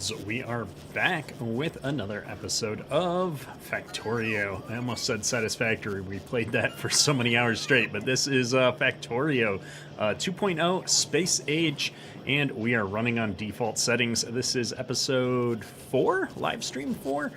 nerds, we are back with another episode of Factorio. I almost said Satisfactory. We played that for so many hours straight, but this is Factorio 2.0 Space Age, and we are running on default settings. This is episode 4, live stream 4.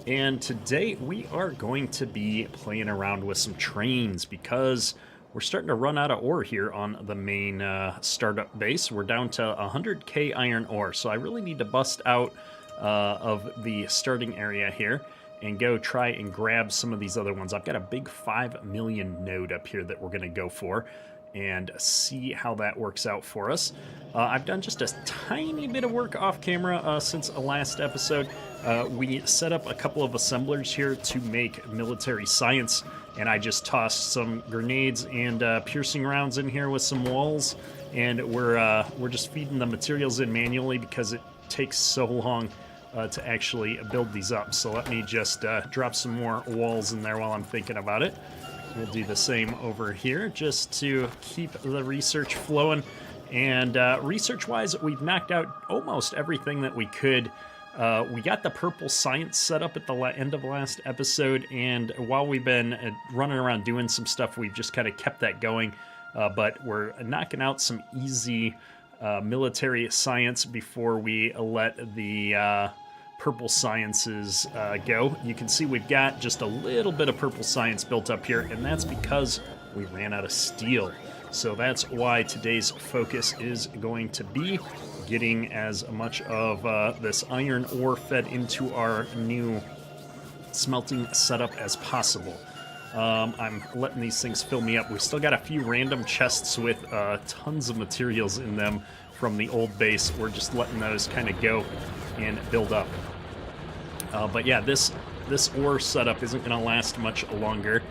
And today we are going to be playing around with some trains because we're starting to run out of ore here on the main startup base. We're down to 100k iron ore, so I really need to bust out of the starting area here and go try and grab some of these other ones. I've got a big 5 million node up here that we're going to go for and see how that works out for us. I've done just a tiny bit of work off camera since the last episode. We set up a couple of assemblers here to make military science, and I just tossed some grenades and piercing rounds in here with some walls, and we're just feeding the materials in manually because it takes so long to actually build these up. So let me just drop some more walls in there while I'm thinking about it. We'll do the same over here just to keep the research flowing. And research-wise, we've knocked out almost everything that we could. We got the purple science set up at the end of last episode, and while we've been running around doing some stuff, we've just kind of kept that going. But we're knocking out some easy military science before we let the purple sciences go. You can see we've got just a little bit of purple science built up here, and that's because we ran out of steel. So that's why today's focus is going to be getting as much of this iron ore fed into our new smelting setup as possible. I'm letting these things fill me up. We've still got a few random chests with tons of materials in them from the old base. We're just letting those kind of go and build up. But yeah, this ore setup isn't going to last much longer.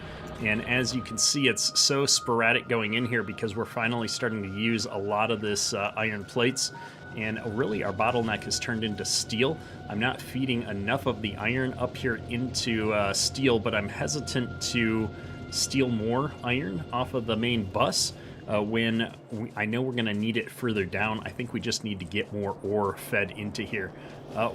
And as you can see, it's so sporadic going in here because we're finally starting to use a lot of this iron plates. And really, our bottleneck has turned into steel. I'm not feeding enough of the iron up here into steel, but I'm hesitant to steal more iron off of the main bus when I know we're going to need it further down. I think we just need to get more ore fed into here.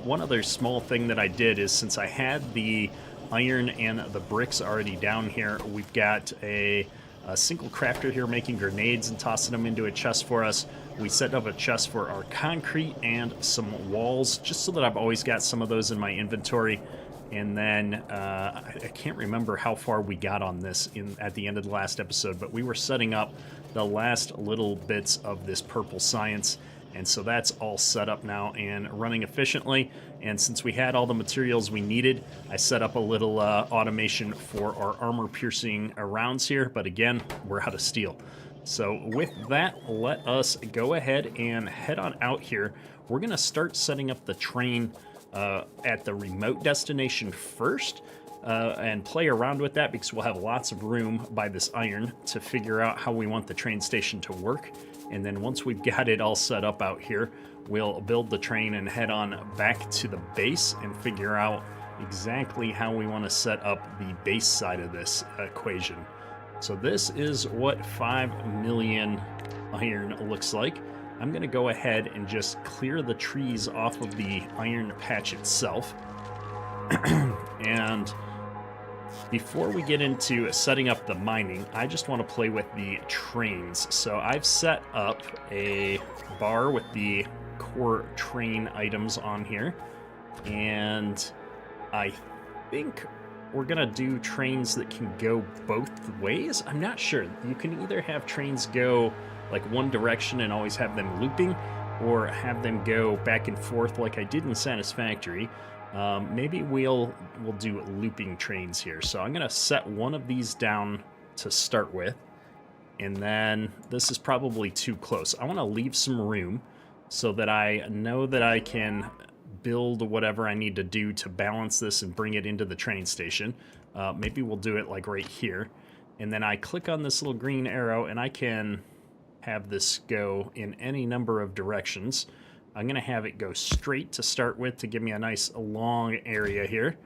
One other small thing that I did is, since I had the iron and the bricks already down here, we've got a single crafter here making grenades and tossing them into a chest for us. We set up a chest for our concrete and some walls, just so that I've always got some of those in my inventory. And then I can't remember how far we got on this at the end of the last episode, but we were setting up the last little bits of this purple science. And so that's all set up now and running efficiently. And since we had all the materials we needed, I set up a little automation for our armor-piercing rounds here. But again, we're out of steel. So with that, let us go ahead and head on out here. We're going to start setting up the train at the remote destination first. And play around with that because we'll have lots of room by this iron to figure out how we want the train station to work. And then once we've got it all set up out here, we'll build the train and head on back to the base and figure out exactly how we want to set up the base side of this equation. So this is what 5 million iron looks like. I'm going to go ahead and just clear the trees off of the iron patch itself. And before we get into setting up the mining, I just want to play with the trains. So I've set up a bar with the core train items on here, and I think we're gonna do trains that can go both ways. I'm not sure. You can either have trains go like one direction and always have them looping, or have them go back and forth like I did in Satisfactory. Maybe we'll do looping trains here. So I'm going to set one of these down to start with. And then this is probably too close. I want to leave some room so that I know that I can build whatever I need to do to balance this and bring it into the train station. Maybe we'll do it like right here. And then I click on this little green arrow and I can have this go in any number of directions. I'm going to have it go straight to start with to give me a nice long area here.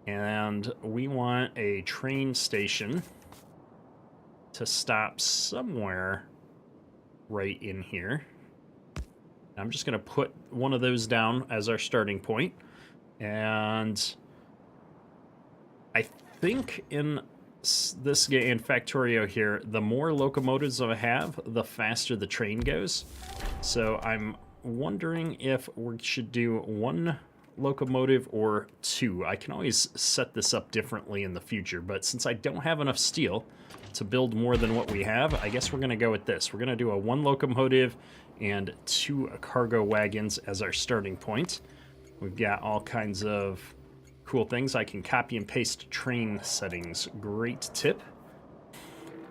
And we want a train station to stop somewhere right in here. I'm just going to put one of those down as our starting point. And I think in this game, in Factorio here, the more locomotives I have, the faster the train goes. So I'm wondering if we should do one locomotive or two. I can always set this up differently in the future, but since I don't have enough steel to build more than what we have, I guess we're going to go with this. We're going to do a one locomotive and two cargo wagons as our starting point. We've got all kinds of cool things. I can copy and paste train settings. Great tip.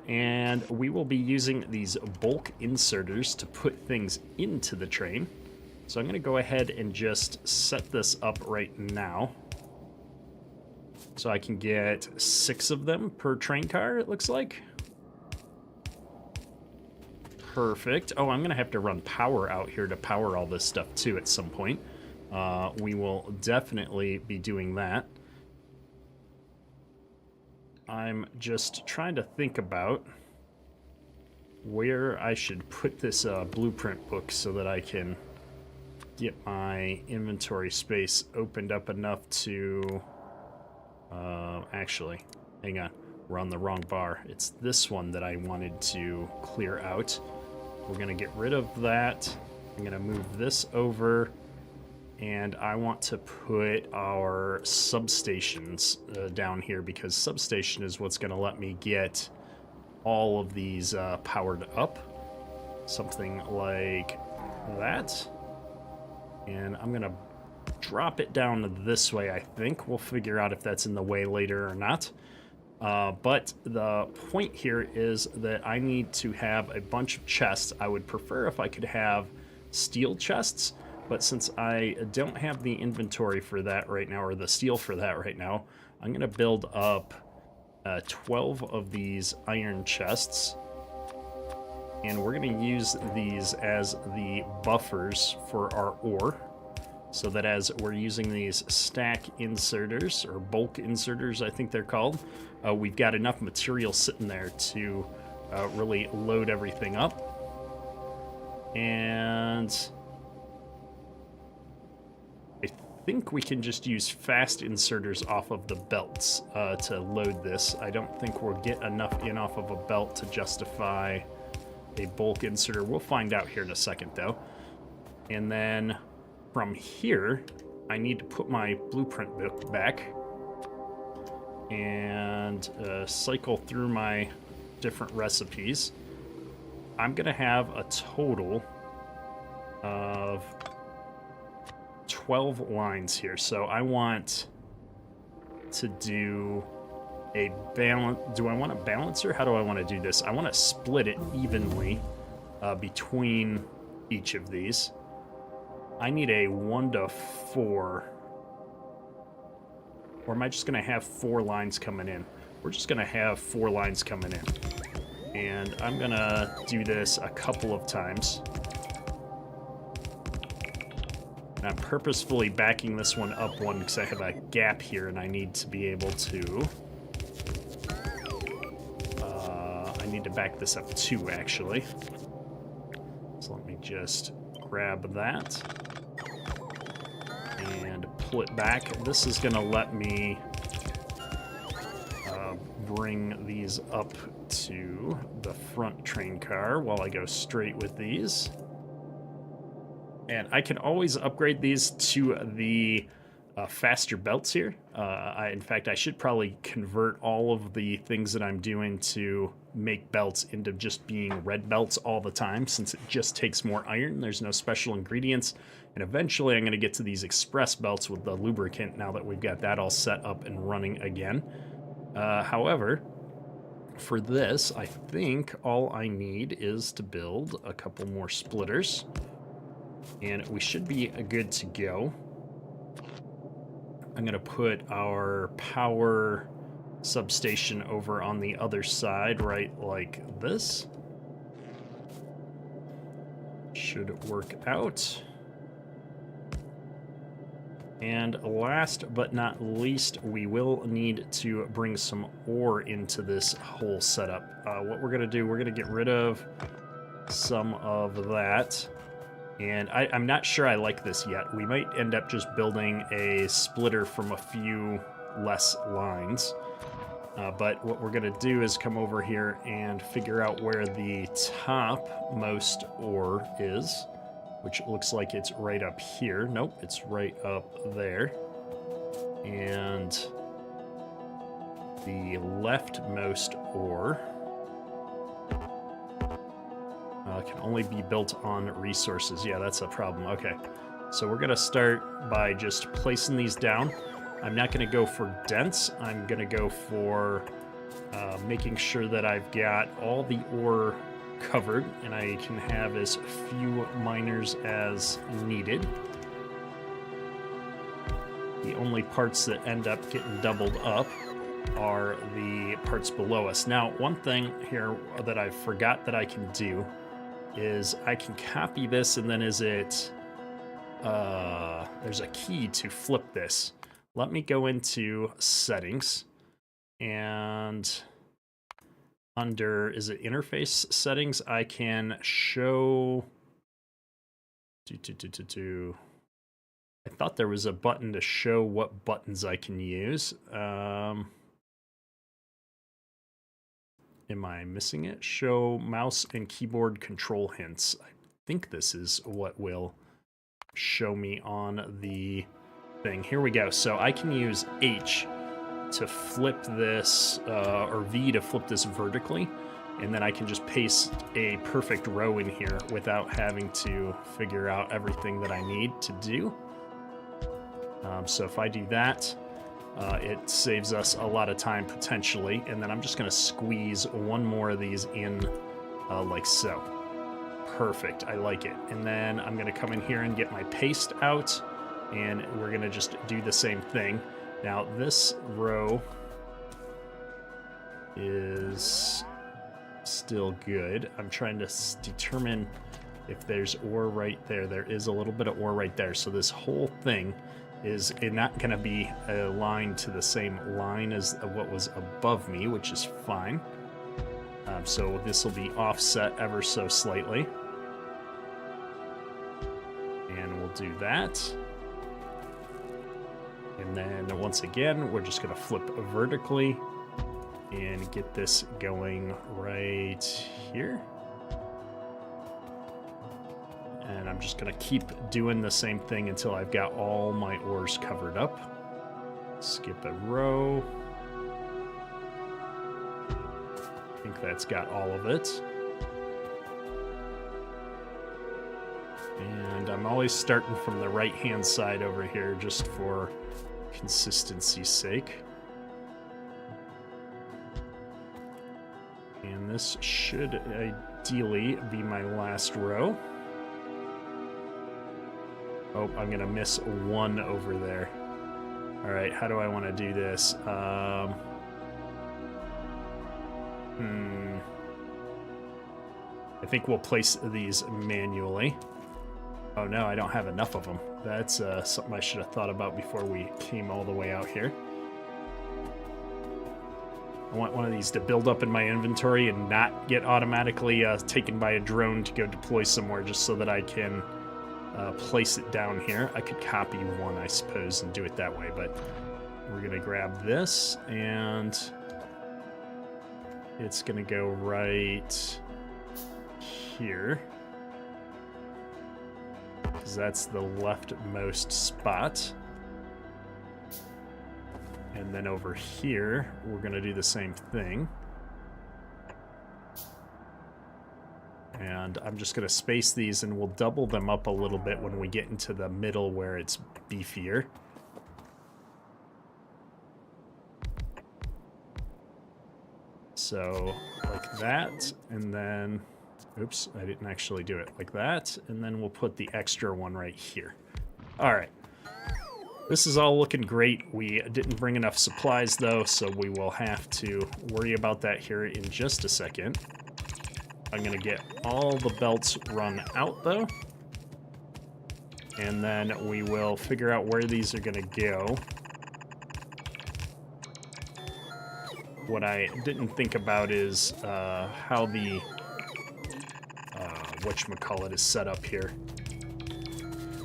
And we will be using these bulk inserters to put things into the train. So I'm going to go ahead and just set this up right now. So I can get 6 of them per train car, it looks like. Perfect. Oh, I'm going to have to run power out here to power all this stuff too at some point. We will definitely be doing that. I'm just trying to think about where I should put this blueprint book so that I can get my inventory space opened up enough to... actually, hang on. We're on the wrong bar. It's this one that I wanted to clear out. We're going to get rid of that. I'm going to move this over. And I want to put our substations down here because substation is what's going to let me get all of these powered up. Something like that. And I'm going to drop it down this way, I think. We'll figure out if that's in the way later or not. But the point here is that I need to have a bunch of chests. I would prefer if I could have steel chests. But since I don't have the inventory for that right now, or the steel for that right now, I'm going to build up 12 of these iron chests. And we're going to use these as the buffers for our ore. So that as we're using these stack inserters, or bulk inserters I think they're called, we've got enough material sitting there to really load everything up. And... I think we can just use fast inserters off of the belts to load this. I don't think we'll get enough in off of a belt to justify a bulk inserter. We'll find out here in a second, though. And then from here, I need to put my blueprint book back and cycle through my different recipes. I'm going to have a total of 12 lines here, so I want to do a balance. Do I want a balancer? How do I want to do this? I want to split it evenly between each of these. I need a 1 to 4. Or am I just going to have 4 lines coming in? We're just going to have 4 lines coming in. And I'm going to do this a couple of times. I'm purposefully backing this one up one because I have a gap here and I need to be able to... I need to back this up 2, actually. So let me just grab that and pull it back. This is going to let me bring these up to the front train car while I go straight with these. And I can always upgrade these to the faster belts here. In fact, I should probably convert all of the things that I'm doing to make belts into just being red belts all the time, since it just takes more iron. There's no special ingredients. And eventually I'm going to get to these express belts with the lubricant now that we've got that all set up and running again. However, for this, I think all I need is to build a couple more splitters. And we should be good to go. I'm going to put our power substation over on the other side, right like this. Should work out. And last but not least, we will need to bring some ore into this whole setup. What we're going to do, we're going to get rid of some of that. And I'm not sure I like this yet. We might end up just building a splitter from a few less lines. But what we're going to do is come over here and figure out where the topmost ore is, which looks like it's right up here. Nope, it's right up there. And the leftmost ore can only be built on resources. Yeah, that's a problem. Okay, so we're going to start by just placing these down. I'm not going to go for dense. I'm going to go for making sure that I've got all the ore covered and I can have as few miners as needed. The only parts that end up getting doubled up are the parts below us. Now, one thing here that I forgot that I can do is I can copy this, and then there's a key to flip this. Let me go into settings, and under, is it interface settings? I can show, I thought there was a button to show what buttons I can use. Am I missing it? Show mouse and keyboard control hints. I think this is what will show me on the thing. Here we go. So I can use H to flip this, or V to flip this vertically, and then I can just paste a perfect row in here without having to figure out everything that I need to do. So if I do that, it saves us a lot of time potentially, and then I'm just going to squeeze one more of these in like so. Perfect, I like it. And then I'm going to come in here and get my paste out, and we're going to just do the same thing. Now this row is still good. I'm trying to determine if there's ore right there. There is a little bit of ore right there, so this whole thing is not going to be aligned to the same line as what was above me, which is fine. So this will be offset ever so slightly. And we'll do that. And then once again, we're just going to flip vertically and get this going right here. And I'm just going to keep doing the same thing until I've got all my ores covered up. Skip a row. I think that's got all of it. And I'm always starting from the right-hand side over here just for consistency's sake. And this should ideally be my last row. Oh, I'm going to miss one over there. All right, how do I want to do this? I think we'll place these manually. Oh no, I don't have enough of them. That's something I should have thought about before we came all the way out here. I want one of these to build up in my inventory and not get automatically taken by a drone to go deploy somewhere, just so that I can place it down here. I could copy one, I suppose, and do it that way, but we're going to grab this, and it's going to go right here, because that's the leftmost spot. And then over here, we're going to do the same thing. And I'm just going to space these, and we'll double them up a little bit when we get into the middle where it's beefier. So, like that, and then, oops, I didn't actually do it, like that, and then we'll put the extra one right here. All right. This is all looking great. We didn't bring enough supplies, though, so we will have to worry about that here in just a second. I'm going to get all the belts run out, though. And then we will figure out where these are going to go. What I didn't think about is how the whatchamacallit is set up here.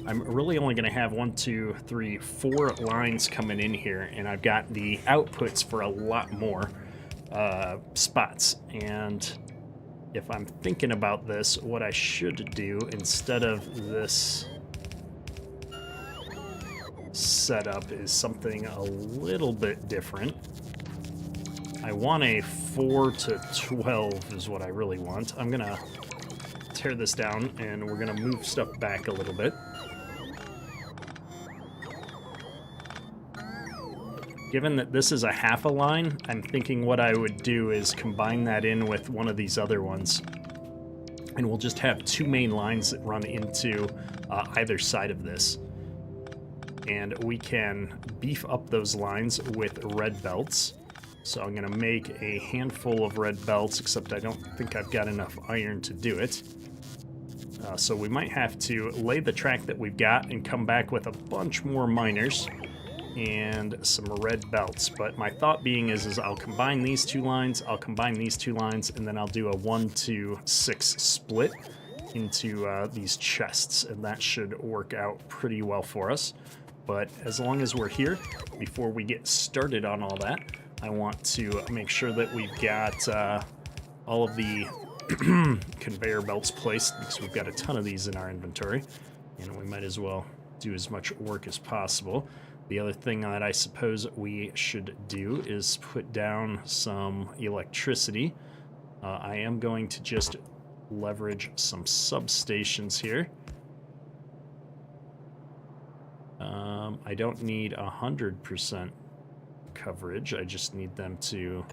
I'm really only going to have 1, 2, 3, 4 lines coming in here, and I've got the outputs for a lot more spots. And if I'm thinking about this, what I should do instead of this setup is something a little bit different. I want a 4 to 12 is what I really want. I'm going to tear this down, and we're going to move stuff back a little bit. Given that this is a half a line, I'm thinking what I would do is combine that in with one of these other ones. And we'll just have 2 main lines that run into either side of this. And we can beef up those lines with red belts. So I'm going to make a handful of red belts, except I don't think I've got enough iron to do it. So we might have to lay the track that we've got and come back with a bunch more miners and some red belts. But my thought being is I'll combine these 2 lines, I'll combine these 2 lines, and then I'll do a 1 to 6 split into these chests, and that should work out pretty well for us. But as long as we're here, before we get started on all that, I want to make sure that we've got all of the conveyor belts placed, because we've got a ton of these in our inventory, and we might as well do as much work as possible. The other thing that I suppose we should do is put down some electricity. I am going to just leverage some substations here. I don't need 100% coverage. I just need them to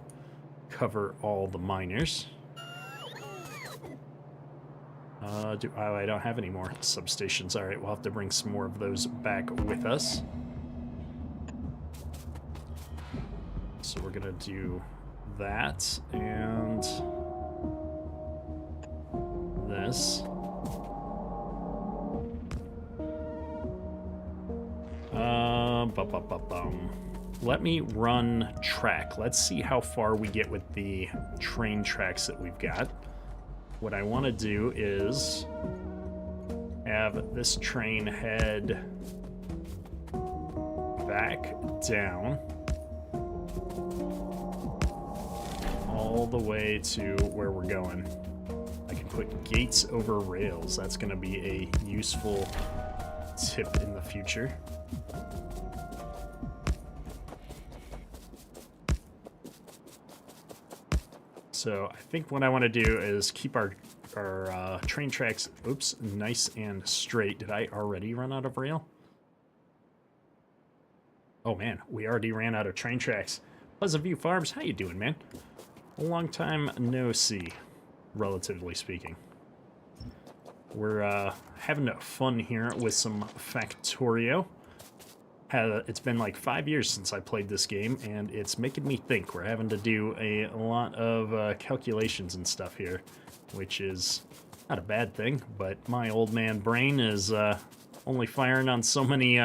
cover all the miners. I don't have any more substations. All right, we'll have to bring some more of those back with us. So we're gonna do that and this. Let me run track. Let's see how far we get with the train tracks that we've got. What I want to do is have this train head back down all the way to where we're going. I can put gates over rails. That's going to be a useful tip in the future. So I think what I want to do is keep our train tracks, nice and straight. Did I already run out of rail? Oh man, we already ran out of train tracks. Pleasant View Farms, how you doing, man? A long time no see, relatively speaking. We're having fun here with some Factorio. It's been like 5 years since I played this game, and it's making me think. We're having to do a lot of calculations and stuff here, which is not a bad thing, but my old man brain is only firing on so many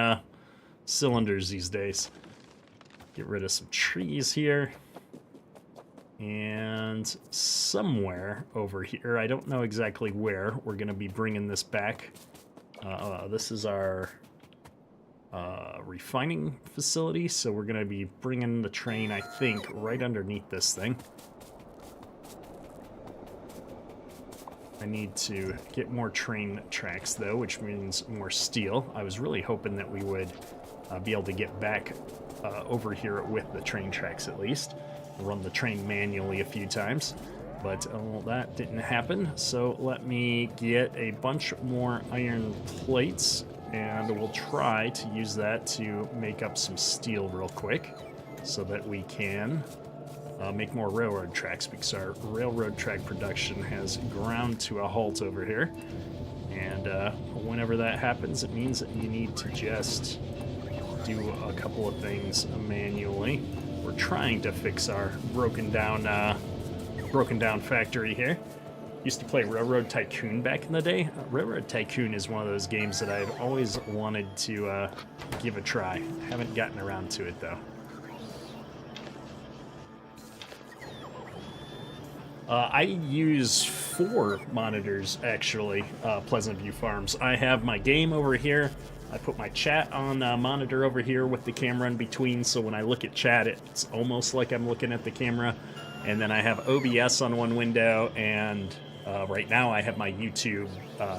cylinders these days. Get rid of some trees here. And somewhere over here, I don't know exactly where, we're going to be bringing this back. This is our refining facility, so we're going to be bringing the train, I think, right underneath this thing. I need to get more train tracks, though, which means more steel. I was really hoping that we would be able to get back over here with the train tracks, at least. Run the train manually a few times, but that didn't happen. So let me get a bunch more iron plates, and we'll try to use that to make up some steel real quick so that we can make more railroad tracks, because our railroad track production has ground to a halt over here. And whenever that happens, it means that you need to just do a couple of things manually. We're trying to fix our broken down factory here. Used to play Railroad Tycoon back in the day. Railroad Tycoon is one of those games that I've always wanted to give a try. Haven't gotten around to it, though. I use 4 monitors, actually, Pleasant View Farms. I have my game over here. I put my chat on a monitor over here with the camera in between, so when I look at chat, it's almost like I'm looking at the camera. And then I have OBS on one window, and right now I have my YouTube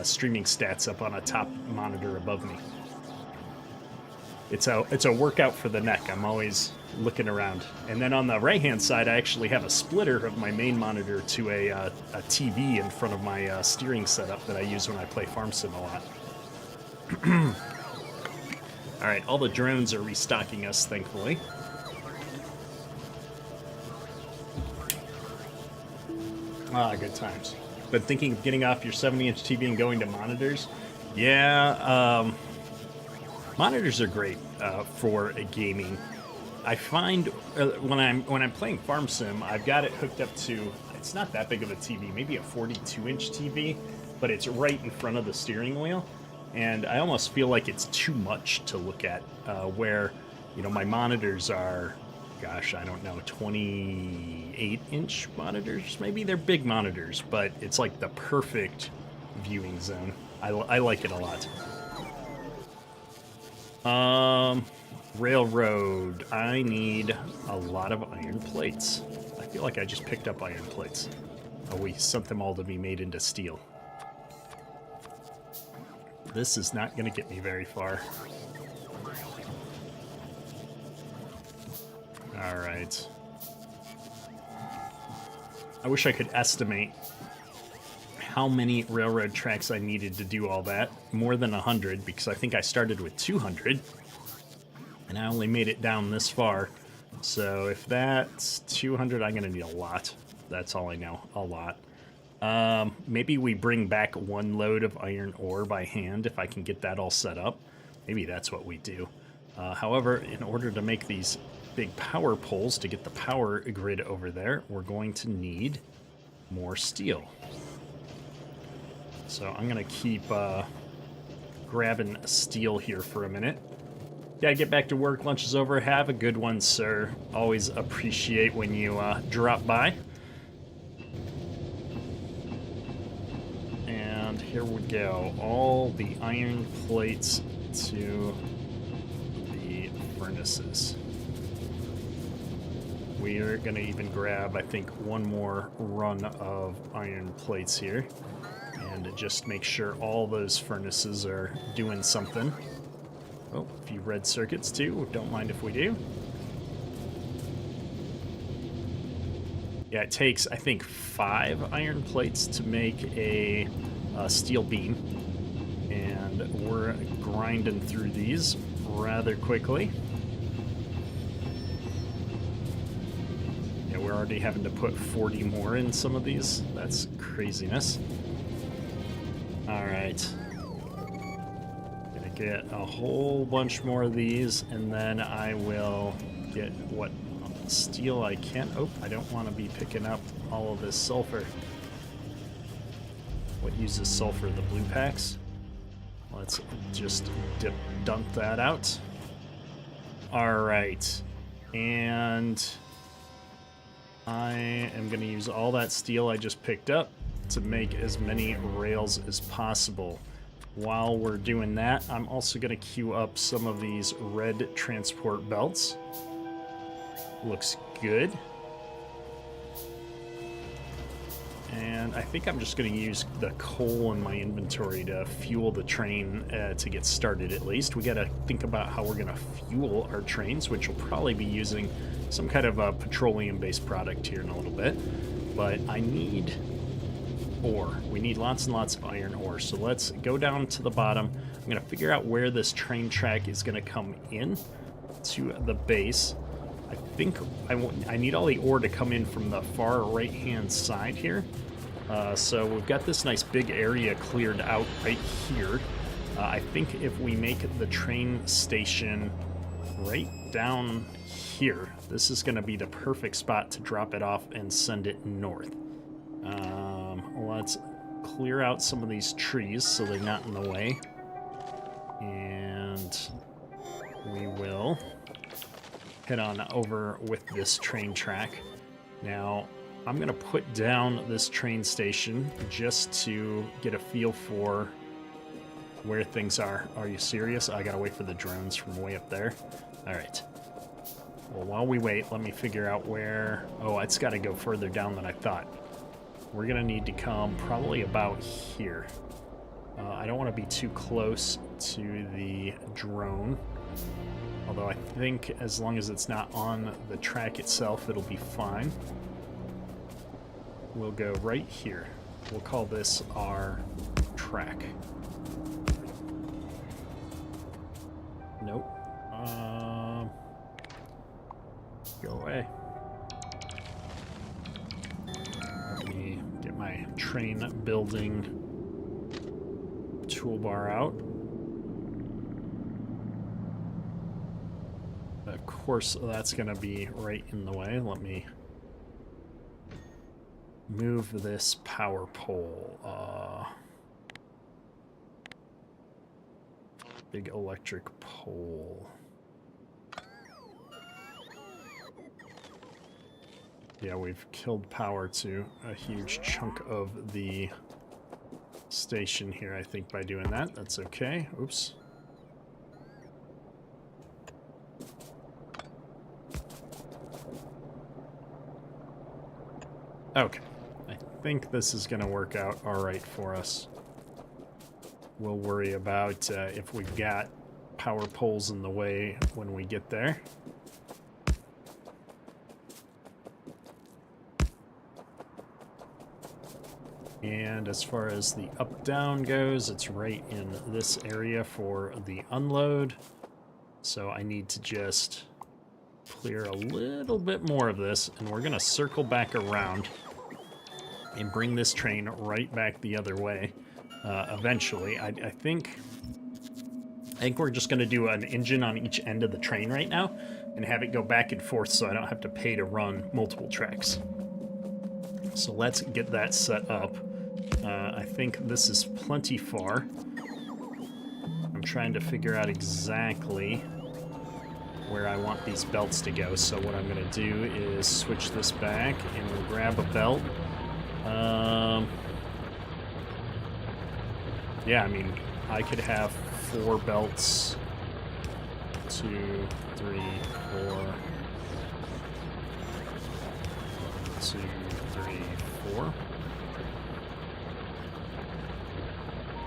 streaming stats up on a top monitor above me. It's a workout for the neck. I'm always looking around. And then on the right-hand side, I actually have a splitter of my main monitor to a TV in front of my steering setup that I use when I play Farm Sim a lot. All right, all the drones are restocking us, thankfully. Ah, good times. Been thinking of getting off your 70-inch TV and going to monitors? Yeah, monitors are great for gaming. I find when I'm playing Farm Sim, I've got it hooked up to, it's not that big of a TV, maybe a 42-inch TV, but it's right in front of the steering wheel. And I almost feel like it's too much to look at, where, you know, my monitors are, gosh, I don't know, 28-inch monitors? Maybe they're big monitors, but it's like the perfect viewing zone. I like it a lot. Railroad. I need a lot of iron plates. I feel like I just picked up iron plates. Oh, we sent them all to be made into steel. This is not going to get me very far. All right. I wish I could estimate how many railroad tracks I needed to do all that. More than 100, because I think I started with 200. And I only made it down this far. So if that's 200, I'm going to need a lot. That's all I know. A lot. Maybe we bring back 1 load of iron ore by hand if I can get that all set up. Maybe that's what we do. However, in order to make these big power poles to get the power grid over there, we're going to need more steel. So I'm going to keep grabbing steel here for a minute. Gotta get back to work. Lunch is over. Have a good one, sir. Always appreciate when you drop by. And here we go. All the iron plates to the furnaces. We are going to even grab, I think, 1 more run of iron plates here. And just make sure all those furnaces are doing something. Oh, a few red circuits too. Don't mind if we do. Yeah, it takes, I think, 5 iron plates to make a steel beam. And we're grinding through these rather quickly. Yeah, we're already having to put 40 more in some of these. That's craziness. All right. Get a whole bunch more of these, and then I will get what steel I can. Oh, I don't want to be picking up all of this sulfur. What uses sulfur? The blue packs? Let's just dump that out. All right, and I am going to use all that steel I just picked up to make as many rails as possible. While we're doing that, I'm also going to queue up some of these red transport belts. Looks good. And I think I'm just going to use the coal in my inventory to fuel the train to get started at least. We got to think about how we're going to fuel our trains, which will probably be using some kind of a petroleum-based product here in a little bit. But I need ore. We need lots and lots of iron ore. So let's go down to the bottom. I'm going to figure out where this train track is going to come in to the base. I think I need all the ore to come in from the far right-hand side here. So we've got this nice big area cleared out right here. I think if we make the train station right down here, this is going to be the perfect spot to drop it off and send it north. Let's clear out some of these trees so they're not in the way. And we will head on over with this train track. Now, I'm gonna put down this train station just to get a feel for where things are. Are you serious? I gotta wait for the drones from way up there. All right. Well, while we wait, let me figure out where... Oh, it's gotta go further down than I thought. We're gonna need to come probably about here. I don't want to be too close to the drone. Although I think as long as it's not on the track itself, it'll be fine. We'll go right here. We'll call this our track. Nope. Go away. Let me get my train building toolbar out. Of course, that's going to be right in the way. Let me move this power pole. Big electric pole. Yeah, we've killed power to a huge chunk of the station here, I think, by doing that. That's okay. Oops. Okay. I think this is going to work out all right for us. We'll worry about if we've got power poles in the way when we get there. And as far as the up-down goes, it's right in this area for the unload. So I need to just clear a little bit more of this, and we're going to circle back around and bring this train right back the other way eventually. I think we're just going to do an engine on each end of the train right now and have it go back and forth so I don't have to pay to run multiple tracks. So let's get that set up. I think this is plenty far. I'm trying to figure out exactly where I want these belts to go. So what I'm going to do is switch this back and we'll grab a belt. Yeah, I mean, I could have 4 belts. 2, 3, 4. 2, 3, 4.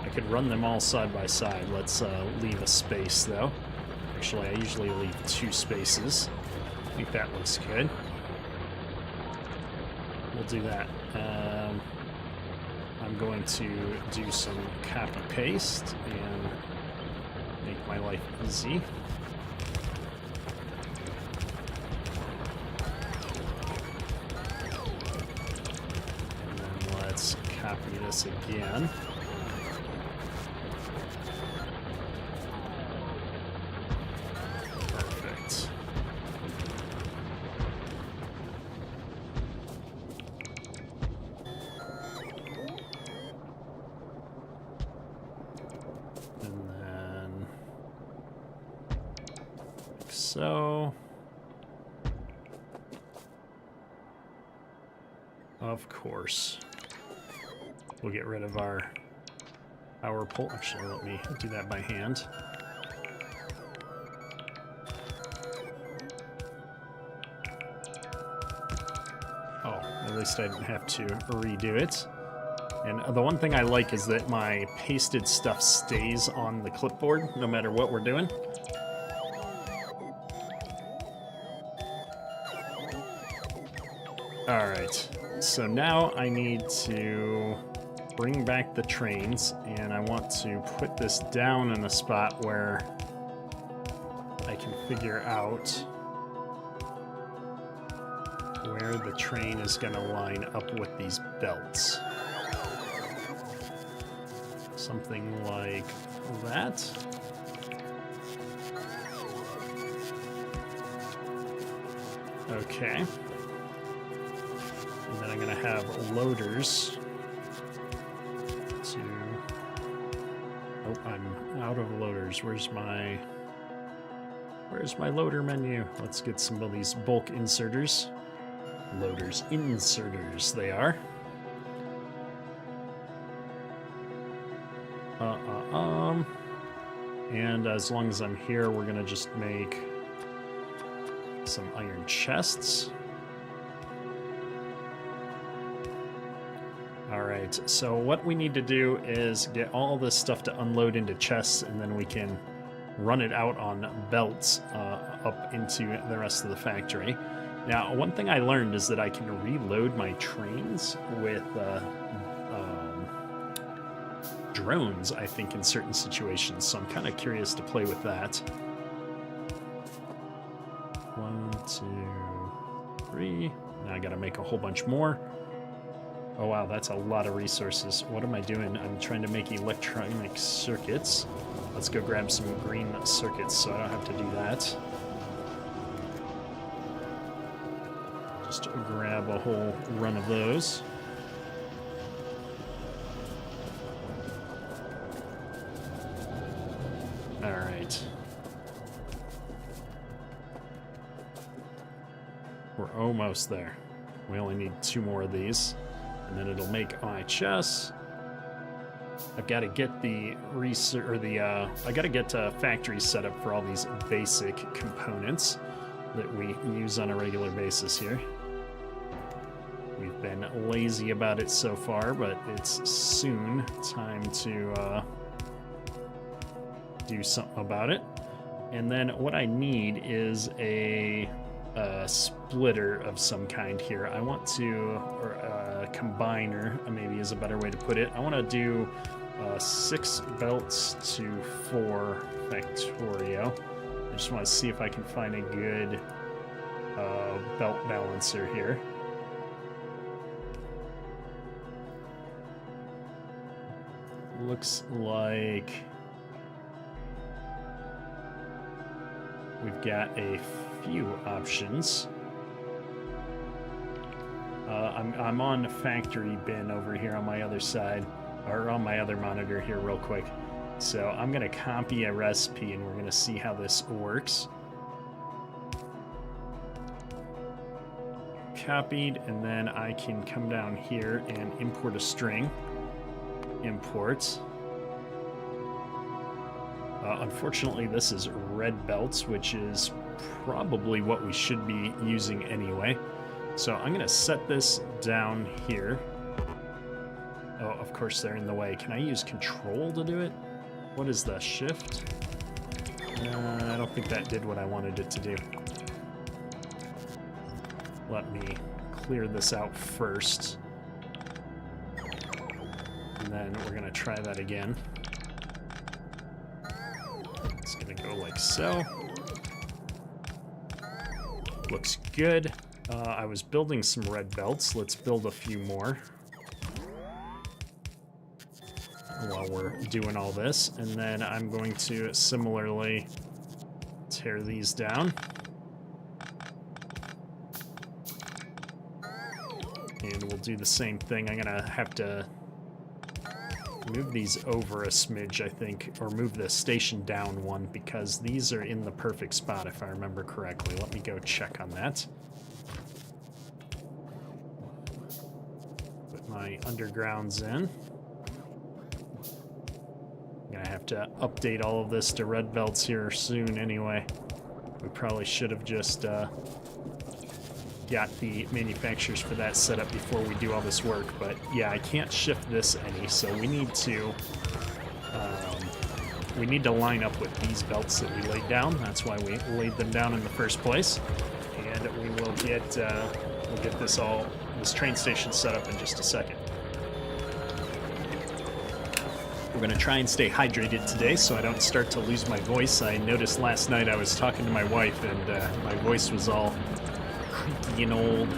I could run them all side by side. Let's leave a space, though. Actually, I usually leave 2 spaces. I think that looks good. We'll do that. I'm going to do some copy-paste and make my life easy. And then let's copy this again. Perfect. And then like so. Of course. We'll get rid of our power pole. Actually, let me do that by hand. Oh, at least I didn't have to redo it. And the one thing I like is that my pasted stuff stays on the clipboard no matter what we're doing. All right, so now I need to bring back the trains, and I want to put this down in a spot where I can figure out where the train is going to line up with these belts. Something like that. Okay. And then I'm going to have loaders to... Oh, I'm out of loaders. Where's my loader menu? Let's get some of these bulk inserters. Loaders, inserters, they are. And as long as I'm here, we're gonna just make some iron chests. Alright, so what we need to do is get all this stuff to unload into chests, and then we can run it out on belts up into the rest of the factory. Now, one thing I learned is that I can reload my trains with drones, I think, in certain situations, so I'm kind of curious to play with that. 1, 2, 3. Now I gotta make a whole bunch more. Oh wow, that's a lot of resources. What am I doing? I'm trying to make electronic circuits. Let's go grab some green circuits so I don't have to do that. Just grab a whole run of those. All right. We're almost there. We only need 2 more of these, and then it'll make my chests. I've got to get the I got to get factories set up for all these basic components that we use on a regular basis here. We've been lazy about it so far, but it's soon time to do something about it. And then what I need is a splitter of some kind here. I want to, or a combiner, maybe is a better way to put it. I want to do 6 belts to 4 Factorio. I just want to see if I can find a good belt balancer here. Looks like we've got a few options. I'm on factory bin over here on my other side, or on my other monitor here real quick. So I'm gonna copy a recipe and we're gonna see how this works. Copied, and then I can come down here and import a string. Import. Unfortunately, this is red belts, which is probably what we should be using anyway. So I'm going to set this down here. Oh, of course they're in the way. Can I use control to do it? What is the shift? I don't think that did what I wanted it to do. Let me clear this out first. And then we're going to try that again. It's going to go like so. Looks good. I was building some red belts. Let's build a few more while we're doing all this. And then I'm going to similarly tear these down. And we'll do the same thing. I'm going to have to move these over a smidge, I think, or move the station down one, because these are in the perfect spot, if I remember correctly. Let me go check on that. Put my undergrounds in. I'm gonna have to update all of this to red belts here soon anyway. We probably should have just got the manufacturers for that set up before we do all this work, but yeah, I can't shift this any, so we need to line up with these belts that we laid down. That's why we laid them down in the first place, and we will get this train station set up in just a second. We're going to try and stay hydrated today so I don't start to lose my voice. I noticed last night I was talking to my wife and my voice was all creaky and old.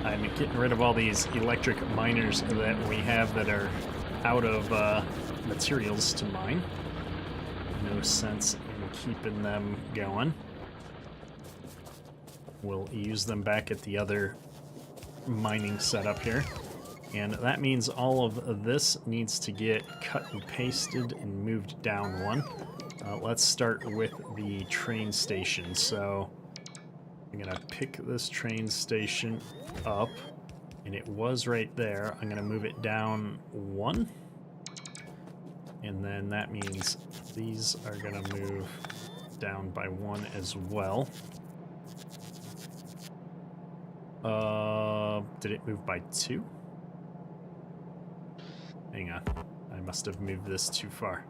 I'm getting rid of all these electric miners that we have that are out of materials to mine. No sense in keeping them going. We'll use them back at the other mining setup here. And that means all of this needs to get cut and pasted and moved down one. Let's start with the train station. So I'm gonna pick this train station up, and it was right there. I'm gonna move it down 1, and then that means these are gonna move down by 1 as well. Did it move by 2? Hang on, I must have moved this too far.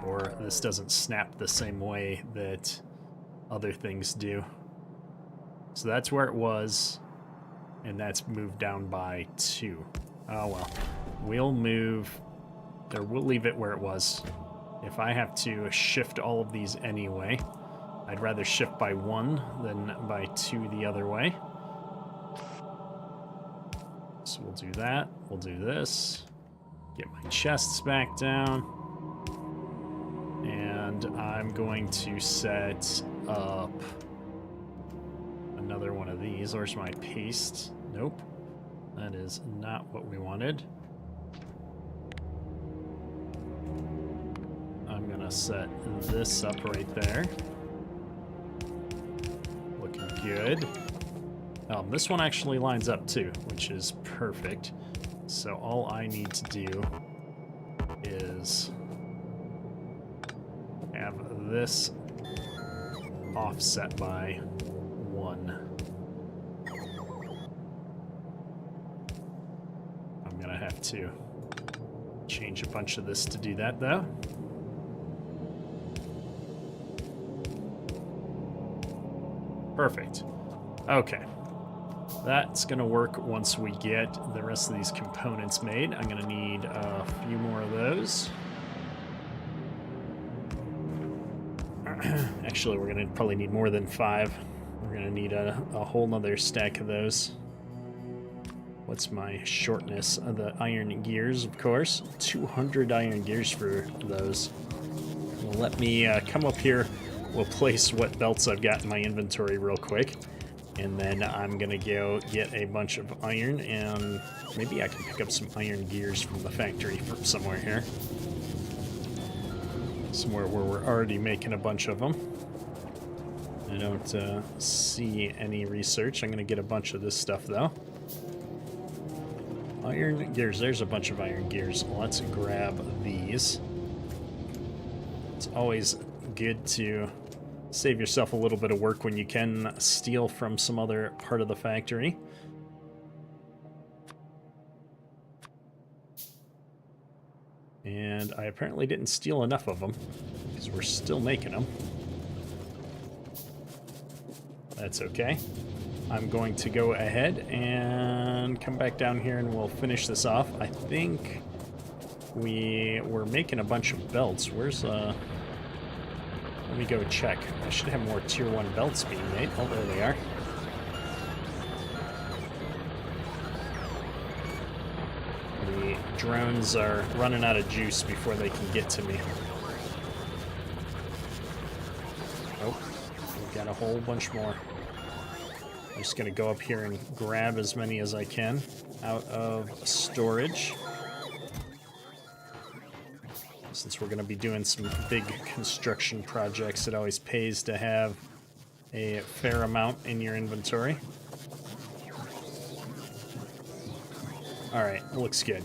Or this doesn't snap the same way that other things do. So that's where it was, and that's moved down by 2. Oh well, we'll leave it where it was. If I have to shift all of these anyway, I'd rather shift by 1 than by 2 the other way. So we'll do that, we'll do this, get my chests back down, and I'm going to set up another one of these. Where's my paste? Nope, that is not what we wanted. I'm gonna set this up right there. Looking good. This one actually lines up too, which is perfect. So all I need to do is have this offset by 1. I'm gonna have to change a bunch of this to do that though. Perfect. Okay. That's gonna work once we get the rest of these components made. I'm gonna need a few more of those. Actually, we're gonna probably need more than 5. We're gonna need a whole nother stack of those. What's my shortness? The iron gears, of course. 200 iron gears for those. Well, let me come up here. We'll place what belts I've got in my inventory real quick. And then I'm gonna go get a bunch of iron, and maybe I can pick up some iron gears from the factory from somewhere here. Somewhere where we're already making a bunch of them. I don't see any research. I'm gonna get a bunch of this stuff though. Iron gears, there's a bunch of iron gears. Let's grab these. It's always good to save yourself a little bit of work when you can steal from some other part of the factory. And I apparently didn't steal enough of them, because we're still making them. That's okay. I'm going to go ahead and come back down here and we'll finish this off. I think we were making a bunch of belts. Where's let me go check. I should have more tier 1 belts being made. Oh, there they are. The drones are running out of juice before they can get to me. Oh, we've got a whole bunch more. I'm just gonna go up here and grab as many as I can out of storage. Since we're going to be doing some big construction projects, it always pays to have a fair amount in your inventory. Alright, looks good.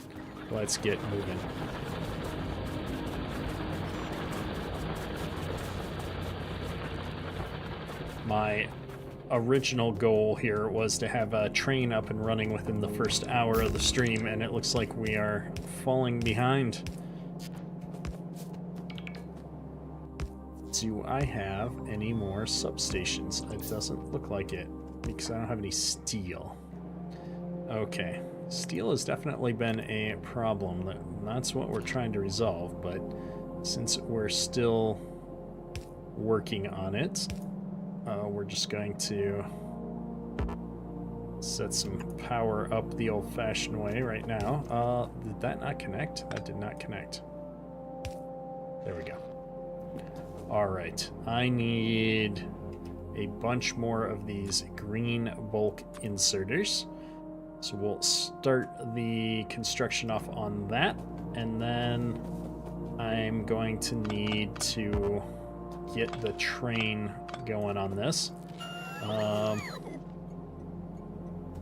Let's get moving. My original goal here was to have a train up and running within the first hour of the stream, and it looks like we are falling behind. Do I have any more substations? It doesn't look like it, because I don't have any steel. Okay, steel has definitely been a problem. That's what we're trying to resolve, but since we're still working on it, we're just going to set some power up the old-fashioned way right now. Did that not connect? That did not connect. There we go. Alright, I need a bunch more of these green bulk inserters. So we'll start the construction off on that, and then I'm going to need to get the train going on this.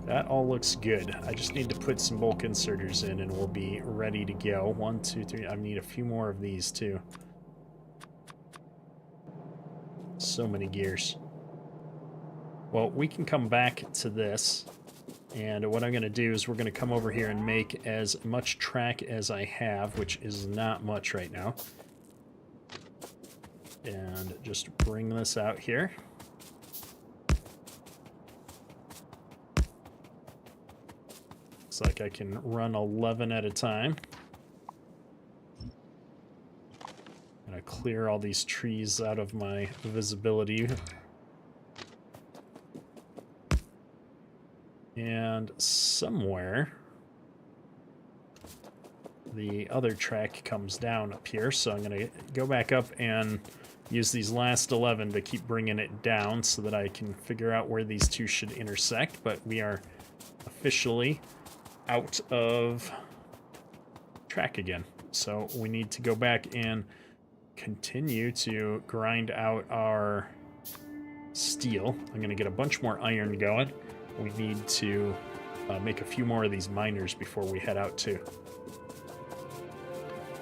That all looks good. I just need to put some bulk inserters in and we'll be ready to go. 1, 2, 3. I need a few more of these too. So many gears. Well, we can come back to this. And what I'm going to do is we're going to come over here and make as much track as I have, which is not much right now. And just bring this out here. Looks like I can run 11 at a time. I'm going to clear all these trees out of my visibility. And somewhere the other track comes down up here, so I'm going to go back up and use these last 11 to keep bringing it down so that I can figure out where these two should intersect, but we are officially out of track again. So we need to go back and continue to grind out our steel. I'm going to get a bunch more iron going. We need to make a few more of these miners before we head out too.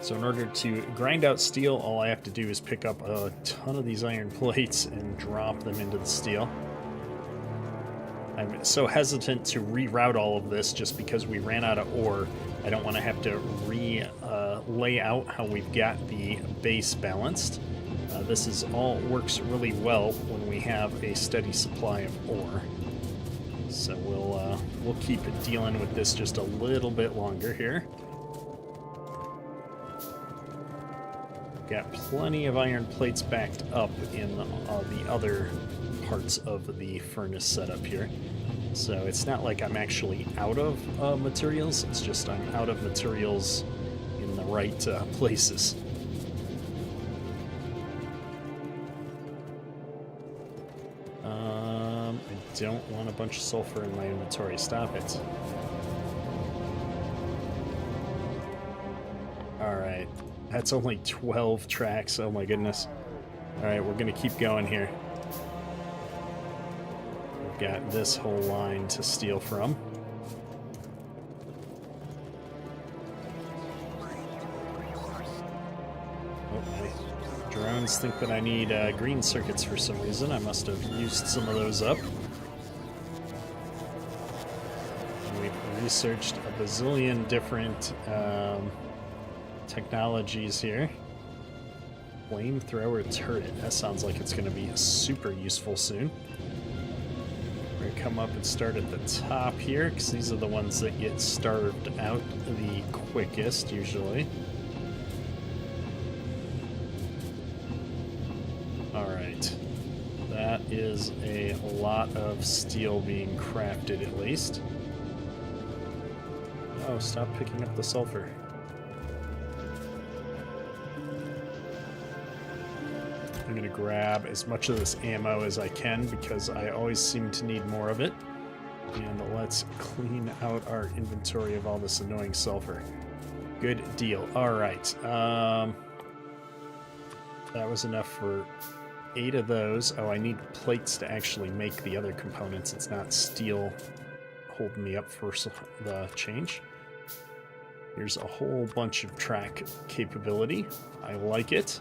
So in order to grind out steel, all I have to do is pick up a ton of these iron plates and drop them into the steel. I'm so hesitant to reroute all of this just because we ran out of ore. I don't want to have to lay out how we've got the base balanced. This is all works really well when we have a steady supply of ore. So we'll keep dealing with this just a little bit longer here. Got plenty of iron plates backed up in the other parts of the furnace setup here. So it's not like I'm actually out of materials, it's just I'm out of materials in the right places. I don't want a bunch of sulfur in my inventory. Stop it. Alright. That's only 12 tracks. Oh my goodness. Alright, we're going to keep going here. We've got this whole line to steal from. Oh, my drones think that I need green circuits for some reason. I must have used some of those up. Researched a bazillion different technologies here. Flamethrower turret. That sounds like it's going to be super useful soon. We're going to come up and start at the top here, because these are the ones that get starved out the quickest, usually. Alright. That is a lot of steel being crafted, at least. Oh, stop picking up the sulfur. I'm gonna grab as much of this ammo as I can because I always seem to need more of it. And let's clean out our inventory of all this annoying sulfur. Good deal. Alright. That was enough for 8 of those. Oh, I need plates to actually make the other components. It's not steel holding me up for the change. Here's a whole bunch of track capability. I like it.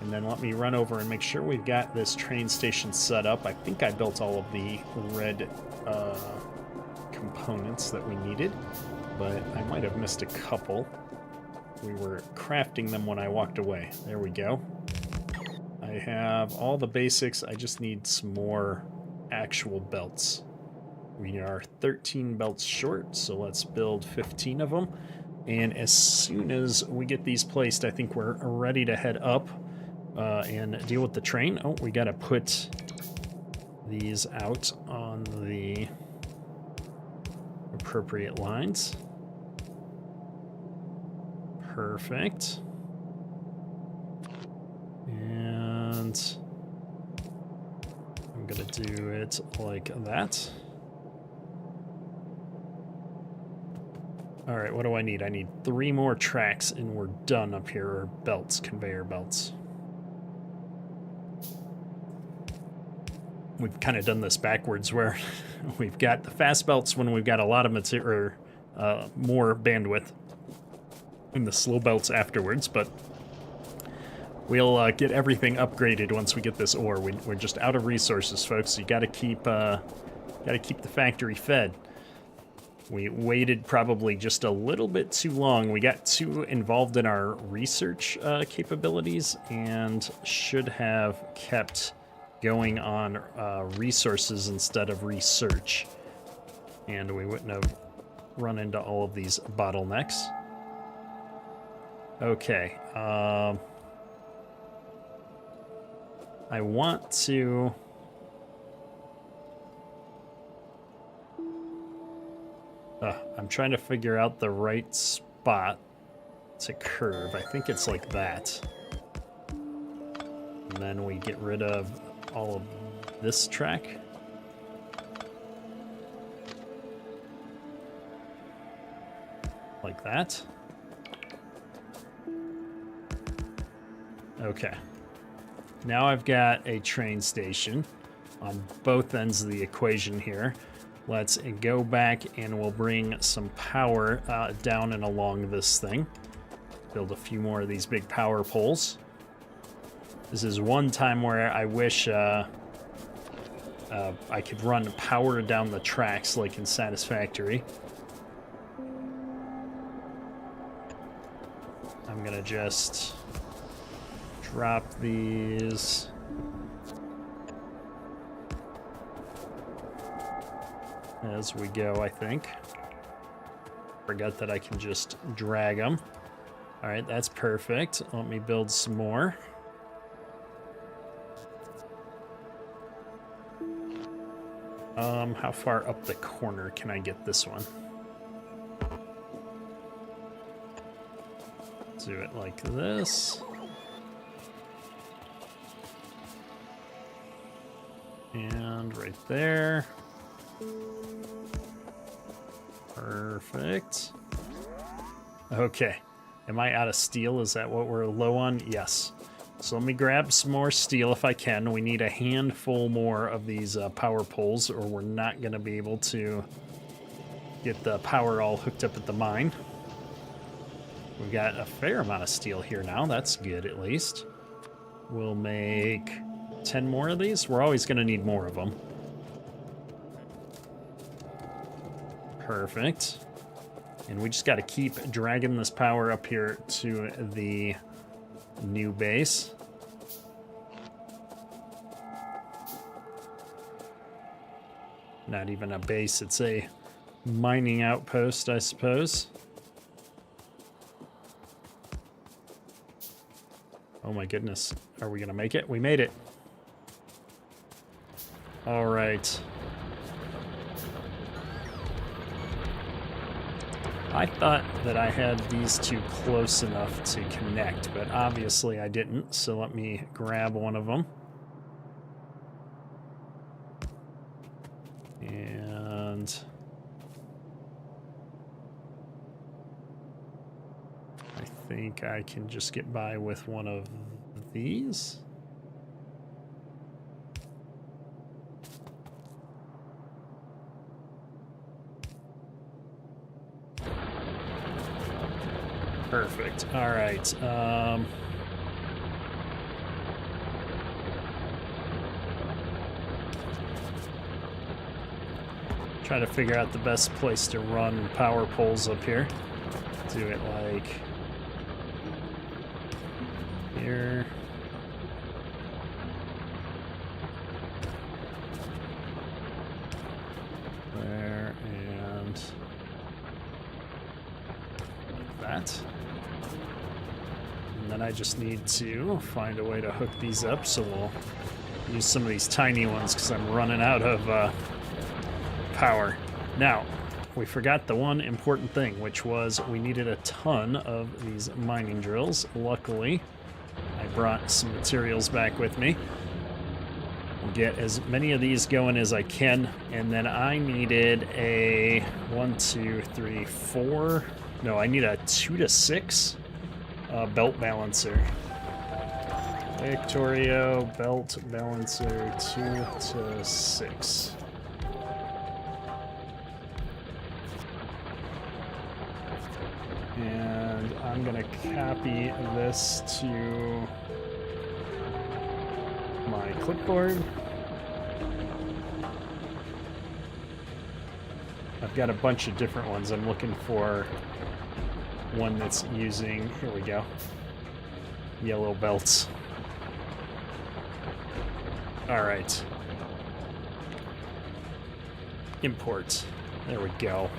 And then let me run over and make sure we've got this train station set up. I think I built all of the red components that we needed, but I might have missed a couple. We were crafting them when I walked away. There we go. I have all the basics. I just need some more actual belts. We are 13 belts short, so let's build 15 of them. And as soon as we get these placed, I think we're ready to head up and deal with the train. Oh, we gotta put these out on the appropriate lines. Perfect. And I'm gonna do it like that. All right, what do I need? I need 3 more tracks and we're done up here, or belts, conveyor belts. we've kind of done this backwards where we've got the fast belts when we've got a lot of material, more bandwidth, and the slow belts afterwards, but we'll get everything upgraded once we get this ore. We're just out of resources, folks. You gotta keep the factory fed. We waited probably just a little bit too long. We got too involved in our research capabilities and should have kept going on resources instead of research. And we wouldn't have run into all of these bottlenecks. Okay. I want to... I'm trying to figure out the right spot to curve. I think it's like that. And then we get rid of all of this track. Like that. Okay. Now I've got a train station on both ends of the equation here. Let's go back and we'll bring some power down and along this thing. Build a few more of these big power poles. This is one time where I wish I could run power down the tracks like in Satisfactory. I'm gonna just drop these. As we go, I think. Forgot that I can just drag them. All right, that's perfect. Let me build some more. How far up the corner can I get this one? Do it like this. And right there. Perfect. Okay. Am I out of steel? Is that what we're low on? Yes. So let me grab some more steel if I can. We need a handful more of these power poles or we're not going to be able to get the power all hooked up at the mine. We've got a fair amount of steel here now. That's good at least. We'll make 10 more of these. We're always going to need more of them. Perfect. And we just got to keep dragging this power up here to the new base. Not even a base, it's a mining outpost, I suppose. Oh my goodness. Are we going to make it? We made it. All right. I thought that I had these two close enough to connect, but obviously I didn't, so let me grab one of them. And I think I can just get by with one of these. Perfect. All right. Try to figure out the best place to run power poles up here. Do it like here. There and like that. And then I just need to find a way to hook these up, so we'll use some of these tiny ones because I'm running out of power. Now, we forgot the one important thing, which was we needed a ton of these mining drills. Luckily, I brought some materials back with me. We'll get as many of these going as I can, and then I needed a 1, 2, 3, 4. No, I need a 2 to 6 belt balancer. Factorio belt balancer 2 to 6. And I'm gonna copy this to my clipboard. I've got a bunch of different ones. I'm looking for one that's using, here we go, yellow belts. All right. Import. There we go.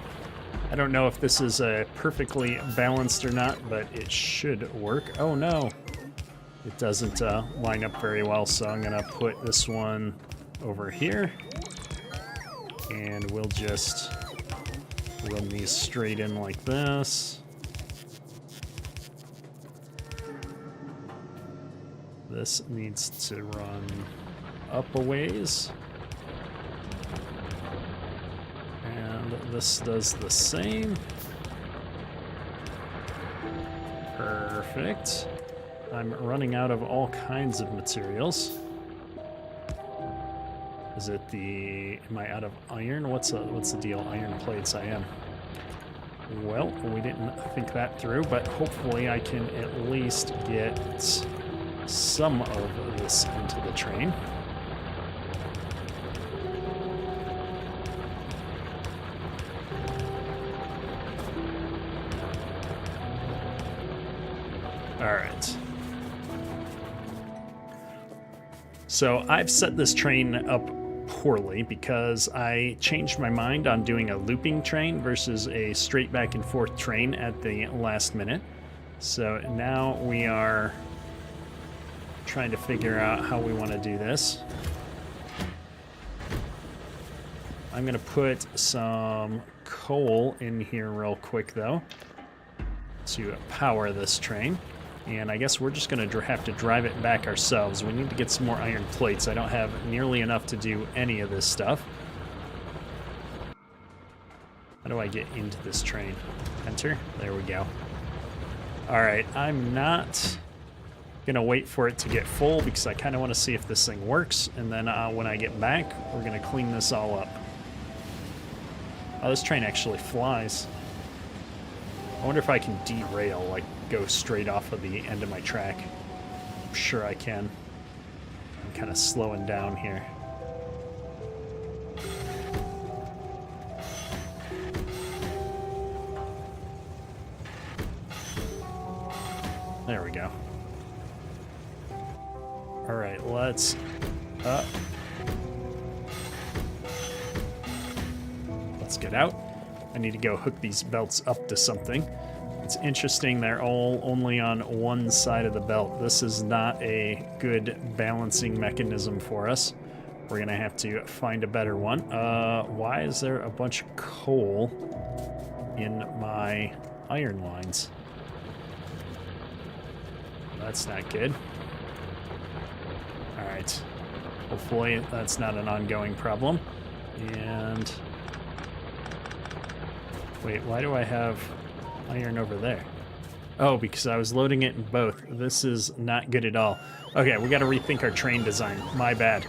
I don't know if this is perfectly balanced or not, but it should work. Oh no, it doesn't line up very well, so I'm gonna put this one over here, and we'll just run these straight in like this. This needs to run up a ways. And this does the same. Perfect. I'm running out of all kinds of materials. Is it am I out of iron? What's the deal? Iron plates, I am. Well, we didn't think that through, but hopefully I can at least get some of this into the train. All right. So I've set this train up poorly because I changed my mind on doing a looping train versus a straight back and forth train at the last minute. So now we are trying to figure out how we want to do this. I'm going to put some coal in here real quick though to power this train. And I guess we're just going to have to drive it back ourselves. We need to get some more iron plates. I don't have nearly enough to do any of this stuff. How do I get into this train? Enter. There we go. All right, I'm not going to wait for it to get full because I kind of want to see if this thing works. And then when I get back, we're going to clean this all up. Oh, this train actually flies. I wonder if I can derail, like go straight off of the end of my track. I'm sure I can. I'm kind of slowing down here. There we go. All right, let's get out. I need to go hook these belts up to something. It's interesting they're all only on one side of the belt. This is not a good balancing mechanism for us. We're gonna have to find a better one. Why is there a bunch of coal in my iron lines? That's not good. All right. Hopefully that's not an ongoing problem. And wait, why do I have iron over there? Oh, because I was loading it in both. This is not good at all. Okay, we got to rethink our train design. My bad.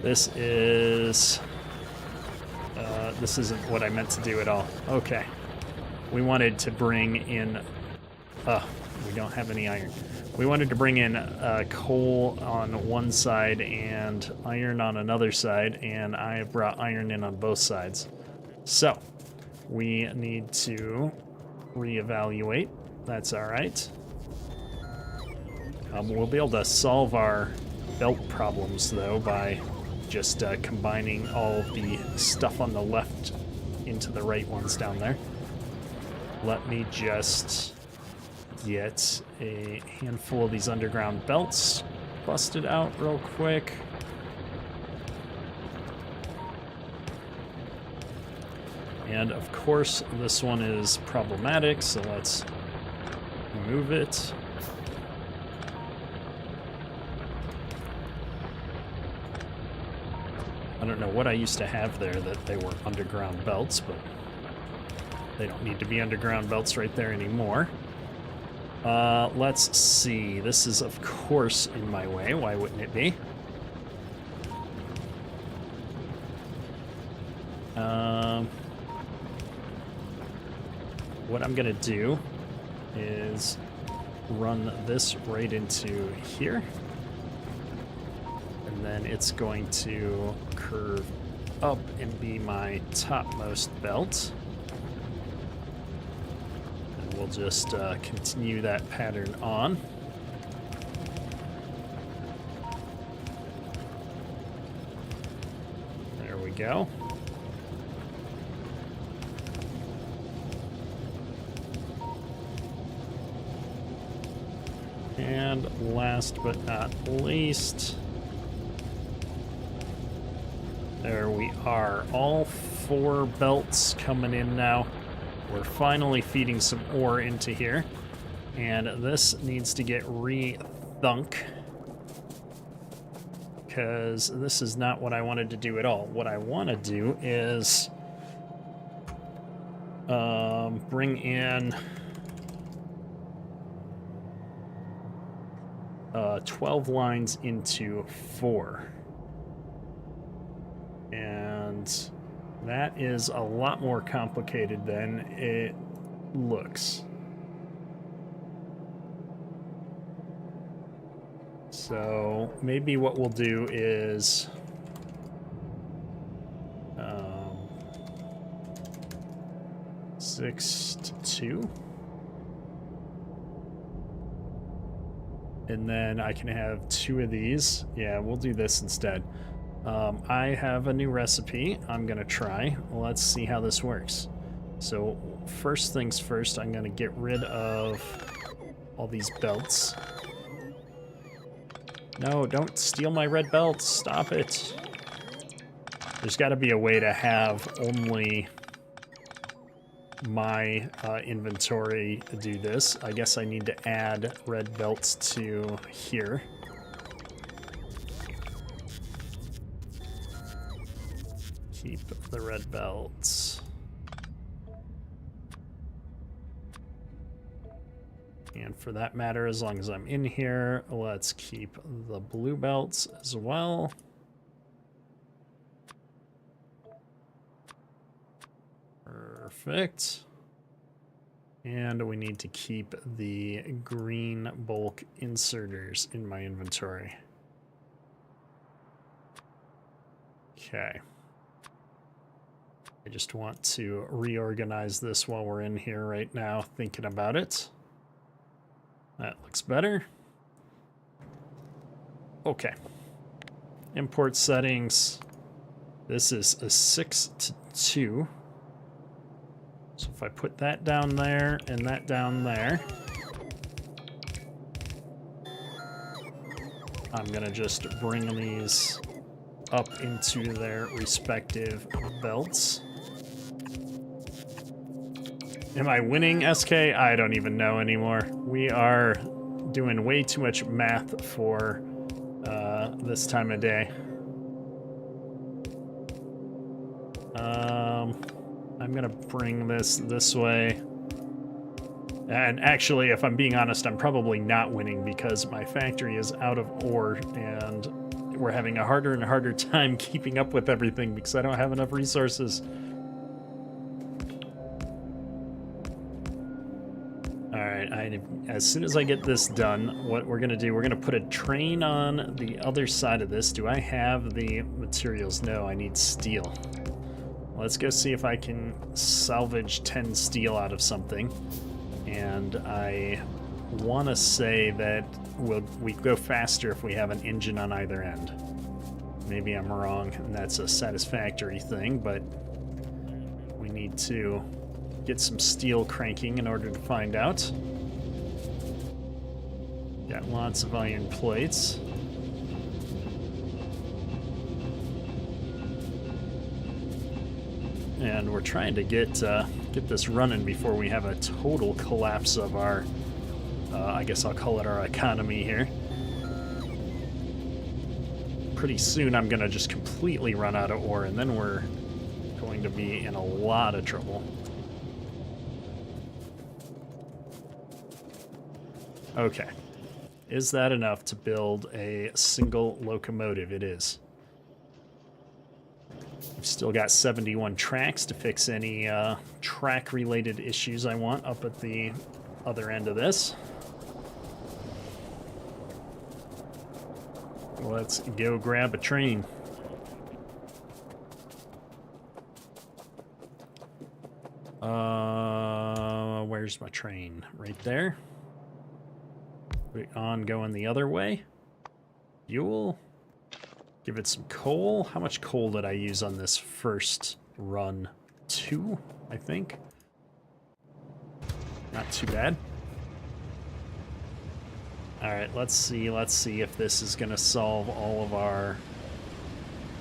This isn't what I meant to do at all. Okay. We wanted to bring in... we don't have any iron. We wanted to bring in coal on one side and iron on another side, and I have brought iron in on both sides. So, we need to reevaluate. That's all right. We'll be able to solve our belt problems, though, by just combining all of the stuff on the left into the right ones down there. Let me just get a handful of these underground belts busted out real quick. And of course, this one is problematic, so let's remove it. I don't know what I used to have there that they were underground belts, but they don't need to be underground belts right there anymore. Let's see. This is, of course, in my way. Why wouldn't it be? What I'm gonna do is run this right into here. And then it's going to curve up and be my topmost belt. And we'll just continue that pattern on. There we go. And last but not least, there we are. All 4 belts coming in now. We're finally feeding some ore into here. And this needs to get re-thunk, because this is not what I wanted to do at all. What I want to do is bring in 12 lines into 4. And that is a lot more complicated than it looks. So maybe what we'll do is 6 to 2. And then I can have 2 of these. Yeah, we'll do this instead. I have a new recipe I'm gonna try. Let's see how this works. So first things first, I'm gonna get rid of all these belts. No, don't steal my red belts. Stop it. There's gotta be a way to have only my inventory do this. I guess I need to add red belts to here. Keep the red belts. And for that matter, as long as I'm in here, let's keep the blue belts as well. Perfect. And we need to keep the green bulk inserters in my inventory. Okay. I just want to reorganize this while we're in here right now, thinking about it. That looks better. Okay. Import settings. This is a 6 to 2. So if I put that down there and that down there, I'm gonna just bring these up into their respective belts. Am I winning, SK? I don't even know anymore. We are doing way too much math for this time of day. I'm gonna bring this way. And actually, if I'm being honest, I'm probably not winning because my factory is out of ore and we're having a harder and harder time keeping up with everything because I don't have enough resources. Alright, as soon as I get this done, what we're gonna do, we're gonna put a train on the other side of this. Do I have the materials? No, I need steel. Let's go see if I can salvage 10 steel out of something. And I want to say that we go faster if we have an engine on either end. Maybe I'm wrong, and that's a satisfactory thing, but we need to get some steel cranking in order to find out. Got lots of iron plates. And we're trying to get this running before we have a total collapse of our, I guess I'll call it our economy here. Pretty soon I'm gonna just completely run out of ore, and then we're going to be in a lot of trouble. Okay. Is that enough to build a single locomotive? It is. We've still got 71 tracks to fix any track-related issues I want up at the other end of this. Let's go grab a train. Where's my train? Right there. On going the other way. Fuel. Give it some coal. How much coal did I use on this first run? 2, I think. Not too bad. Alright, let's see if this is gonna solve all of our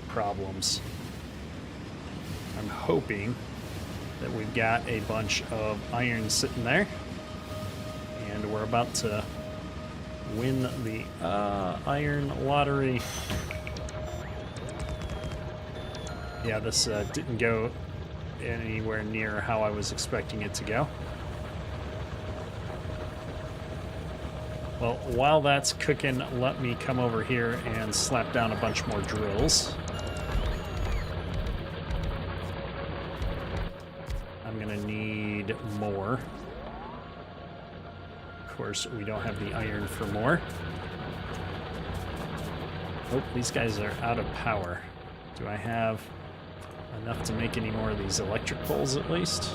problems. I'm hoping that we've got a bunch of iron sitting there. And we're about to win the iron lottery. Yeah, this didn't go anywhere near how I was expecting it to go. Well, while that's cooking, let me come over here and slap down a bunch more drills. I'm gonna need more. Of course, we don't have the iron for more. Oh, these guys are out of power. Do I have enough to make any more of these electric poles at least?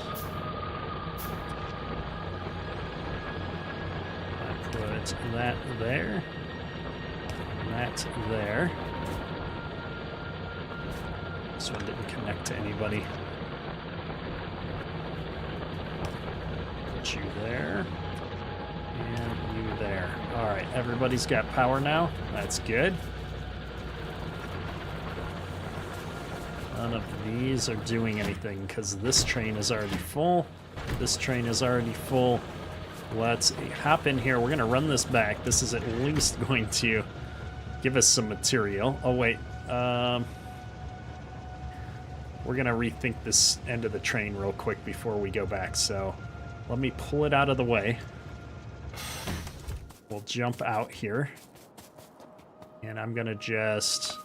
I put that there. That there. This one didn't connect to anybody. Put you there. And you there. Alright, everybody's got power now. That's good. None of these are doing anything because this train is already full. This train is already full. Let's hop in here. We're going to run this back. This is at least going to give us some material. Oh, wait. We're going to rethink this end of the train real quick before we go back. So let me pull it out of the way. We'll jump out here. And I'm going to just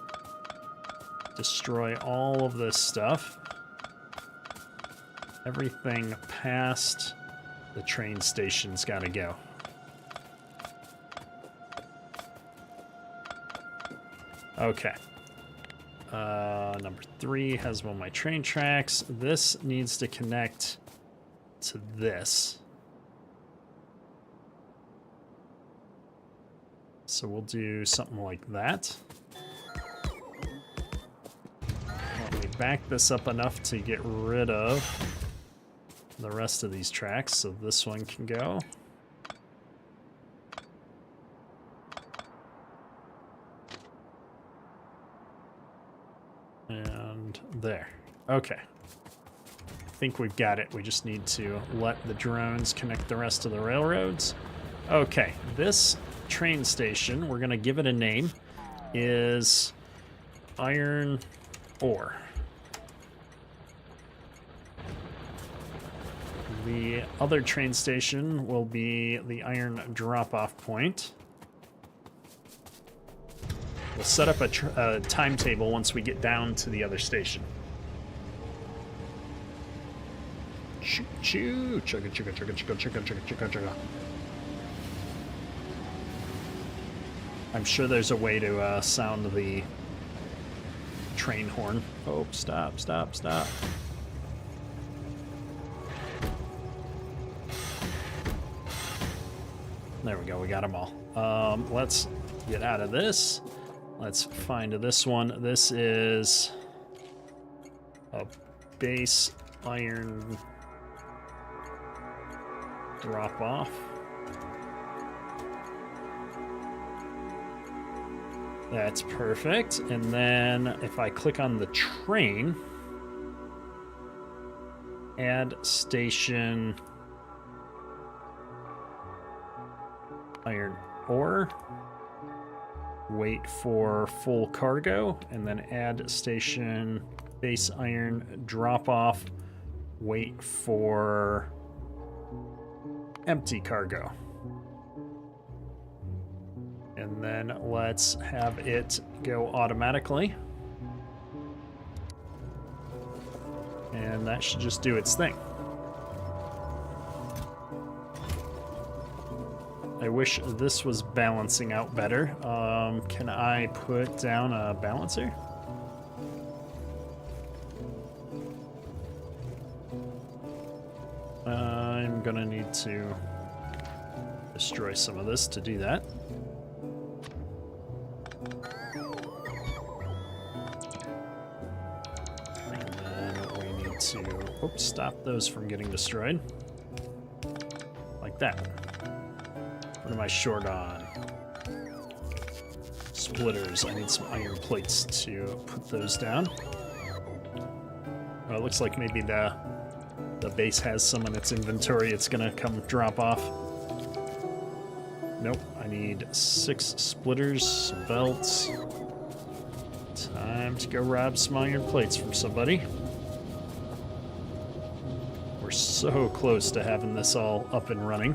destroy all of this stuff. Everything past the train station's got to go. Okay. Number 3 has one of my train tracks. This needs to connect to this. So we'll do something like that. Let me back this up enough to get rid of the rest of these tracks, so this one can go. And there. Okay. I think we've got it. We just need to let the drones connect the rest of the railroads. Okay, this train station, we're going to give it a name, is Iron Ore. The other train station will be the Iron Drop-Off Point. We'll set up a timetable once we get down to the other station. Choo choo, chugga chugga chugga chugga chugga chugga chugga chugga. I'm sure there's a way to sound the train horn. Oh, stop, stop, stop. There we go, we got them all. Let's get out of this. Let's find this one. This is a base iron drop off. That's perfect. And then if I click on the train, add station iron ore, wait for full cargo, and then add station base iron drop off, wait for empty cargo. And then let's have it go automatically. And that should just do its thing. I wish this was balancing out better. Can I put down a balancer? I'm gonna need to destroy some of this to do that. And then we need to, stop those from getting destroyed. Like that. What am I short on? Splitters. I need some iron plates to put those down. Oh, it looks like maybe the base has some in its inventory. It's gonna come drop off. Nope. I need 6 splitters, some belts. Time to go rob some iron plates from somebody. We're so close to having this all up and running.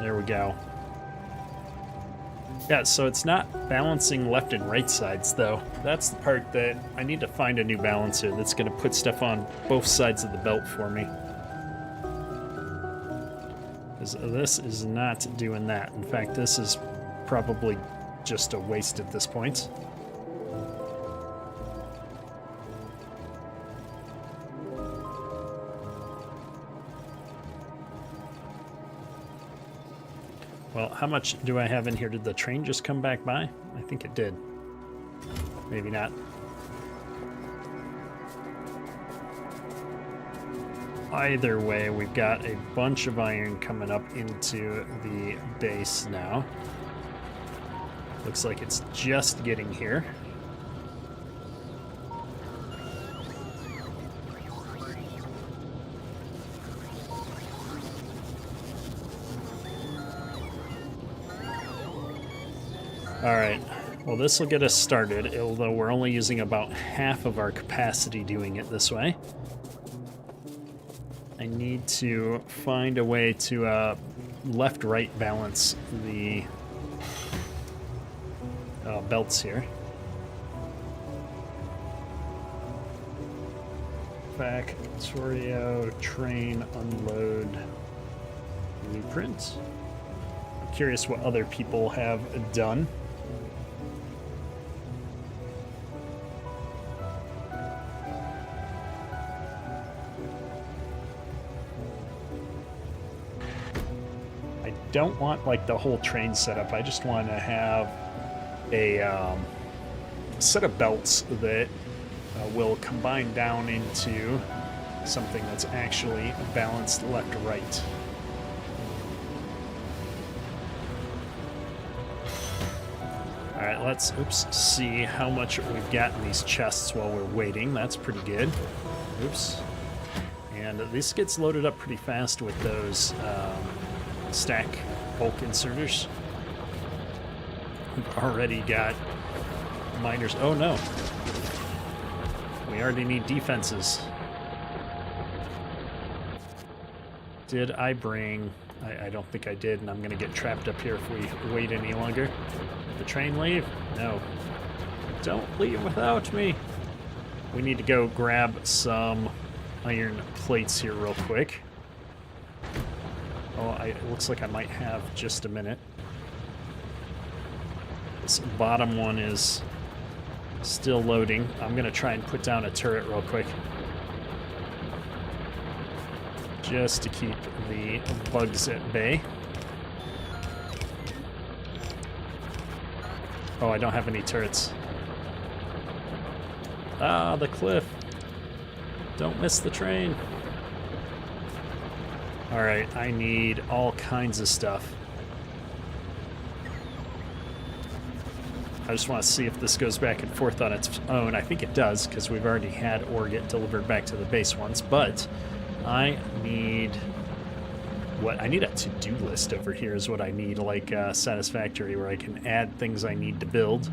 There we go. Yeah, so it's not balancing left and right sides, though. That's the part that I need to find a new balancer that's going to put stuff on both sides of the belt for me. Because this is not doing that. In fact, this is probably just a waste at this point. Well, how much do I have in here? Did the train just come back by? I think it did. Maybe not. Either way, we've got a bunch of iron coming up into the base now. Looks like it's just getting here. Alright, well this will get us started, although we're only using about half of our capacity doing it this way. I need to find a way to left-right balance the belts here. Factorio train unload blueprint. I'm curious what other people have done. Don't want like the whole train setup. I just want to have a set of belts that will combine down into something that's actually balanced left to right. All right, let's see how much we've got in these chests while we're waiting. That's pretty good. Oops. And this gets loaded up pretty fast with those stack bulk inserters. We've already got miners. Oh no. We already need defenses. Did I bring... I don't think I did, and I'm gonna get trapped up here if we wait any longer. Did the train leave? No. Don't leave without me. We need to go grab some iron plates here real quick. Oh, it looks like I might have just a minute. This bottom one is still loading. I'm going to try and put down a turret real quick. Just to keep the bugs at bay. Oh, I don't have any turrets. Ah, the cliff. Don't miss the train. Alright, I need all kinds of stuff. I just want to see if this goes back and forth on its own. I think it does, because we've already had ore get delivered back to the base once, but I need... what? I need a to-do list over here is what I need, like Satisfactory, where I can add things I need to build.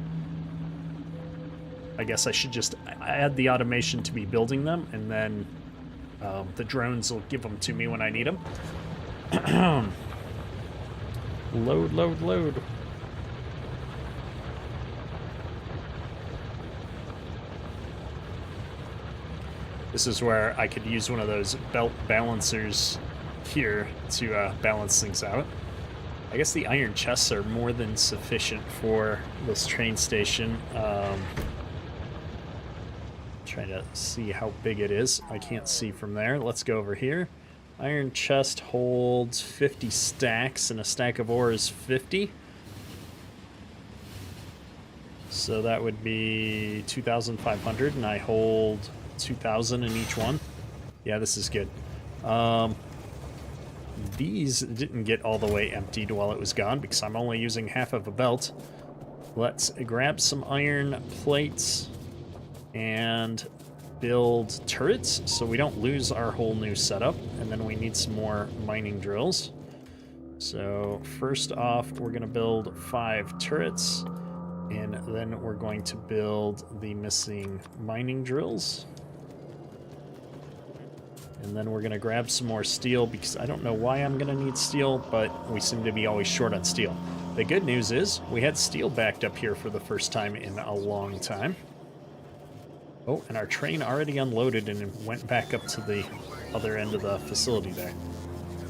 I guess I should just add the automation to be building them, and then the drones will give them to me when I need them. Load, load, load. This is where I could use one of those belt balancers here to balance things out. I guess the iron chests are more than sufficient for this train station. Trying to see how big it is. I can't see from there. Let's go over here. Iron chest holds 50 stacks, and a stack of ore is 50. So that would be 2,500, and I hold 2,000 in each one. Yeah, this is good. These didn't get all the way emptied while it was gone because I'm only using half of a belt. Let's grab some iron plates and build turrets so we don't lose our whole new setup. And then we need some more mining drills. So first off, we're going to build 5 turrets, and then we're going to build the missing mining drills. And then we're going to grab some more steel because I don't know why I'm going to need steel, but we seem to be always short on steel. The good news is we had steel backed up here for the first time in a long time. Oh, and our train already unloaded and went back up to the other end of the facility there.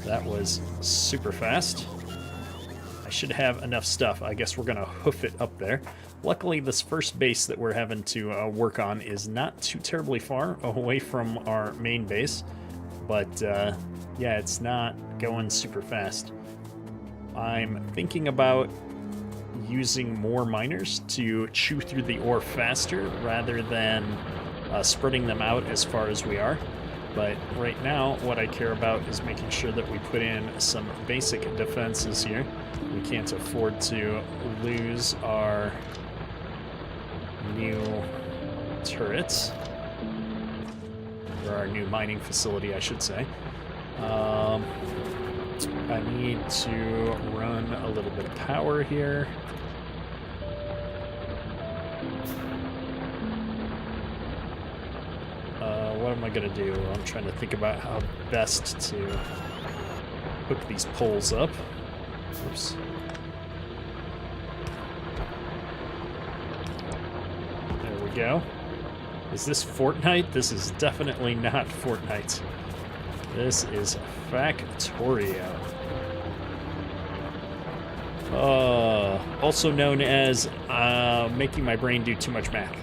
That was super fast. I should have enough stuff. I guess we're going to hoof it up there. Luckily, this first base that we're having to work on is not too terribly far away from our main base. But, yeah, it's not going super fast. I'm thinking about using more miners to chew through the ore faster rather than spreading them out as far as we are. But right now, what I care about is making sure that we put in some basic defenses here. We can't afford to lose our new turrets. Or our new mining facility, I should say. I need to run a little bit of power here. What am I going to do? I'm trying to think about how best to hook these poles up. Oops. There we go. Is this Fortnite? This is definitely not Fortnite. This is Factorio. Also known as making my brain do too much math.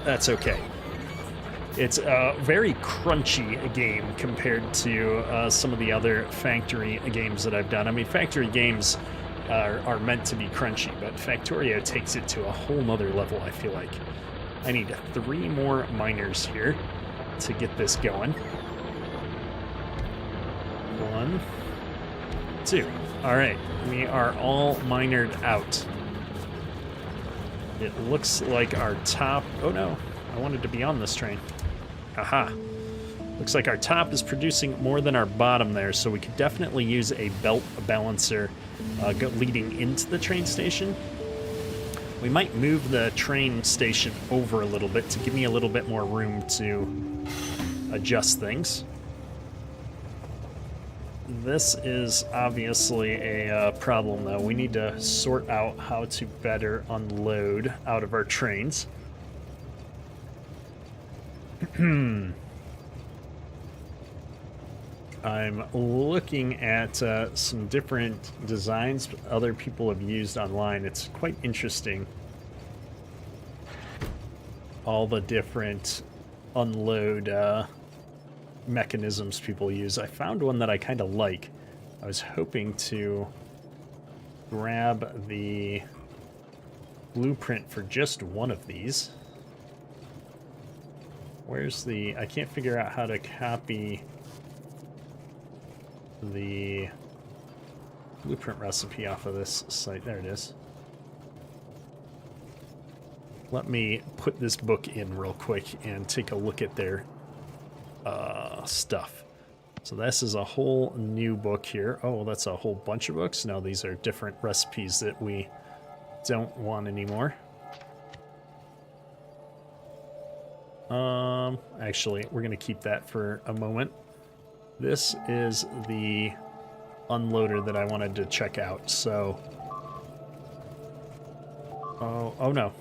That's okay. It's a very crunchy game compared to some of the other factory games that I've done. I mean, factory games are meant to be crunchy, but Factorio takes it to a whole nother level, I feel like. I need 3 more miners here to get this going. 1, 2. All right, we are all minered out. It looks like our top... Oh no, I wanted to be on this train. Aha. Looks like our top is producing more than our bottom there, so we could definitely use a belt balancer leading into the train station. We might move the train station over a little bit to give me a little bit more room to adjust things. This is obviously a problem, though. We need to sort out how to better unload out of our trains. I'm looking at some different designs other people have used online. It's quite interesting. All the different unload mechanisms people use. I found one that I kind of like. I was hoping to grab the blueprint for just one of these. Where's the... I can't figure out how to copy the blueprint recipe off of this site. There it is. Let me put this book in real quick and take a look at their stuff. So this is a whole new book here. Oh, that's a whole bunch of books. No, these are different recipes that we don't want anymore. Actually, we're going to keep that for a moment. This is the unloader that I wanted to check out, so... Oh no.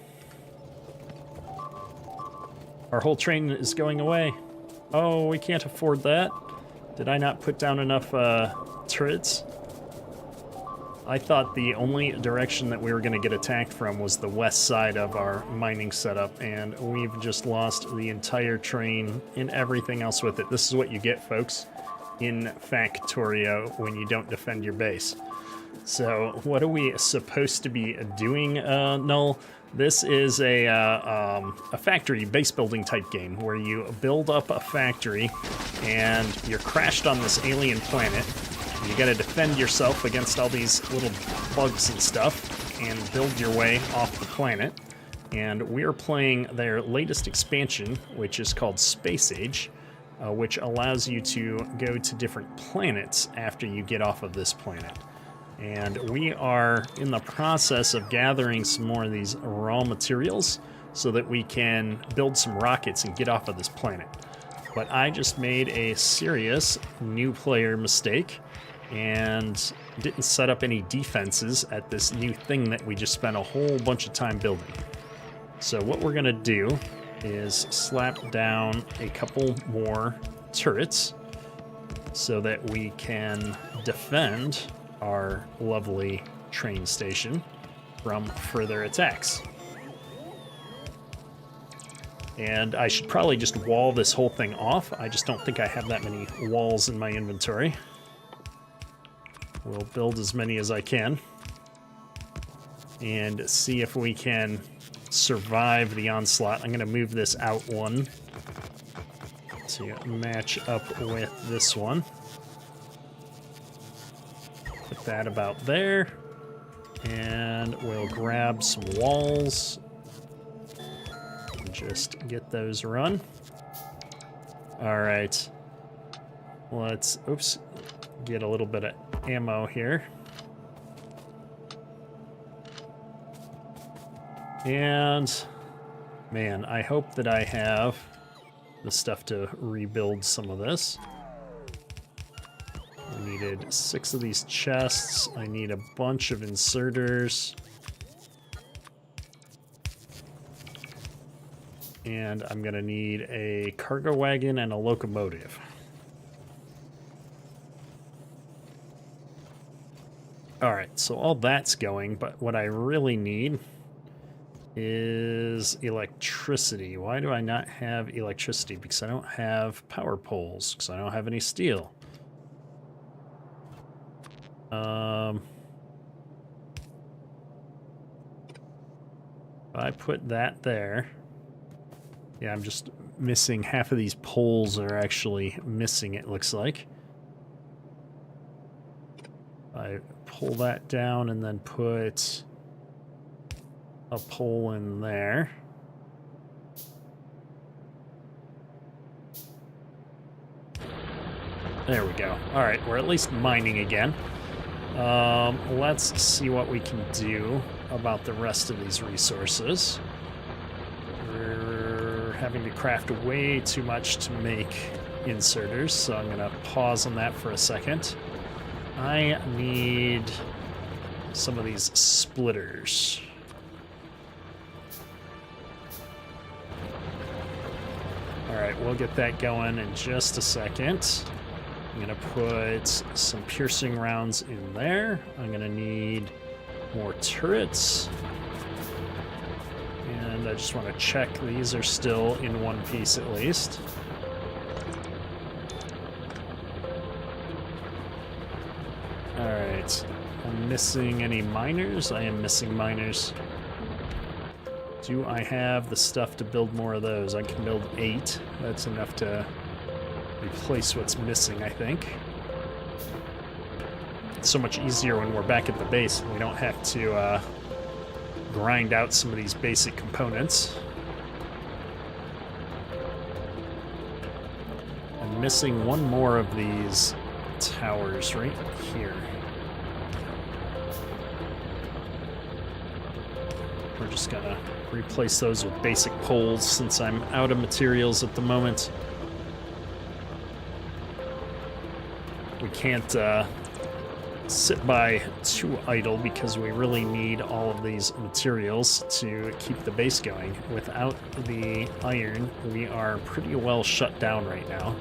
Our whole train is going away. Oh, we can't afford that. Did I not put down enough turrets? I thought the only direction that we were going to get attacked from was the west side of our mining setup, and we've just lost the entire train and everything else with it. This is what you get, folks, in Factorio when you don't defend your base. So what are we supposed to be doing, Null? This is a factory base building type game where you build up a factory and you're crashed on this alien planet. You gotta defend yourself against all these little bugs and stuff and build your way off the planet. And we're playing their latest expansion, which is called Space Age, which allows you to go to different planets after you get off of this planet. And we are in the process of gathering some more of these raw materials so that we can build some rockets and get off of this planet. But I just made a serious new player mistake and didn't set up any defenses at this new thing that we just spent a whole bunch of time building. So what we're gonna do is slap down a couple more turrets so that we can defend our lovely train station from further attacks. And I should probably just wall this whole thing off. I just don't think I have that many walls in my inventory. We'll build as many as I can and see if we can survive the onslaught. I'm going to move this out one to match up with this one. Put that about there, and we'll grab some walls and just get those run. All right, let's get a little bit of ammo here. And man, I hope that I have the stuff to rebuild some of this. I needed 6 of these chests. I need a bunch of inserters. And I'm gonna need a cargo wagon and a locomotive. All right, so all that's going, but what I really need is electricity. Why do I not have electricity? Because I don't have power poles, because I don't have any steel. I put that there. Yeah, I'm just missing half of these poles are actually missing, it looks like. I pull that down and then put a pole in there. There we go. All right, we're at least mining again. Let's see what we can do about the rest of these resources. We're having to craft way too much to make inserters, so I'm gonna pause on that for a second. I need some of these splitters. All right, we'll get that going in just a second. I'm gonna put some piercing rounds in there. I'm gonna need more turrets. And I just want to check these are still in one piece at least. All right, I'm missing any miners? I am missing miners. Do I have the stuff to build more of those? I can build 8. That's enough to replace what's missing, I think. It's so much easier when we're back at the base. We don't have to grind out some of these basic components. I'm missing one more of these towers right here. We're we're just gonna replace those with basic poles since I'm out of materials at the moment. We can't sit by too idle because we really need all of these materials to keep the base going. Without the iron, we are pretty well shut down right now.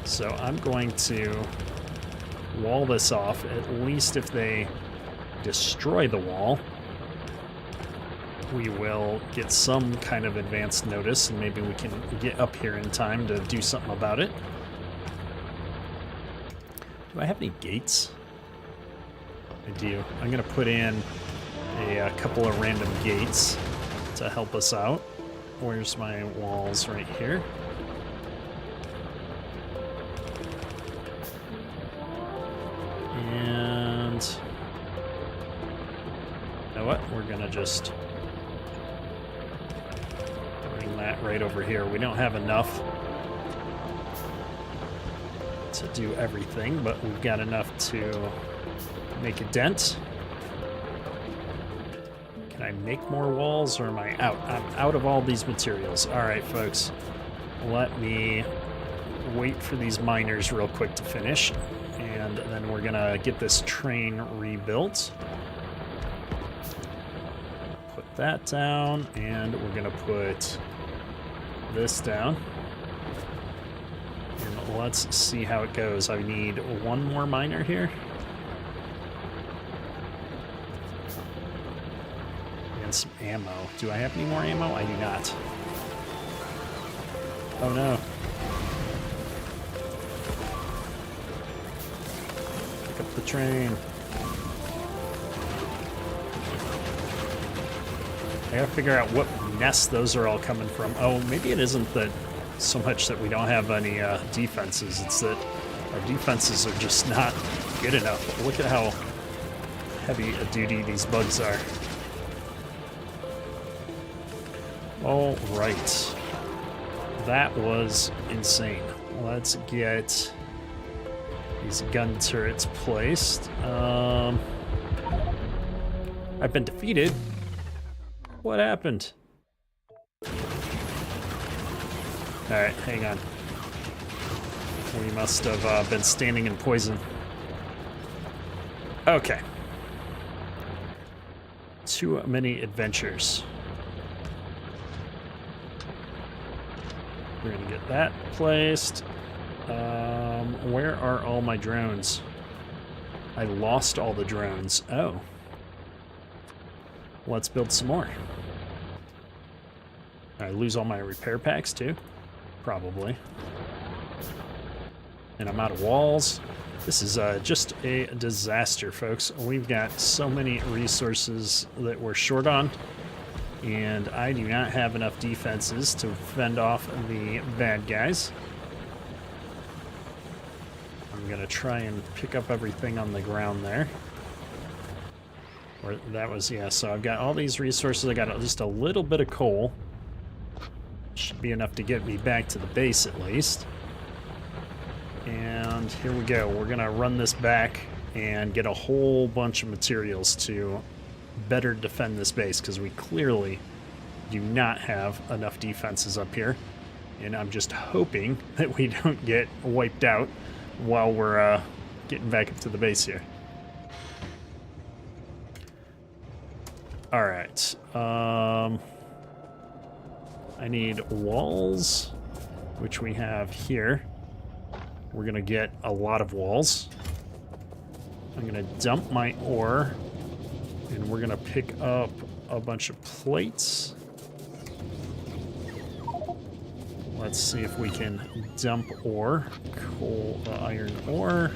So I'm going to wall this off, at least if they destroy the wall. We will get some kind of advance notice, and maybe we can get up here in time to do something about it. Do I have any gates? I do. I'm going to put in a couple of random gates to help us out. Where's my walls? Right here. And you know what? We're going to just bring that right over here. We don't have enough to do everything, but we've got enough to make a dent. Can I make more walls, or am I out? I'm out of all these materials. All right, folks. Let me wait for these miners real quick to finish, and then we're gonna get this train rebuilt. Put that down, and we're gonna put this down. And let's see how it goes. I need one more miner here. Some ammo. Do I have any more ammo? I do not. Oh no. Pick up the train. I gotta figure out what nest those are all coming from. Oh, maybe it isn't that so much that we don't have any defenses. It's that our defenses are just not good enough. Look at how heavy a duty these bugs are. All right, that was insane. Let's get these gun turrets placed. I've been defeated. What happened? All right, hang on. We must have been standing in poison. Okay. Too many adventures. We're gonna get that placed. Where are all my drones? I lost all the drones. Oh. Let's build some more. I lose all my repair packs too? Probably. And I'm out of walls. This is just a disaster, folks. We've got so many resources that we're short on. And I do not have enough defenses to fend off the bad guys. I'm gonna try and pick up everything on the ground there. Or that was, yeah, so I've got all these resources. I got just a little bit of coal. Should be enough to get me back to the base at least. And here we go. We're gonna run this back and get a whole bunch of materials to better defend this base, because we clearly do not have enough defenses up here, and I'm just hoping that we don't get wiped out while we're getting back up to the base here. All right, I need walls, which we have here. We're gonna get a lot of walls. I'm gonna dump my ore, and we're gonna pick up a bunch of plates. Let's see if we can dump ore, coal, iron ore.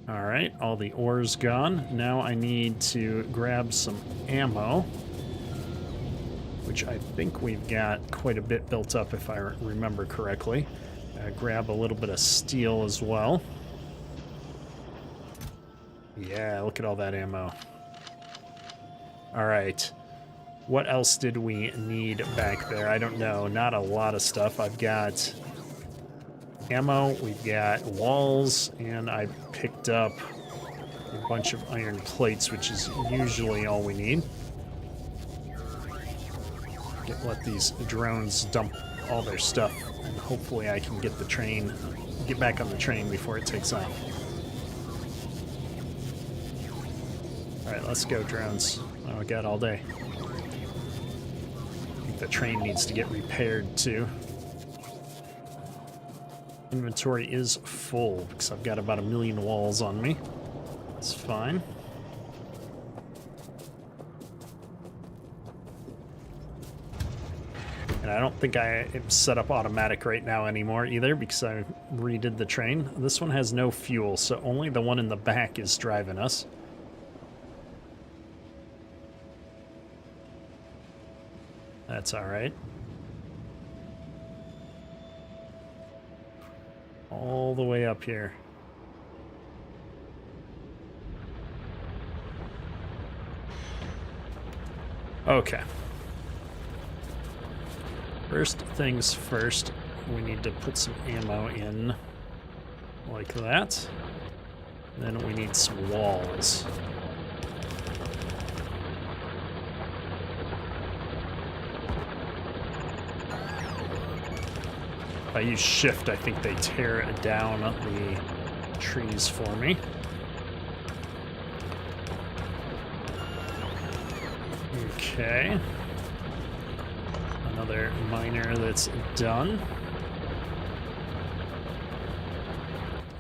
All right, all the ore's gone. Now I need to grab some ammo, which I think we've got quite a bit built up if I remember correctly. Grab a little bit of steel as well. Yeah, look at all that ammo. All right. What else did we need back there? I don't know. Not a lot of stuff. I've got ammo, we've got walls, and I picked up a bunch of iron plates, which is usually all we need. Let these drones dump all their stuff, and hopefully I can get back on the train before it takes off. Alright, let's go, drones. Oh, we got all day. I think the train needs to get repaired, too. Inventory is full, because I've got about 1 million walls on me. That's fine. And I don't think I am set up automatic right now anymore either, because I redid the train. This one has no fuel, so only the one in the back is driving us. That's alright. All the way up here. Okay. First things first, we need to put some ammo in like that. Then we need some walls. If I use shift, I think they tear down the trees for me. Okay. Another miner that's done.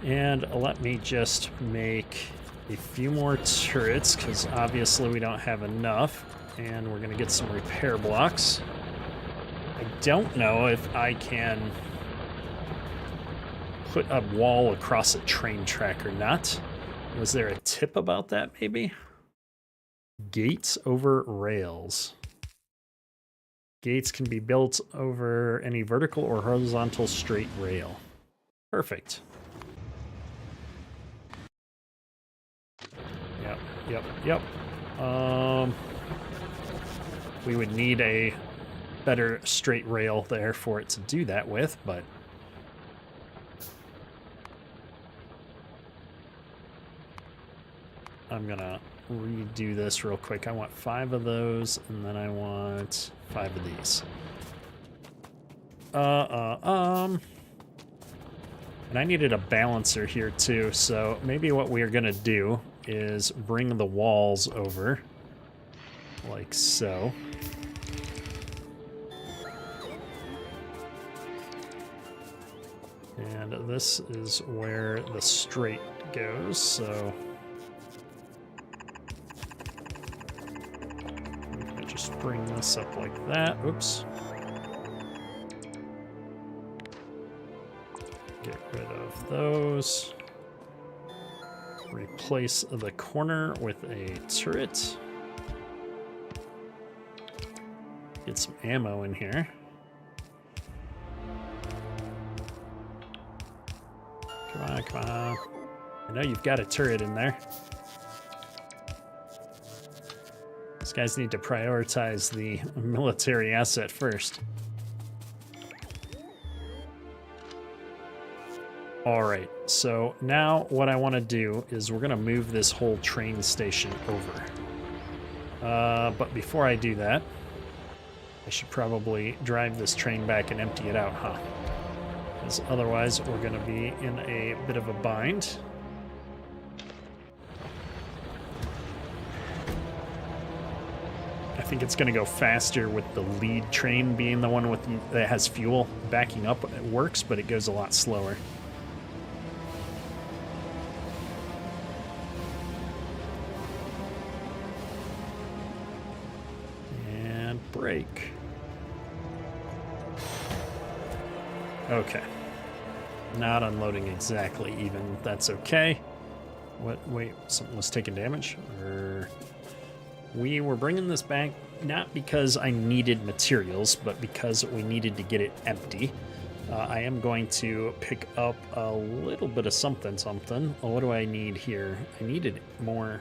And let me just make a few more turrets, because obviously we don't have enough. And we're going to get some repair blocks. I don't know if I can put a wall across a train track or not. Was there a tip about that, maybe? Gates over rails. Gates can be built over any vertical or horizontal straight rail. Perfect. Yep. We would need a better straight rail there for it to do that with, but I'm gonna redo this real quick. I want 5 of those, and then I want 5 of these. And I needed a balancer here too, so maybe what we're gonna do is bring the walls over, like so. And this is where the straight goes, so just bring this up like that. Oops. Get rid of those. Replace the corner with a turret. Get some ammo in here. Come on. I know you've got a turret in there. These guys need to prioritize the military asset first. Alright, so now what I want to do is we're going to move this whole train station over. But before I do that, I should probably drive this train back and empty it out, huh? Because otherwise we're going to be in a bit of a bind. I think it's going to go faster with the lead train being the one that has fuel backing up. It works, but it goes a lot slower. And brake. Okay. Not unloading exactly even. That's okay. What? Wait, something was taking damage? Or... We were bringing this back not because I needed materials, but because we needed to get it empty. I am going to pick up a little bit of something. What do I need here? I needed more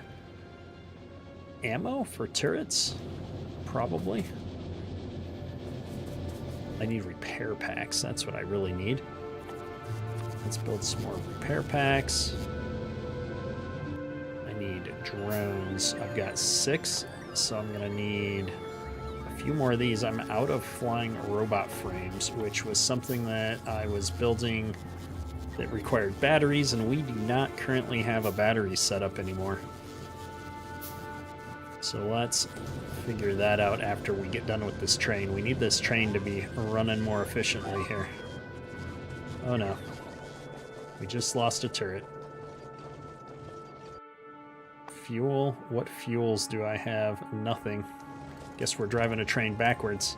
ammo for turrets, probably. I need repair packs. That's what I really need. Let's build some more repair packs. I need drones. I've got 6, so I'm gonna need a few more of these. I'm out of flying robot frames, which was something that I was building that required batteries, and we do not currently have a battery set up anymore. So let's figure that out after we get done with this train. We need this train to be running more efficiently here. Oh no. We just lost a turret. Fuel? What fuels do I have? Nothing. Guess we're driving a train backwards.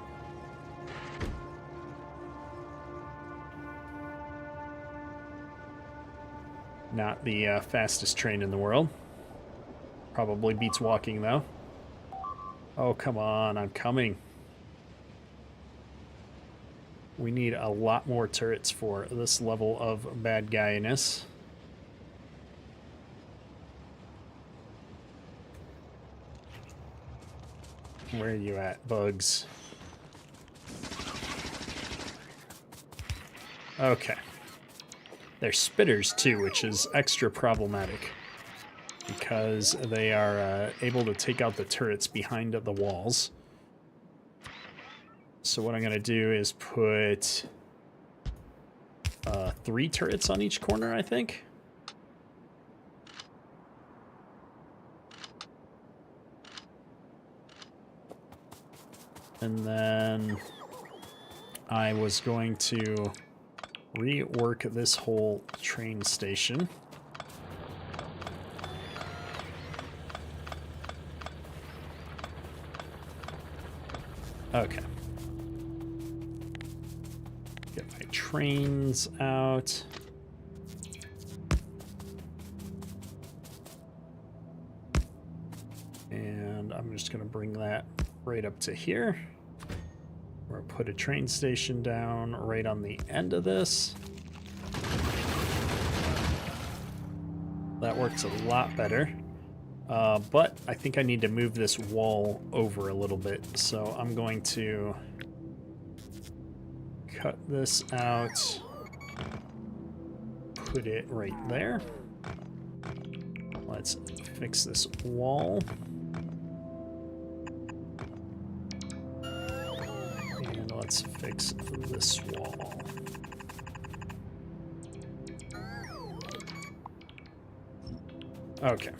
Not the fastest train in the world. Probably beats walking, though. Oh, come on, I'm coming. We need a lot more turrets for this level of bad guyness. Where are you at, bugs? Okay. They're spitters too, which is extra problematic because they are able to take out the turrets behind the walls. So what I'm going to do is put 3 turrets on each corner, I think. And then I was going to rework this whole train station. Okay. Get my trains out. And I'm just going to bring that right up to here. Or put a train station down right on the end of this. That works a lot better. But I think I need to move this wall over a little bit. So I'm going to cut this out. Put it right there. Let's fix this wall. Let's fix this wall. Okay.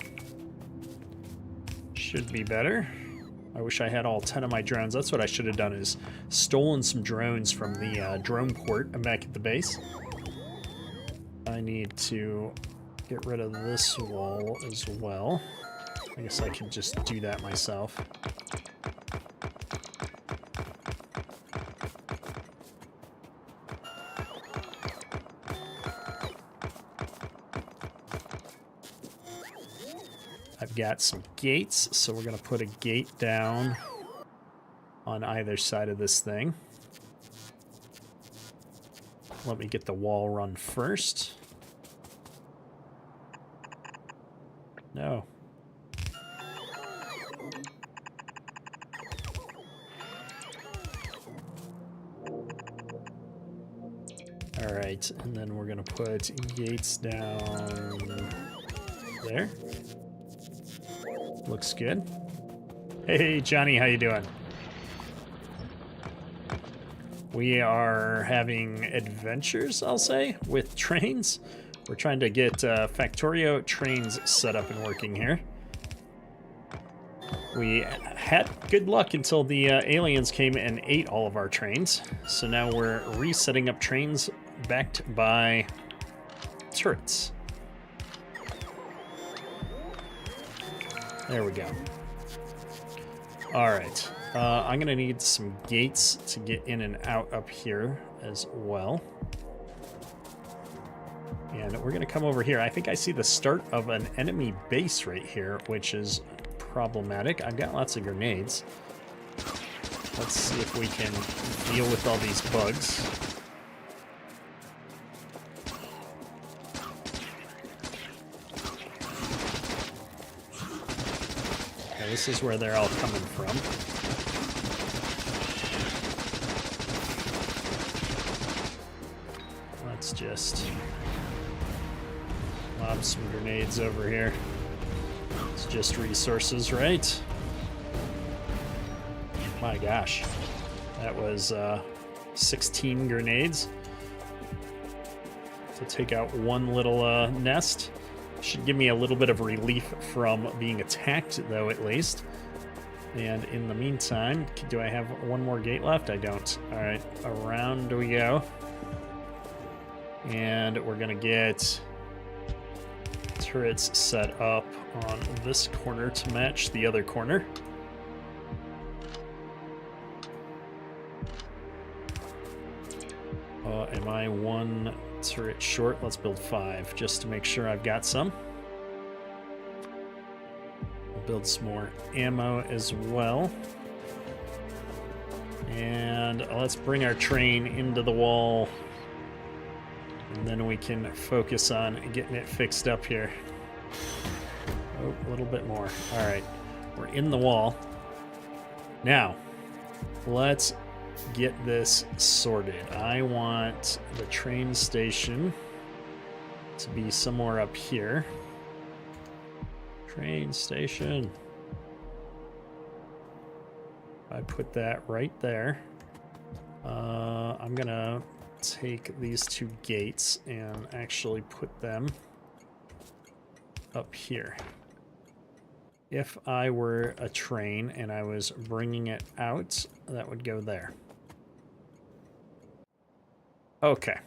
Should be better. I wish I had all 10 of my drones. That's what I should have done, is stolen some drones from the drone port back at the base. I need to get rid of this wall as well. I guess I can just do that myself. I've got some gates, so we're going to put a gate down on either side of this thing. Let me get the wall run first. No. All right, and then we're going to put gates down there. Looks good. Hey, Johnny, how you doing? We are having adventures, I'll say, with trains. We're trying to get Factorio trains set up and working here. We had good luck until the aliens came and ate all of our trains. So now we're resetting up trains backed by turrets. There we go. All right. I'm going to need some gates to get in and out up here as well. And we're going to come over here. I think I see the start of an enemy base right here, which is problematic. I've got lots of grenades. Let's see if we can deal with all these bugs. This is where they're all coming from. Let's just lob some grenades over here. It's just resources, right? My gosh. That was 16 grenades to take out one little nest. Should give me a little bit of relief from being attacked, though, at least. And in the meantime, do I have one more gate left? I don't. All right, around we go. And we're going to get turrets set up on this corner to match the other corner. Am I one turret short? Let's build 5 just to make sure I've got some. We'll build some more ammo as well. And let's bring our train into the wall. And then we can focus on getting it fixed up here. Oh, a little bit more. All right, we're in the wall. Now, let's get this sorted. I want the train station to be somewhere up here. Train station. I put that right there. I'm gonna take these 2 gates and actually put them up here. If I were a train and I was bringing it out, that would go there. Okay.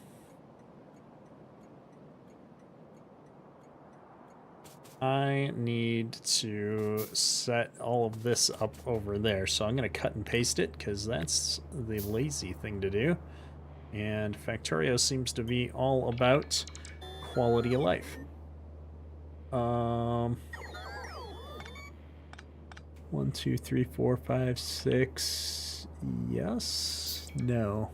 I need to set all of this up over there, so I'm going to cut and paste it because that's the lazy thing to do. And Factorio seems to be all about quality of life. 1, 2, 3, 4, 5, 6. Yes. No.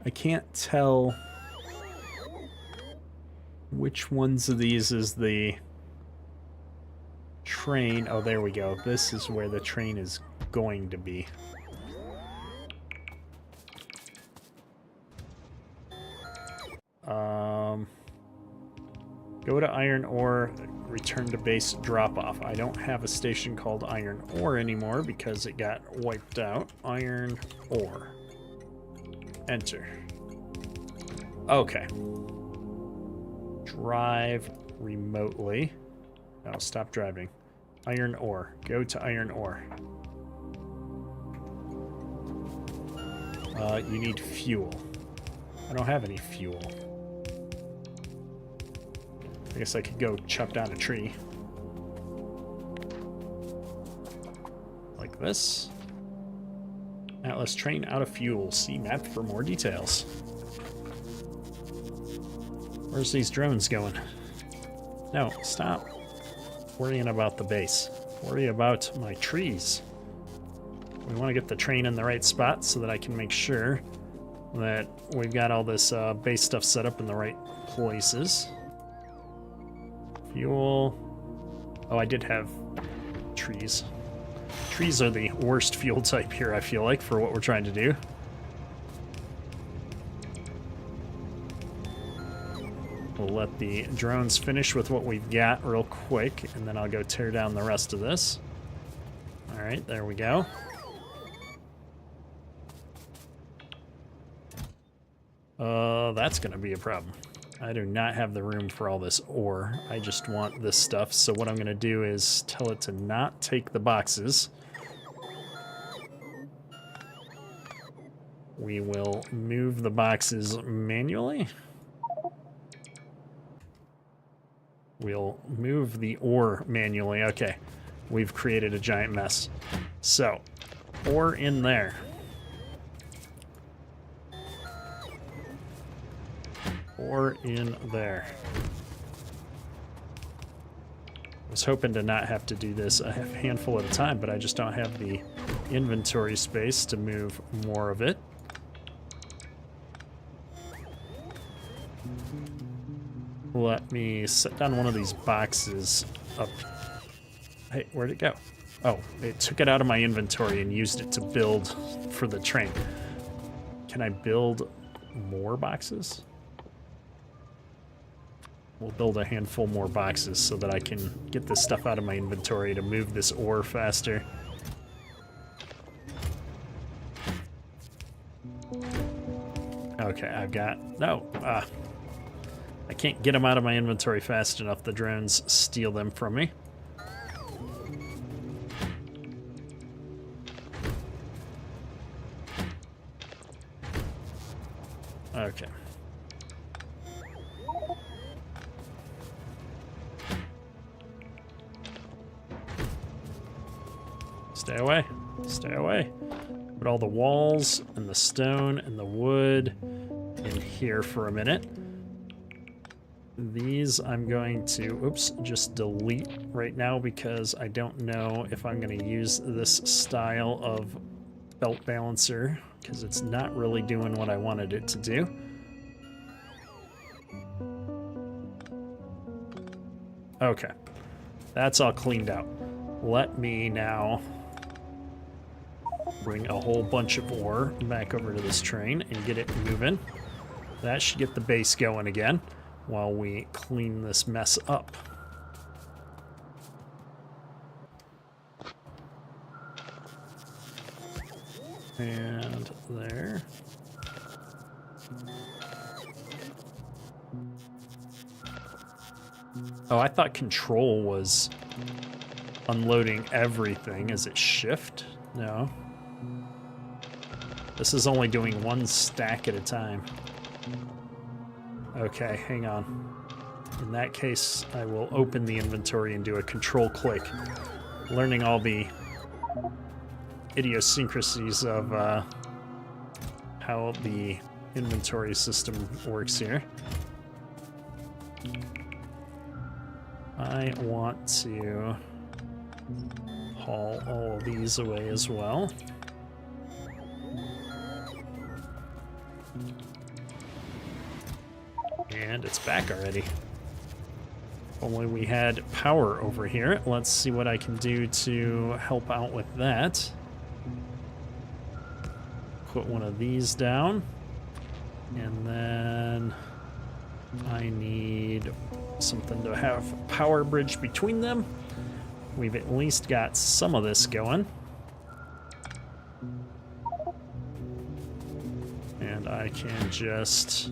I can't tell which ones of these is the train. Oh, there we go. This is where the train is going to be. Go to iron ore, return to base, drop off. I don't have a station called iron ore anymore because it got wiped out. Iron ore. Enter. Okay. Drive remotely. No, stop driving. Iron ore. Go to iron ore. You need fuel. I don't have any fuel. I guess I could go chop down a tree. Like this. Atlas train out of fuel. See map for more details. Where's these drones going? No, stop worrying about the base. Worry about my trees. We want to get the train in the right spot so that I can make sure that we've got all this base stuff set up in the right places. Fuel. Oh, I did have trees. Trees are the worst fuel type here, I feel like, for what we're trying to do. We'll let the drones finish with what we've got real quick, and then I'll go tear down the rest of this. All right, there we go. That's gonna be a problem. I do not have the room for all this ore. I just want this stuff. So what I'm gonna do is tell it to not take the boxes. We will move the boxes manually. We'll move the ore manually. Okay, we've created a giant mess. So, ore in there. Ore in there. I was hoping to not have to do this a handful at a time, but I just don't have the inventory space to move more of it. Let me set down one of these boxes up. Hey, where'd it go? Oh, it took it out of my inventory and used it to build for the train. Can I build more boxes? We'll build a handful more boxes so that I can get this stuff out of my inventory to move this ore faster. Okay, I've got... No! I can't get them out of my inventory fast enough. The drones steal them from me. Okay. Stay away. Stay away. Put all the walls and the stone and the wood in here for a minute. These I'm going to, oops, just delete right now because I don't know if I'm going to use this style of belt balancer because it's not really doing what I wanted it to do. Okay, that's all cleaned out. Let me now bring a whole bunch of ore back over to this train and get it moving. That should get the base going again while we clean this mess up. And there. Oh, I thought control was unloading everything. Is it shift? No. This is only doing one stack at a time. Okay, hang on. In that case, I will open the inventory and do a control click, learning all the idiosyncrasies of how the inventory system works here. I want to haul all of these away as well. And it's back already. Only we had power over here. Let's see what I can do to help out with that. Put one of these down. And then I need something to have power bridge between them. We've at least got some of this going. And I can just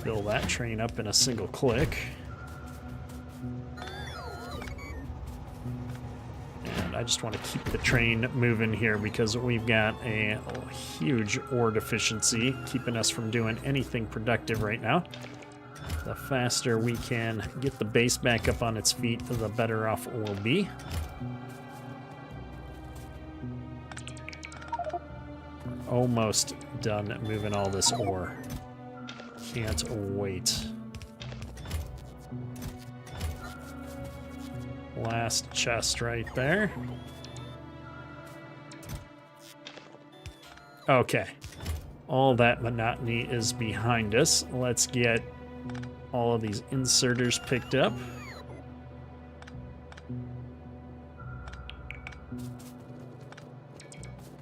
fill that train up in a single click. And I just want to keep the train moving here because we've got a huge ore deficiency keeping us from doing anything productive right now. The faster we can get the base back up on its feet, the better off we'll be. Almost done moving all this ore. Can't wait. Last chest right there. Okay. All that monotony is behind us. Let's get all of these inserters picked up.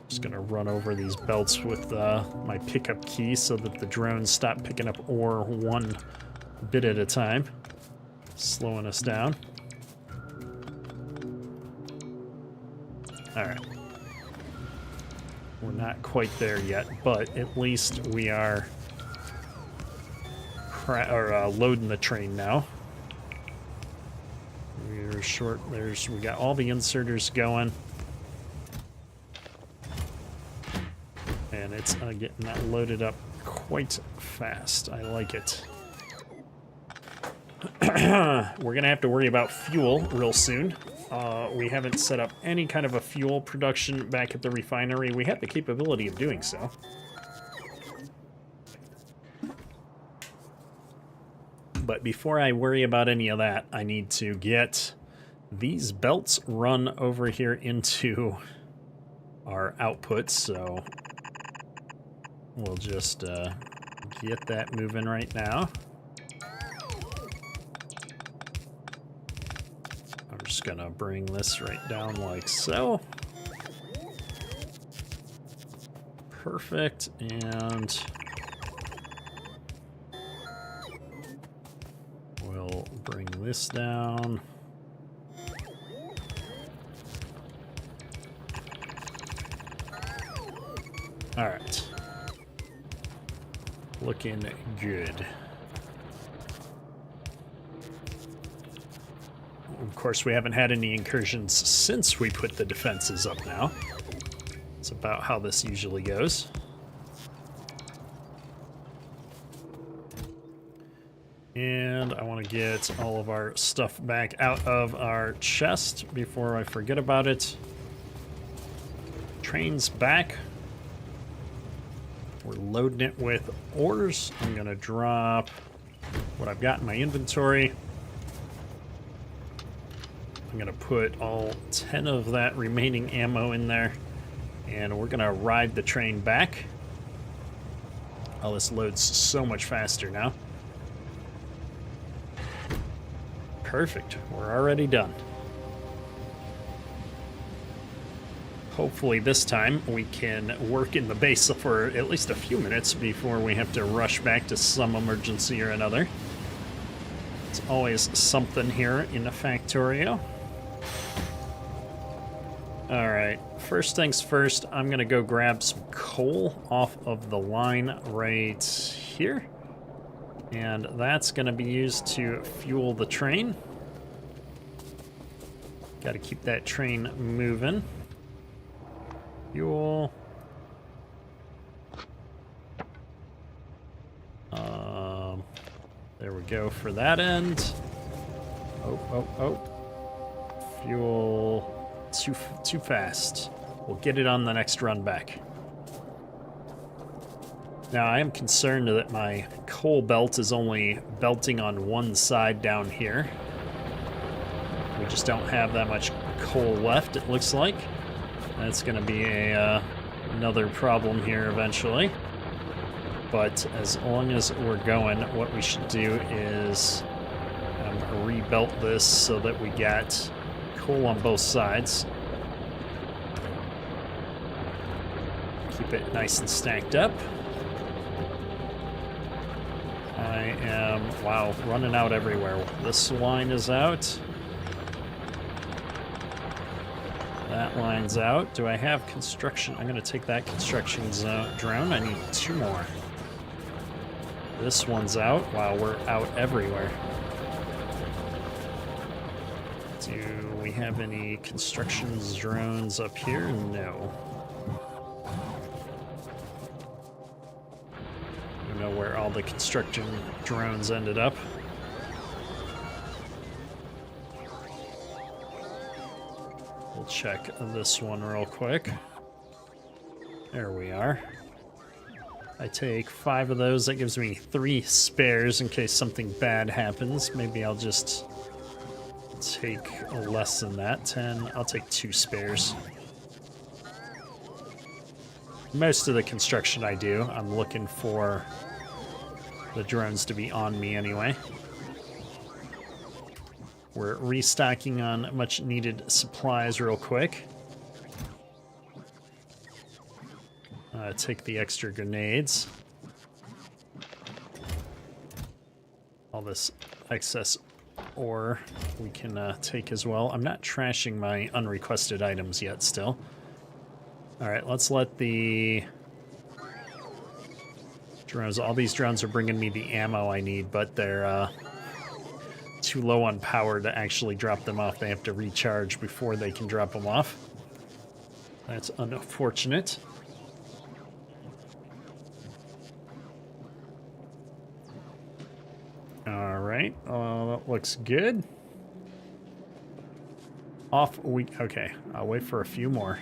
Just gonna run over these belts with my pickup key so that the drones stop picking up ore one bit at a time, slowing us down. All right. We're not quite there yet, but at least we are loading the train now. We're short. We got all the inserters going. And it's getting that loaded up quite fast. I like it. We're gonna have to worry about fuel real soon. We haven't set up any kind of a fuel production back at the refinery. We have the capability of doing so. But before I worry about any of that, I need to get these belts run over here into our output. So we'll just get that moving right now. I'm just gonna bring this right down like so. Perfect, and we'll Bring this down. All right. Looking good. Of course, we haven't had any incursions since we put the defenses up now. It's about how this usually goes. And I want to get all of our stuff back out of our chest before I forget about it. Train's back. We're loading it with ores. I'm going to drop what I've got in my inventory. I'm going to put all 10 of that remaining ammo in there. And we're going to ride the train back. Oh, this loads so much faster now. Perfect. We're already done. Hopefully this time we can work in the base for at least a few minutes before we have to rush back to some emergency or another. It's always something here in a Factorio. Alright, first things first, I'm gonna go grab some coal off of the line right here. And that's gonna be used to fuel the train. Gotta keep that train moving. Fuel. There we go for that end. Oh. Fuel. Too fast. We'll get it on the next run back. Now, I am concerned that my coal belt is only belting on one side down here. We just don't have that much coal left, it looks like. That's going to be another problem here eventually. But as long as we're going, what we should do is rebelt this so that we got coal on both sides. Keep it nice and stacked up. I am, wow, running out everywhere. This line is out. That line's out. Do I have construction? I'm going to take that construction drone. I need 2 more. This one's out. Wow, we're out everywhere. Do we have any construction drones up here? No. I don't know where all the construction drones ended up. We'll check this one real quick. There we are. I take 5 of those. That gives me 3 spares in case something bad happens. Maybe I'll just take less than that. 10. I'll take 2 spares. Most of the construction I do, I'm looking for the drones to be on me anyway. We're restocking on much needed supplies real quick. Take the extra grenades. All this excess ore we can take as well. I'm not trashing my unrequested items yet still. Alright, let's let the drones... All these drones are bringing me the ammo I need, but they're too low on power to actually drop them off. They have to recharge before they can drop them off. That's unfortunate. Alright, that looks good. Off we... Okay, I'll wait for a few more.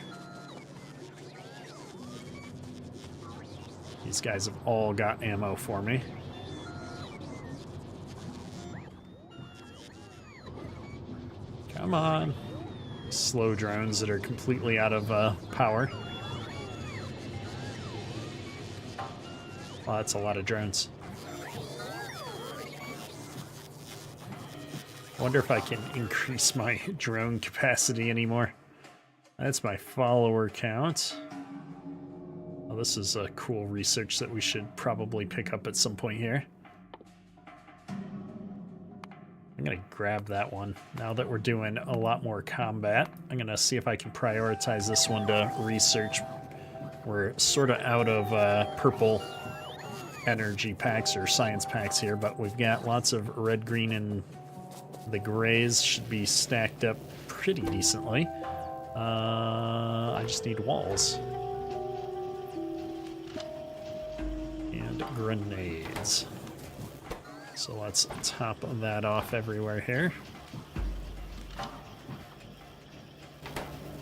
These guys have all got ammo for me. Come on. Slow drones that are completely out of power. Wow, that's a lot of drones. Wonder if I can increase my drone capacity anymore. That's my follower count. Oh, this is a cool research that we should probably pick up at some point here. I'm I'm gonna grab that one. Now that we're doing a lot more combat, I'm gonna see if I can prioritize this one to research. We're sort of out of purple energy packs or science packs here, but we've got lots of red, green, and the grays should be stacked up pretty decently. I just need walls. And grenades. So let's top that off everywhere here.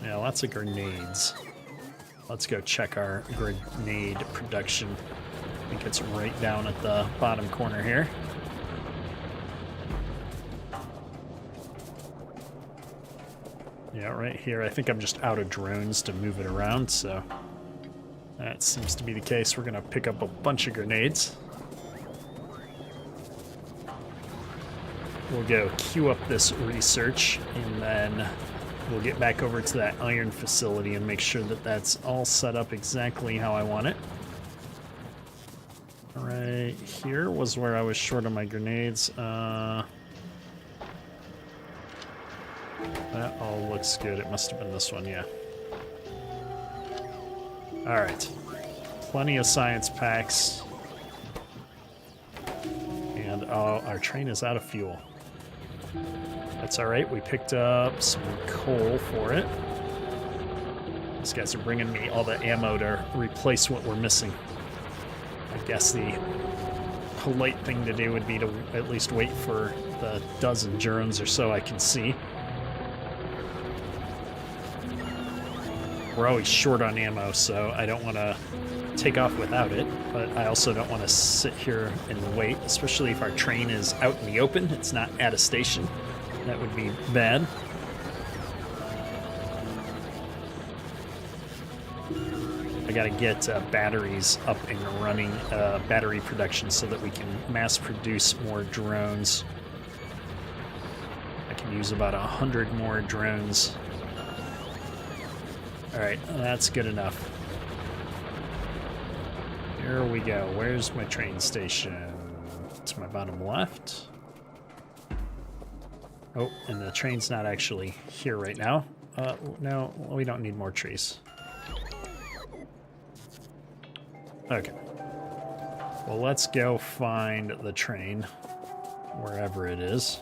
Yeah, lots of grenades. Let's go check our grenade production. I think it's right down at the bottom corner here. Yeah, right here. I think I'm just out of drones to move it around, so that seems to be the case. We're going to pick up a bunch of grenades. We'll go queue up this research, and then we'll get back over to that iron facility and make sure that that's all set up exactly how I want it. Right here was where I was short on my grenades. That all looks good. It must have been this one, yeah. Alright. Plenty of science packs. And our train is out of fuel. That's alright. We picked up some coal for it. These guys are bringing me all the ammo to replace what we're missing. I guess the polite thing to do would be to at least wait for the dozen drones or so I can see. We're always short on ammo, so I don't want to take off without it, but I also don't want to sit here and wait, especially if our train is out in the open. It's not at a station. That would be bad. I gotta get batteries up and running, battery production, so that we can mass produce more drones. I can use about 100 more drones. Alright, that's good enough. Here we go. Where's my train station? To my bottom left. Oh, and the train's not actually here right now. No, we don't need more trees. Okay. Well, let's go find the train, wherever it is.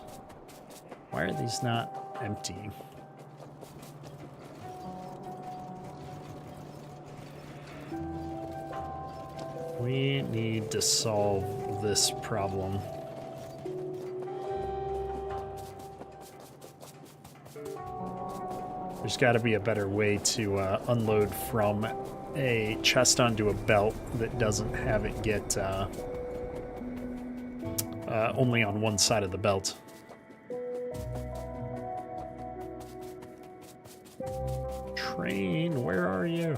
Why are these not emptying? We need to solve this problem. There's got to be a better way to unload from a chest onto a belt that doesn't have it get only on one side of the belt. Train, where are you?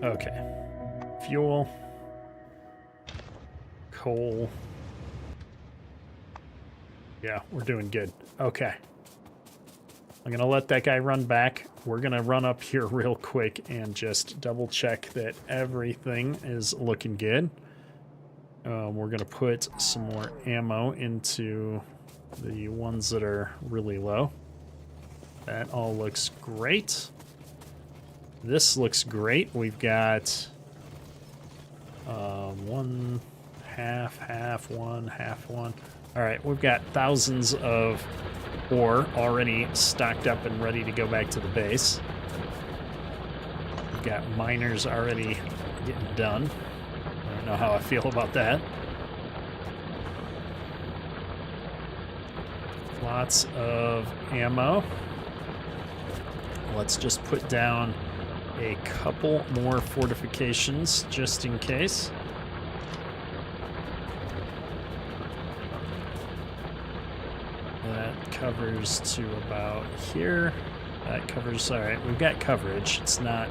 Okay. Fuel. Coal. Yeah, we're doing good. Okay. I'm going to let that guy run back. We're going to run up here real quick and just double check that everything is looking good. We're going to put some more ammo into the ones that are really low. That all looks great. This looks great. We've got one half, half, one, half, one. All right, we've got thousands of ore already stocked up and ready to go back to the base. We've got miners already getting done. I don't know how I feel about that. Lots of ammo. Let's just put down a couple more fortifications just in case. That covers to about here. That covers, all right, we've got coverage. It's not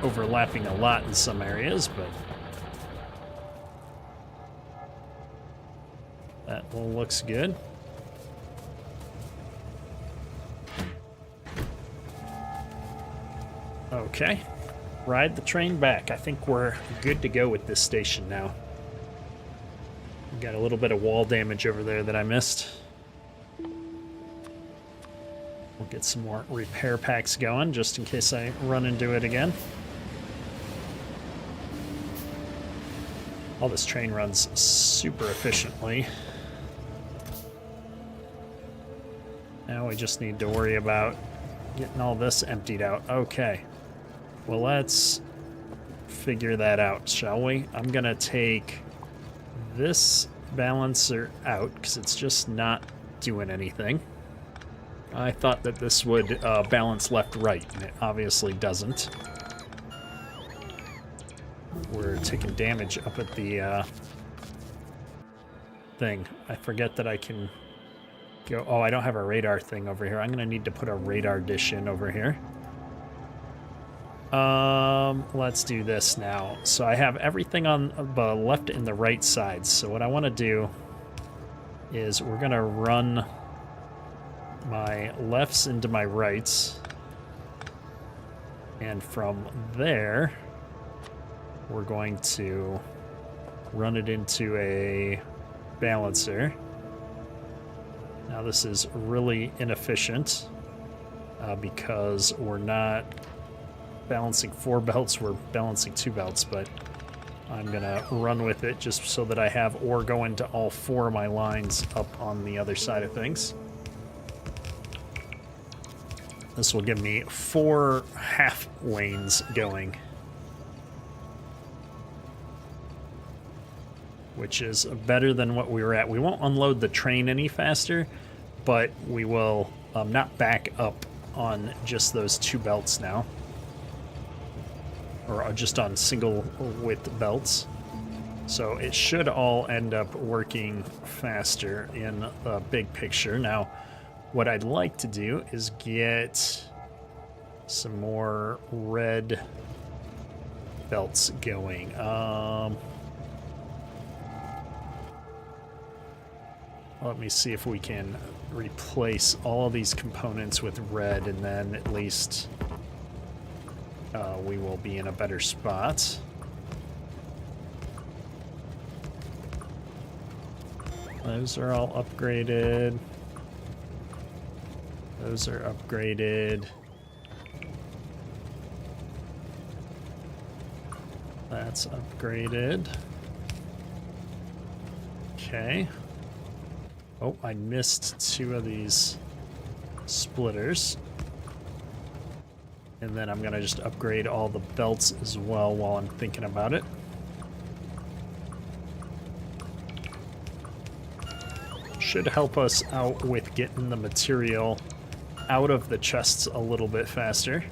overlapping a lot in some areas, but that all looks good. Okay. ride the train back. I think we're good to go with this station now. We got a little bit of wall damage over there that I missed. We'll get some more repair packs going just in case I run into it again. Oh, this train runs super efficiently. Now we just need to worry about getting all this emptied out. Okay. Well, let's figure that out, shall we? I'm gonna take this balancer out because it's just not doing anything. I thought that this would balance left-right, and it obviously doesn't. We're taking damage up at the thing. I forget that I can go... Oh, I don't have a radar thing over here. I'm going to need to put a radar dish in over here. Let's do this now. So I have everything on the left and the right sides. So what I want to do is we're going to run my lefts into my rights, and from there we're going to run it into a balancer. Now this is really inefficient because we're not balancing 4 belts, we're balancing 2 belts, but I'm gonna run with it just so that I have ore go into all 4 of my lines up on the other side of things. This will give me 4 half lanes going, which is better than what we were at. We won't unload the train any faster, but we will not back up on just those 2 belts now, or just on single width belts. So it should all end up working faster in the big picture. Now, what I'd like to do is get some more red belts going. Let me see if we can replace all of these components with red, and then at least we will be in a better spot. Those are all upgraded. Those are upgraded. That's upgraded. Okay. Oh, I missed 2 of these splitters. And then I'm gonna just upgrade all the belts as well while I'm thinking about it. Should help us out with getting the material out of the chests a little bit faster.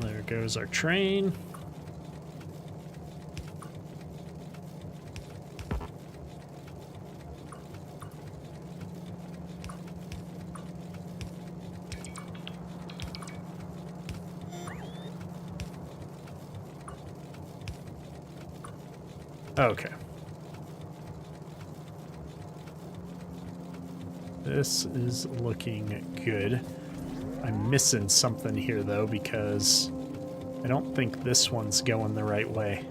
There goes our train. Okay. This is looking good. I'm missing something here, though, because I don't think this one's going the right way.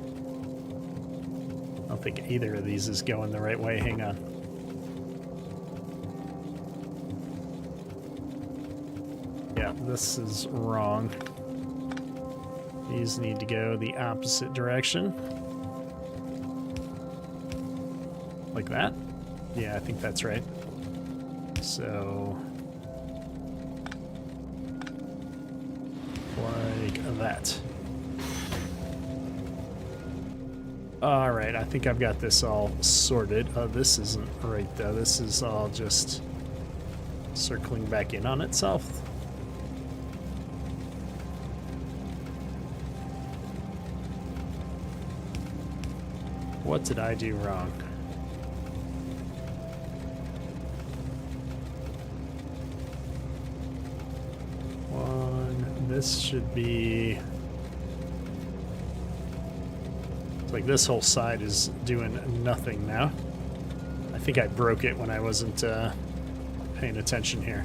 I don't think either of these is going the right way. Hang on. Yeah, this is wrong. These need to go the opposite direction. Like that? Yeah, I think that's right. So, like that. All right, I think I've got this all sorted. This isn't right, though. This is all just circling back in on itself. What did I do wrong? This should be... It's like this whole side is doing nothing now. I think I broke it when I wasn't paying attention here.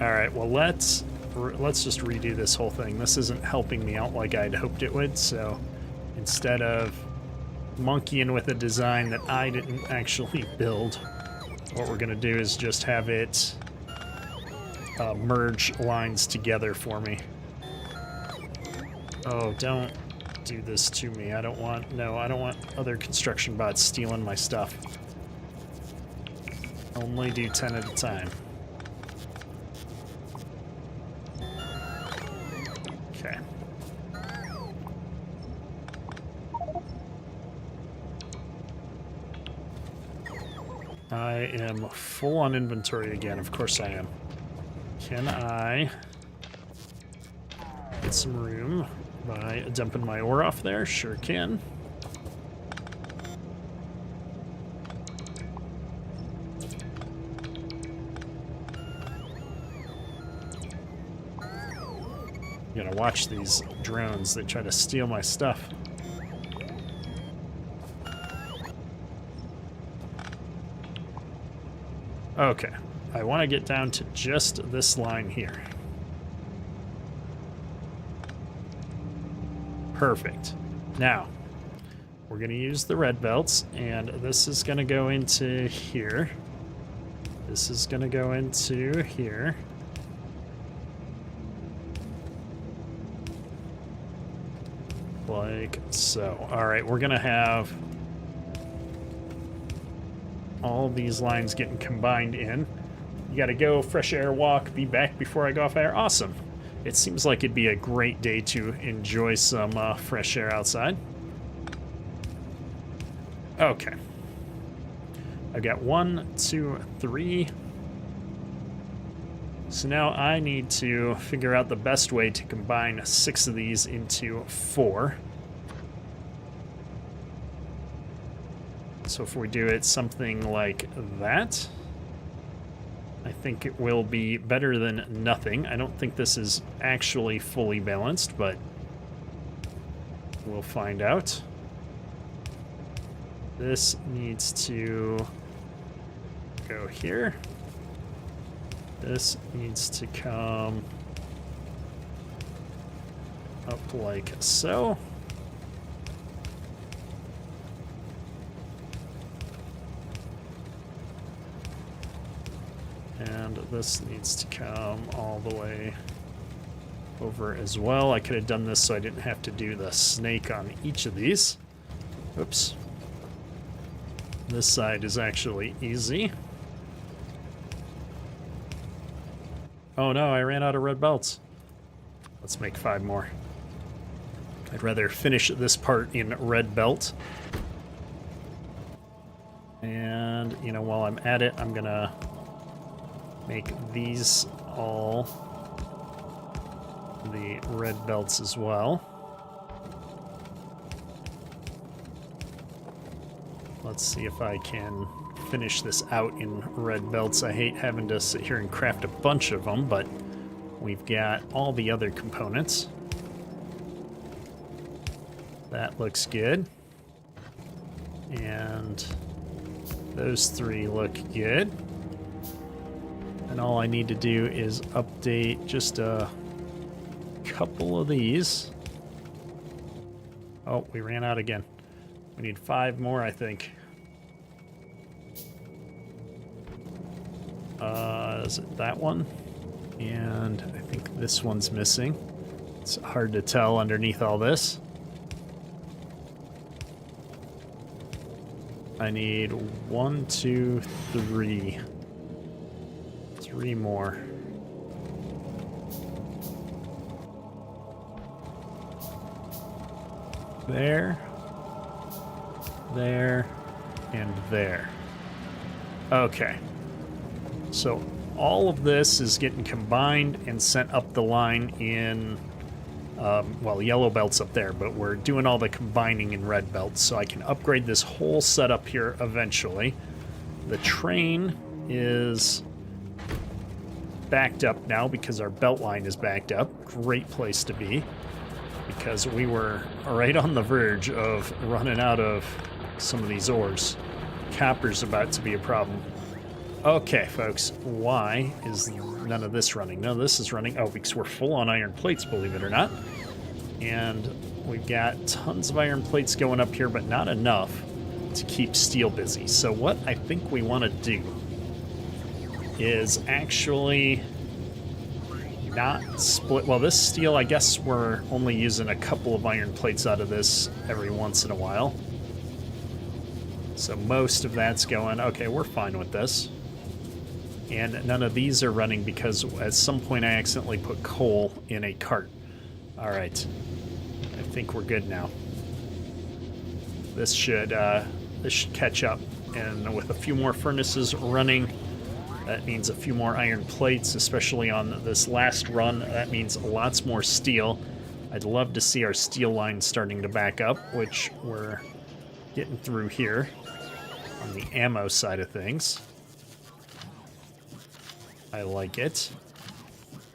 All right, well, let's just redo this whole thing. This isn't helping me out like I'd hoped it would, so instead of monkeying with a design that I didn't actually build, what we're gonna do is just have it merge lines together for me. Oh, don't do this to me. I don't want other construction bots stealing my stuff. Only do 10 at a time. Okay. I am full on inventory again. Of course I am. Can I get some room by dumping my ore off there? Sure can. You gotta watch these drones. They try to steal my stuff. Okay, I want to get down to just this line here. Perfect. Now, we're going to use the red belts, and this is going to go into here. This is going to go into here. Like so. All right, we're going to have all these lines getting combined in. You gotta go, fresh air walk, be back before I go off air. Awesome. It seems like it'd be a great day to enjoy some fresh air outside. Okay. I've got 1, 2, 3. So now I need to figure out the best way to combine 6 of these into 4. So if we do it something like that, I think it will be better than nothing. I don't think this is actually fully balanced, but we'll find out. This needs to go here. This needs to come up like so. And this needs to come all the way over as well. I could have done this so I didn't have to do the snake on each of these. Oops. This side is actually easy. Oh no, I ran out of red belts. Let's make 5 more. I'd rather finish this part in red belt. And, you know, while I'm at it, I'm gonna make these all the red belts as well. Let's see if I can finish this out in red belts. I hate having to sit here and craft a bunch of them, but we've got all the other components. That looks good. And those 3 look good. And all I need to do is update just a couple of these. Oh, we ran out again. We need 5 more, I think. Is it that one? And I think this one's missing. It's hard to tell underneath all this. I need 1, 2, 3. 3 more. There, there, and there. Okay. So all of this is getting combined and sent up the line in, well, yellow belt's up there, but we're doing all the combining in red belts, so I can upgrade this whole setup here eventually. The train is backed up now because our belt line is backed up. Great place to be, because we were right on the verge of running out of some of these ores. Copper's about to be a problem. Okay, folks, why is none of this running? No, this is running. Oh, because we're full on iron plates, believe it or not. And we've got tons of iron plates going up here, but not enough to keep steel busy. So what I think we want to do is actually not split. Well, this steel, I guess we're only using a couple of iron plates out of this every once in a while. So most of that's going. Okay, we're fine with this. And none of these are running because at some point I accidentally put coal in a cart. All right. I think we're good now. This should catch up. And with a few more furnaces running, that means a few more iron plates, especially on this last run. That means lots more steel. I'd love to see our steel line starting to back up, which we're getting through here on the ammo side of things. I like it.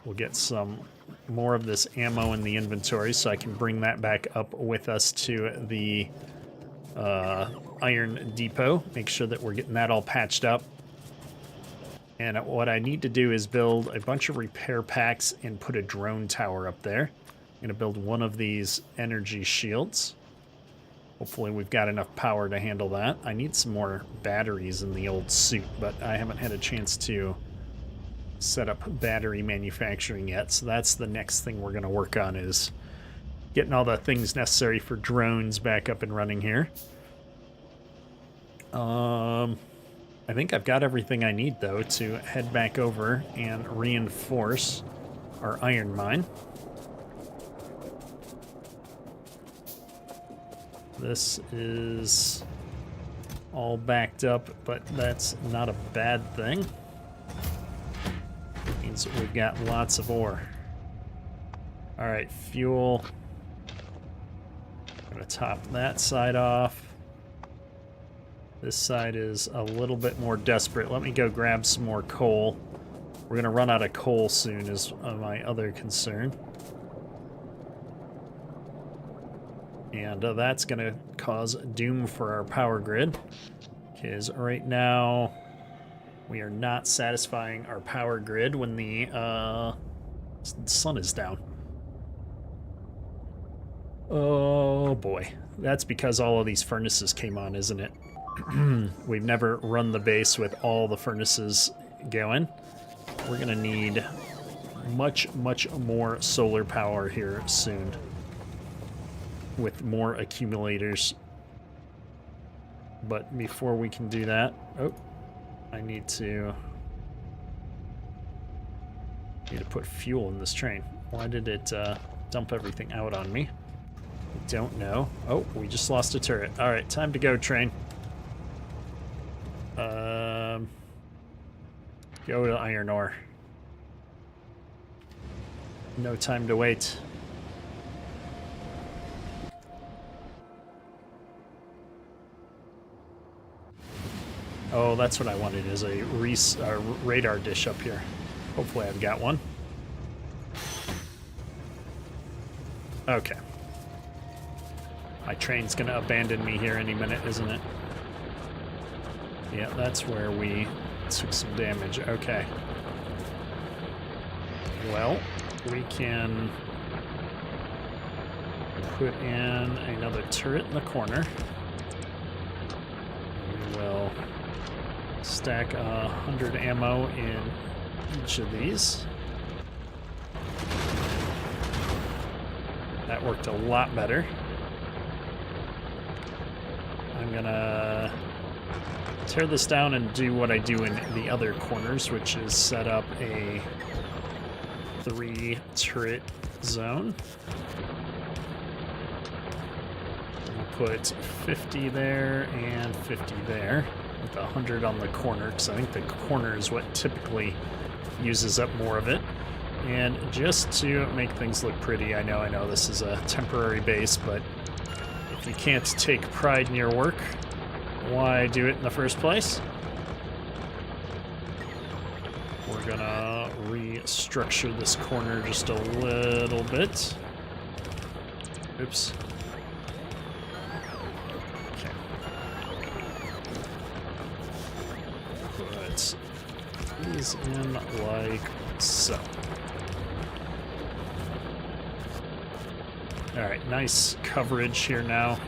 We'll get some more of this ammo in the inventory so I can bring that back up with us to the iron depot. Make sure that we're getting that all patched up. And what I need to do is build a bunch of repair packs and put a drone tower up there. I'm going to build one of these energy shields. Hopefully we've got enough power to handle that. I need some more batteries in the old suit, but I haven't had a chance to set up battery manufacturing yet. So that's the next thing we're going to work on, is getting all the things necessary for drones back up and running here. I think I've got everything I need, though, to head back over and reinforce our iron mine. This is all backed up, but that's not a bad thing. It means that we've got lots of ore. All right, fuel. I'm going to top that side off. This side is a little bit more desperate. Let me go grab some more coal. We're going to run out of coal soon is my other concern. And that's going to cause doom for our power grid. Because right now we are not satisfying our power grid when the sun is down. Oh boy. That's because all of these furnaces came on, isn't it? We've never run the base with all the furnaces going. We're going to need much more solar power here soon with more accumulators. But before we can do that, I need to put fuel in this train. Why did it dump everything out on me? I don't know. Oh, we just lost a turret. All right, time to go, train. Go to iron ore. No time to wait. Oh, that's what I wanted, is a radar dish up here. Hopefully I've got one. Okay. My train's gonna abandon me here any minute, isn't it? Yeah, that's where we took some damage. Okay. Well, we can put in another turret in the corner. We will stack 100 ammo in each of these. That worked a lot better. I'm gonna tear this down and do what I do in the other corners, which is set up a 3 turret zone. We'll put 50 there and 50 there, with 100 on the corner, because I think the corner is what typically uses up more of it. And just to make things look pretty, I know this is a temporary base, but if you can't take pride in your work, why do it in the first place? We're gonna restructure this corner just a little bit. Oops. Okay. Put these in like so. Alright, nice coverage here now.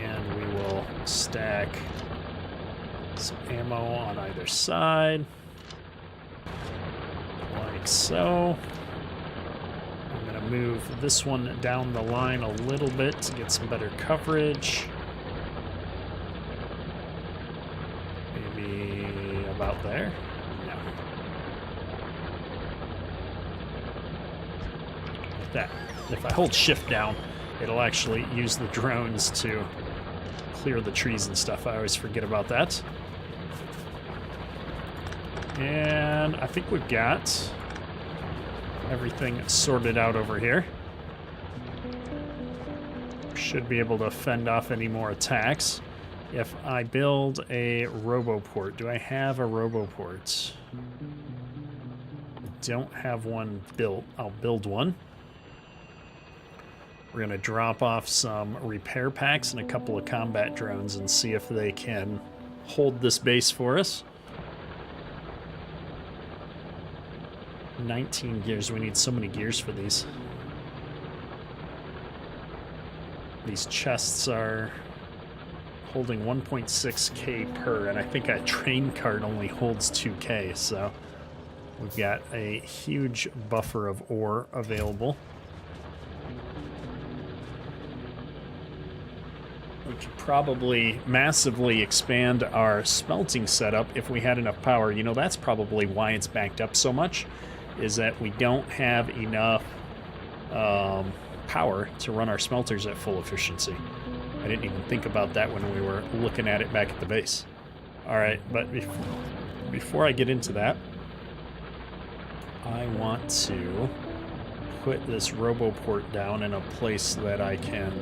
And we will stack some ammo on either side. Like so. I'm going to move this one down the line a little bit to get some better coverage. Maybe about there. No. Like that. If I hold shift down, it'll actually use the drones to clear the trees and stuff. I always forget about that. And I think we've got everything sorted out over here. Should be able to fend off any more attacks. If I build a roboport, do I have a roboport? I don't have one built. I'll build one. We're going to drop off some repair packs and a couple of combat drones and see if they can hold this base for us. 19 gears. We need so many gears for these. These chests are holding 1.6k per, and I think a train cart only holds 2k, so we've got a huge buffer of ore available. We could probably massively expand our smelting setup if we had enough power. You know, that's probably why it's backed up so much, is that we don't have enough power to run our smelters at full efficiency. I didn't even think about that when we were looking at it back at the base. Alright, but before I get into that, I want to put this roboport down in a place that I can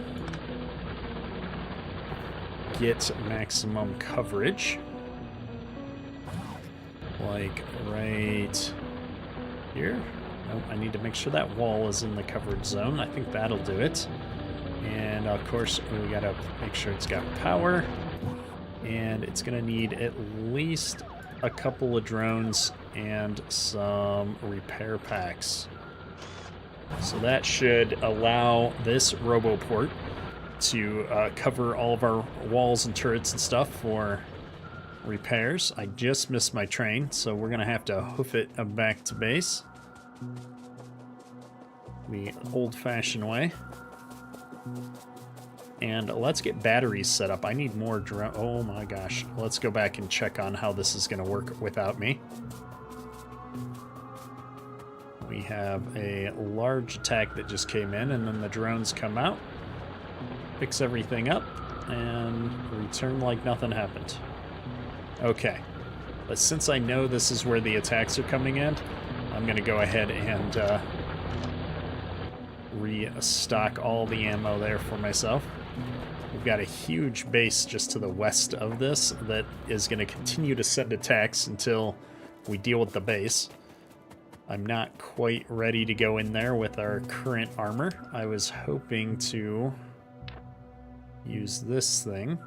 get maximum coverage. Like right here. Nope, I need to make sure that wall is in the covered zone. I think that'll do it. And of course, we gotta make sure it's got power. And it's gonna need at least a couple of drones and some repair packs. So that should allow this roboport to cover all of our walls and turrets and stuff for repairs. I just missed my train, so we're gonna have to hoof it back to base the old-fashioned way. And let's get batteries set up. I need more drone. Oh my gosh. Let's go back and check on how this is going to work without me. We have a large attack that just came in, and then the drones come out, fix everything up, and return like nothing happened. Okay. But since I know this is where the attacks are coming in, I'm going to go ahead and restock all the ammo there for myself. We've got a huge base just to the west of this that is going to continue to send attacks until we deal with the base. I'm not quite ready to go in there with our current armor. I was hoping to use this thing.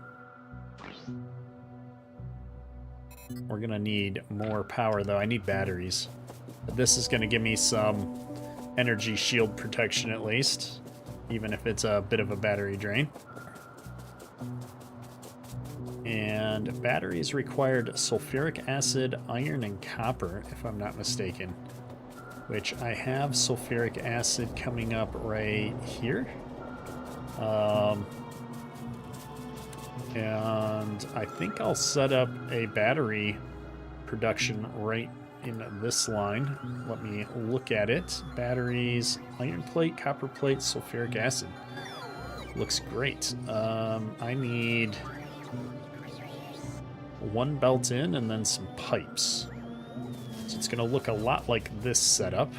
We're going to need more power, though. I need batteries. But this is going to give me some energy shield protection at least, even if it's a bit of a battery drain. And batteries required sulfuric acid, iron, and copper, if I'm not mistaken. Which I have sulfuric acid coming up right here. And I think I'll set up a battery production right in this line. Let me look at it. Batteries, iron plate, copper plate, sulfuric acid. Looks great. I need one belt in and then some pipes. So it's going to look a lot like this setup.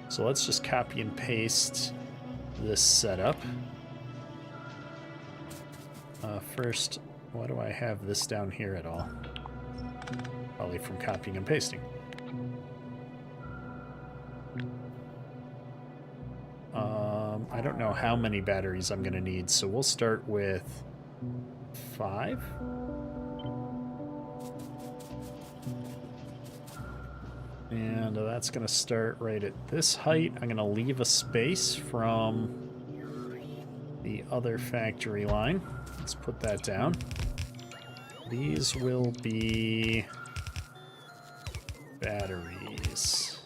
So let's just copy and paste this setup. First, why do I have this down here at all? Probably from copying and pasting. I don't know how many batteries I'm going to need, so we'll start with 5. And that's going to start right at this height. I'm going to leave a space from the other factory line. Let's put that down. These will be batteries.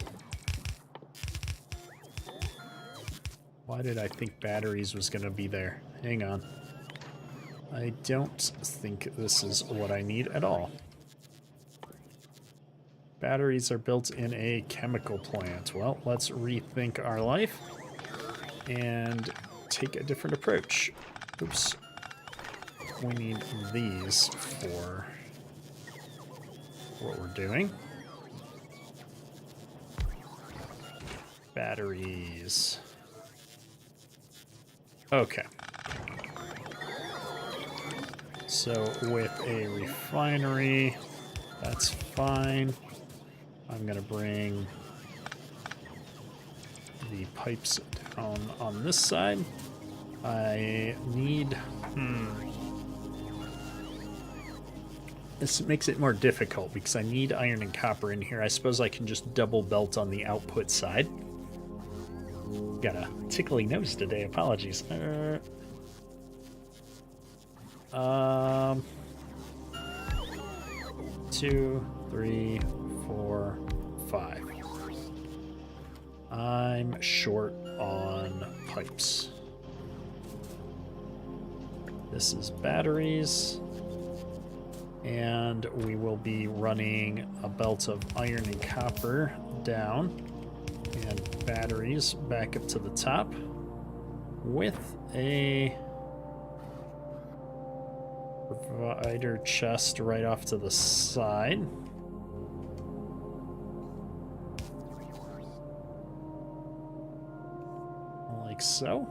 Why did I think batteries was going to be there? Hang on. I don't think this is what I need at all. Batteries are built in a chemical plant. Well, let's rethink our life and take a different approach. Oops. We need these for what we're doing. Batteries. Okay. So with a refinery, that's fine. I'm gonna bring the pipes down on this side. I need... This makes it more difficult because I need iron and copper in here. I suppose I can just double belt on the output side. Got a tickly nose today, apologies. 2, 3, 4, 5. I'm short on pipes. This is batteries. And we will be running a belt of iron and copper down and batteries back up to the top with a provider chest right off to the side. Like so.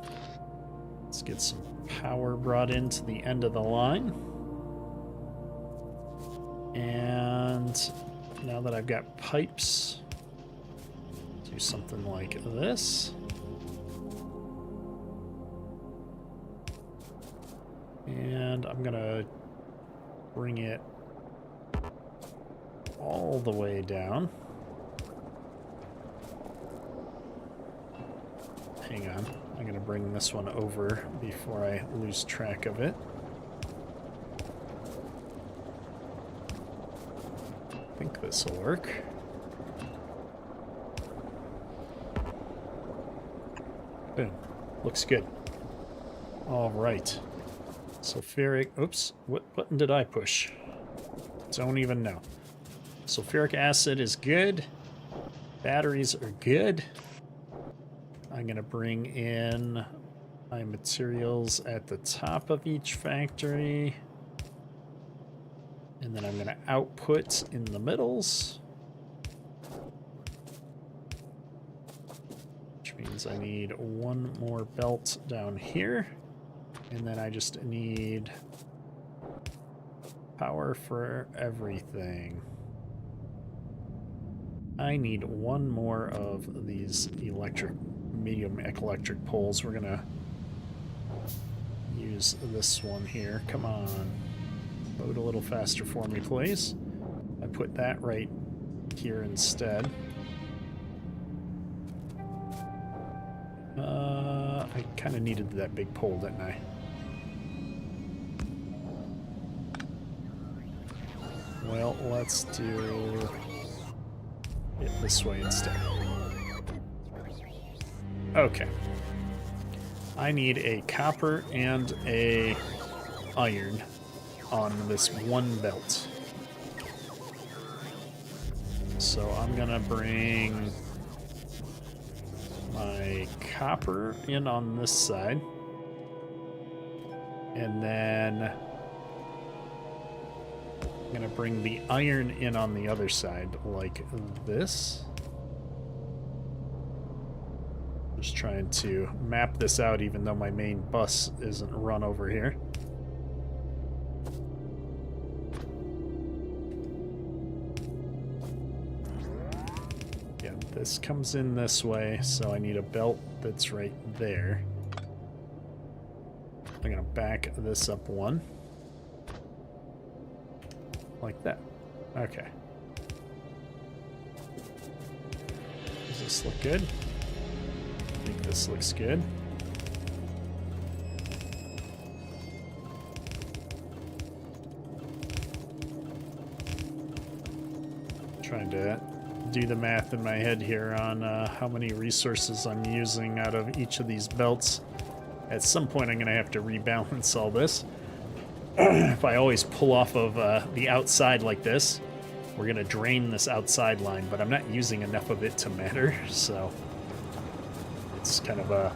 Let's get some power brought into the end of the line. And now that I've got pipes, do something like this. And I'm gonna bring it all the way down. Hang on, I'm gonna bring this one over before I lose track of it. I think this will work. Boom. Looks good. All right. Sulfuric... Oops. What button did I push? Don't even know. Sulfuric acid is good. Batteries are good. I'm going to bring in my materials at the top of each factory. And then I'm going to output in the middles. Which means I need one more belt down here. And then I just need power for everything. I need one more of these medium electric poles. We're going to use this one here. Come on. Load a little faster for me, please. I put that right here instead. I kind of needed that big pole, didn't I? Well, let's do it this way instead. Okay. I need a copper and a iron on this one belt. So I'm gonna bring my copper in on this side. And then I'm gonna bring the iron in on the other side like this. Just trying to map this out even though my main bus isn't run over here. This comes in this way, so I need a belt that's right there. I'm gonna back this up one. Like that. Okay. Does this look good? I think this looks good. Trying to do the math in my head here on how many resources I'm using out of each of these belts. At some point, I'm going to have to rebalance all this. If I always pull off of the outside like this, we're going to drain this outside line, but I'm not using enough of it to matter, so it's kind of a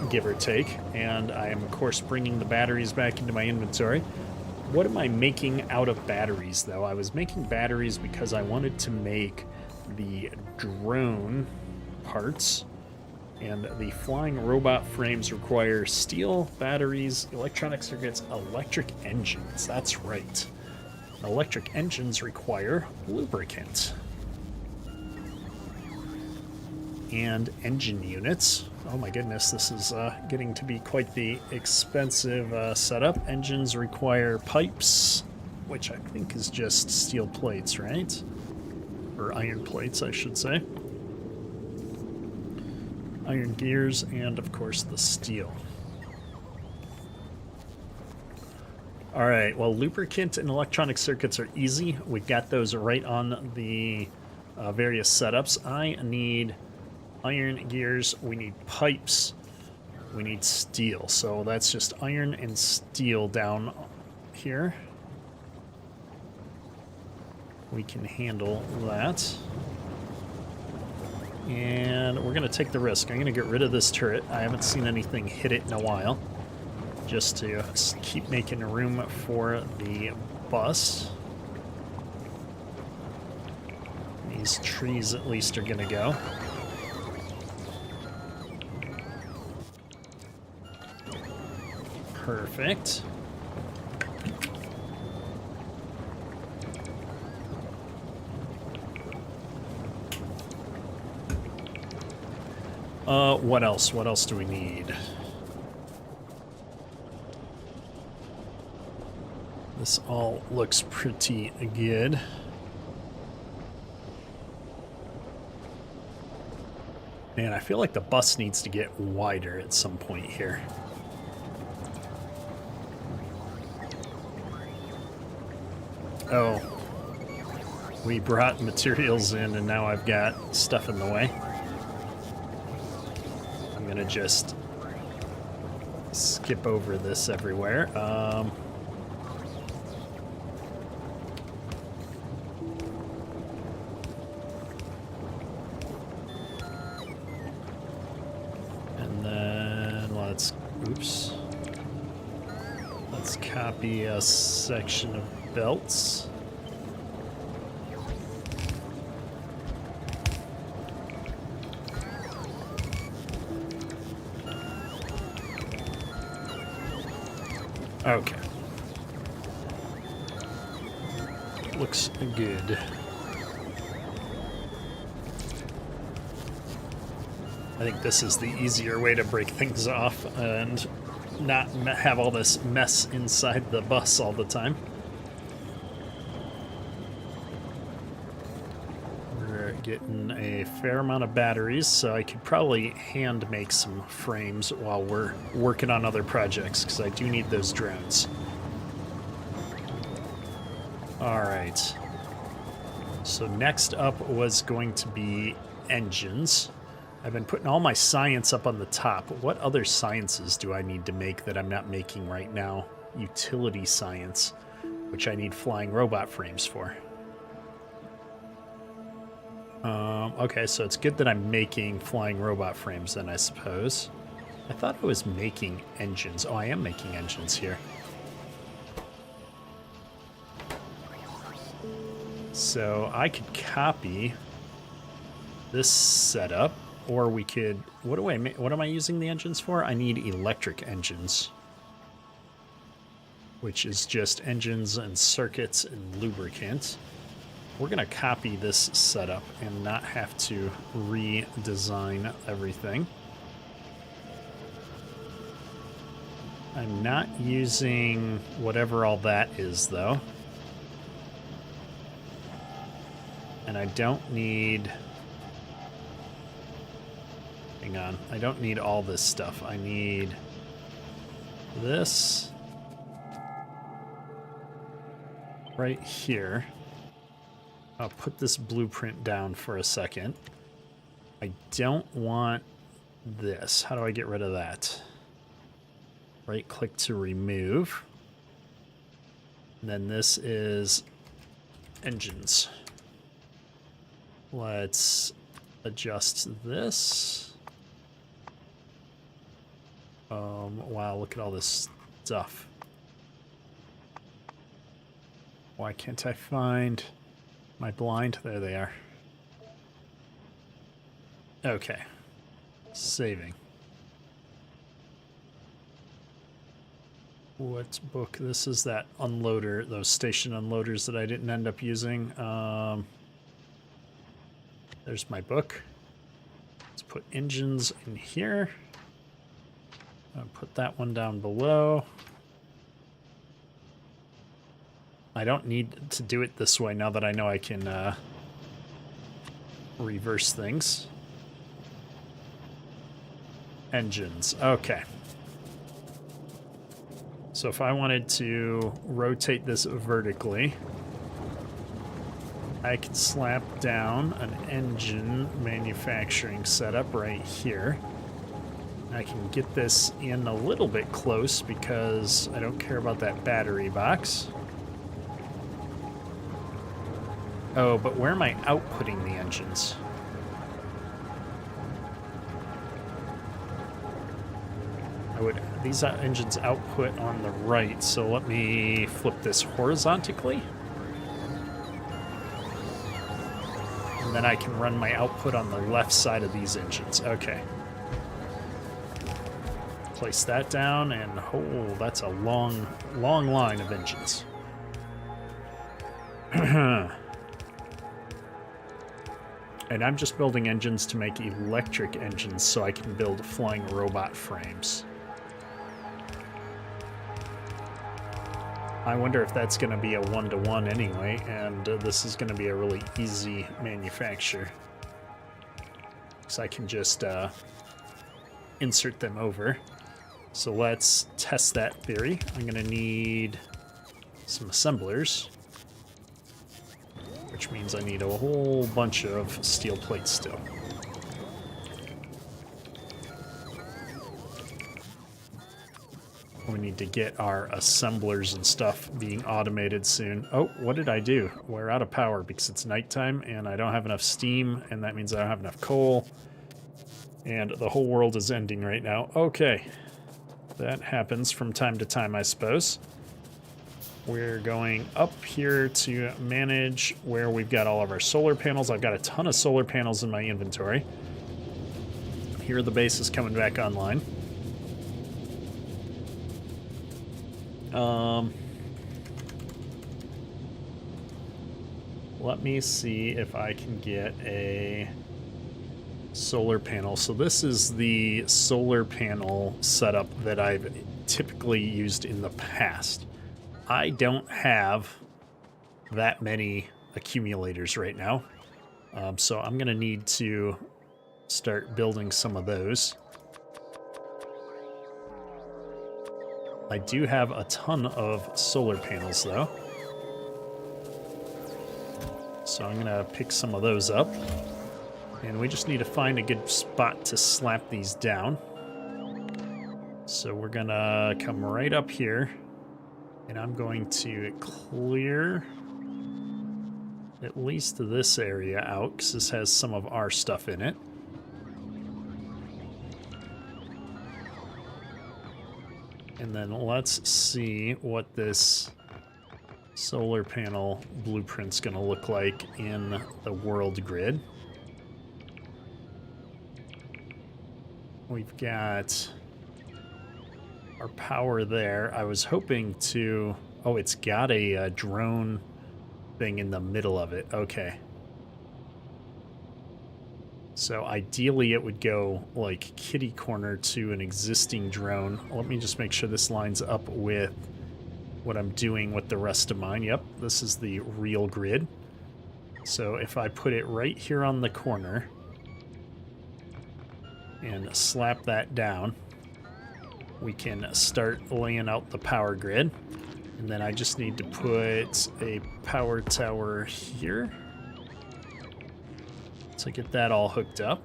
give or take. And I am, of course, bringing the batteries back into my inventory. What am I making out of batteries, though? I was making batteries because I wanted to make the drone parts, and the flying robot frames require steel, batteries, electronic circuits, electric engines. That's right. Electric engines require lubricant. And engine units. Oh my goodness, this is getting to be quite the expensive setup. Engines require pipes, which I think is just steel plates, right? Or iron plates, I should say. Iron gears, and of course the steel. All right, well, lubricant and electronic circuits are easy. We've got those right on the various setups. I need iron gears, we need pipes, we need steel. So that's just iron and steel down here. We can handle that. And we're going to take the risk. I'm going to get rid of this turret. I haven't seen anything hit it in a while. Just to keep making room for the bus. These trees at least are going to go. Perfect. What else? What else do we need? This all looks pretty good. Man, I feel like the bus needs to get wider at some point here. Oh, we brought materials in and now I've got stuff in the way. I'm gonna just skip over this everywhere. And then oops. Let's copy a section of belts. Okay. Looks good. I think this is the easier way to break things off and not have all this mess inside the bus all the time. We're getting a fair amount of batteries, so I could probably hand make some frames while we're working on other projects, because I do need those drones. Alright. So next up was going to be engines. I've been putting all my science up on the top. What other sciences do I need to make that I'm not making right now? Utility science, which I need flying robot frames for. Okay, so it's good that I'm making flying robot frames then, I suppose. I thought I was making engines. Oh, I am making engines here. So I could copy this setup. Or we could, what am I using the engines for? I need electric engines, which is just engines and circuits and lubricant. We're gonna copy this setup and not have to redesign everything. I'm not using whatever all that is though. And I don't need Hang on. I don't need all this stuff. I need this right here. I'll put this blueprint down for a second. I don't want this. How do I get rid of that? Right click to remove. And then this is engines. Let's adjust this. Wow, look at all this stuff. Why can't I find my blind? There they are. Okay. Saving. What book? This is that unloader, those station unloaders that I didn't end up using. There's my book. Let's put engines in here. I'll put that one down below. I don't need to do it this way now that I know I can reverse things. Engines. Okay. So if I wanted to rotate this vertically, I could slap down an engine manufacturing setup right here. I can get this in a little bit close because I don't care about that battery box. Oh, but where am I outputting the engines? These engines output on the right, so let me flip this horizontally. And then I can run my output on the left side of these engines. Okay. Place that down, and oh, that's a long, long line of engines. And I'm just building engines to make electric engines so I can build flying robot frames. I wonder if that's going to be a one-to-one anyway, and this is going to be a really easy manufacture. So I can just insert them over. So let's test that theory. I'm going to need some assemblers, which means I need a whole bunch of steel plates still. We need to get our assemblers and stuff being automated soon. Oh, what did I do? We're out of power because it's nighttime and I don't have enough steam, and that means I don't have enough coal. And the whole world is ending right now. Okay. That happens from time to time, I suppose. We're going up here to manage where we've got all of our solar panels. I've got a ton of solar panels in my inventory. Here the base is coming back online. Let me see if I can get a solar panel. So this is the solar panel setup that I've typically used in the past. I don't have that many accumulators right now, so I'm going to need to start building some of those. I do have a ton of solar panels, though. So I'm going to pick some of those up. And we just need to find a good spot to slap these down. So we're going to come right up here. And I'm going to clear at least this area out, because this has some of our stuff in it. And then let's see what this solar panel blueprint's going to look like in the world grid. We've got our power there. I was hoping to... Oh, it's got a drone thing in the middle of it. Okay. So ideally it would go like kitty corner to an existing drone. Let me just make sure this lines up with what I'm doing with the rest of mine. Yep, this is the real grid. So if I put it right here on the corner, and slap that down, we can start laying out the power grid. And then I just need to put a power tower here to get that all hooked up.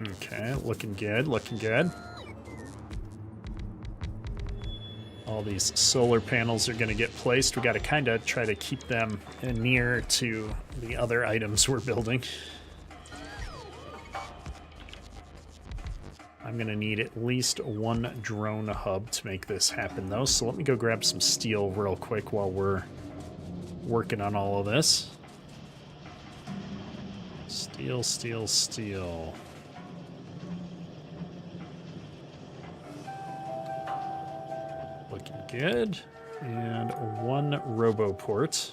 Okay, looking good, looking good. All these solar panels are going to get placed. We got to kind of try to keep them near to the other items we're building. I'm going to need at least one drone hub to make this happen, though. So let me go grab some steel real quick while we're working on all of this. Steel, steel, steel. Looking good. And one roboport.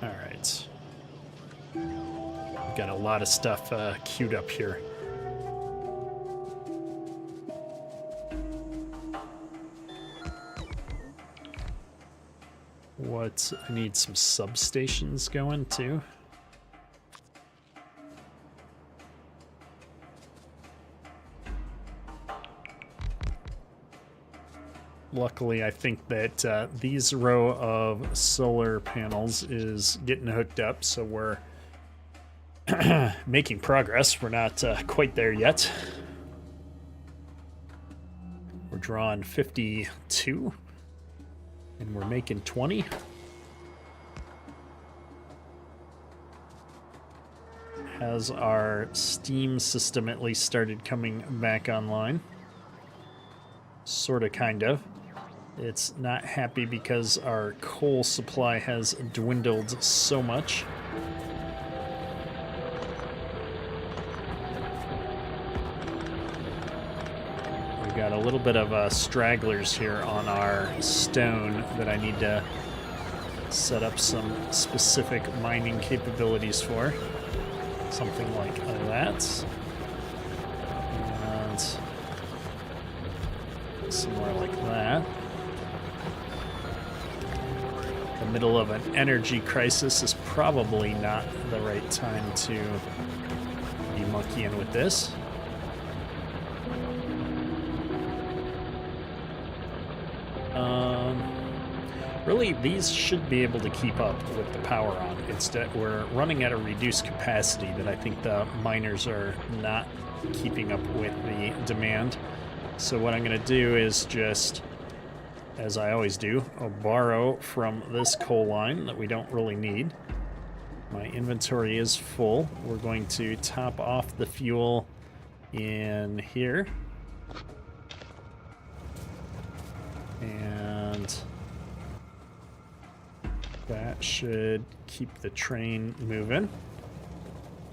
All right. We've got a lot of stuff queued up here. What? I need some substations going too. Luckily, I think that these row of solar panels is getting hooked up, so we're making progress. We're not quite there yet. We're drawing 52, and we're making 20. Has our steam system at least started coming back online? Sort of, kind of. It's not happy because our coal supply has dwindled so much. We've got a little bit of stragglers here on our stone that I need to set up some specific mining capabilities for. Something like that. And somewhere like that. The middle of an energy crisis is probably not the right time to be monkeying with this. Really, these should be able to keep up with the power on. It's that we're running at a reduced capacity that I think the miners are not keeping up with the demand. So what I'm going to do is just, as I always do, I'll borrow from this coal line that we don't really need. My inventory is full. We're going to top off the fuel in here. And that should keep the train moving.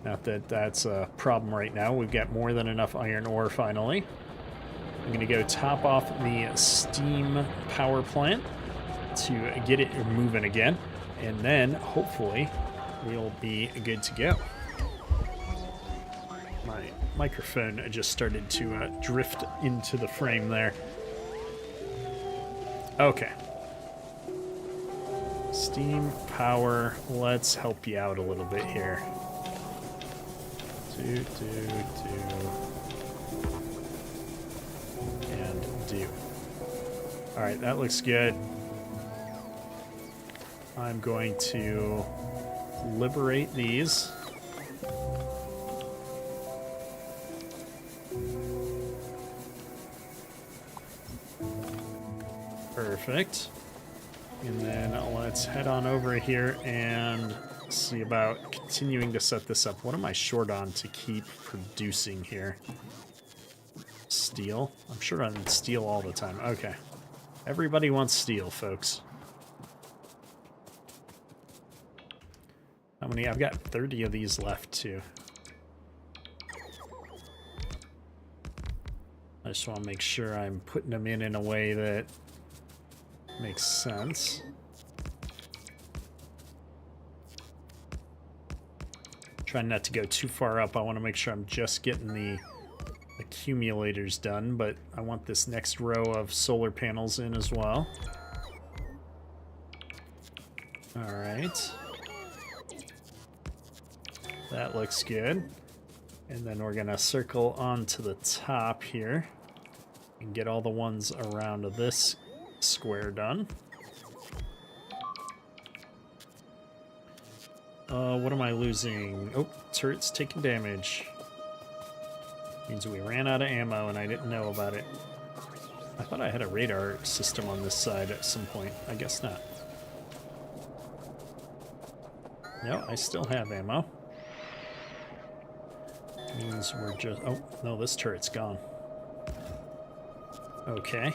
Not that that's a problem right now. We've got more than enough iron ore finally. I'm going to go top off the steam power plant to get it moving again. And then, hopefully, we'll be good to go. My microphone just started to drift into the frame there. Okay. Steam power, let's help you out a little bit here. Do. And do. Alright, that looks good. I'm going to liberate these. Perfect. And then let's head on over here and see about continuing to set this up. What am I short on to keep producing here? Steel? I'm short on steel all the time. Okay. Everybody wants steel, folks. How many? I've got 30 of these left, too. I just want to make sure I'm putting them in a way that makes sense. Trying not to go too far up. I want to make sure I'm just getting the accumulators done, but I want this next row of solar panels in as well. All right. That looks good. And then we're gonna circle onto the top here and get all the ones around this square done. What am I losing? Oh, turret's taking damage. Means we ran out of ammo and I didn't know about it. I thought I had a radar system on this side at some point. I guess not. No, I still have ammo. Means we're just... Oh, no, this turret's gone. Okay.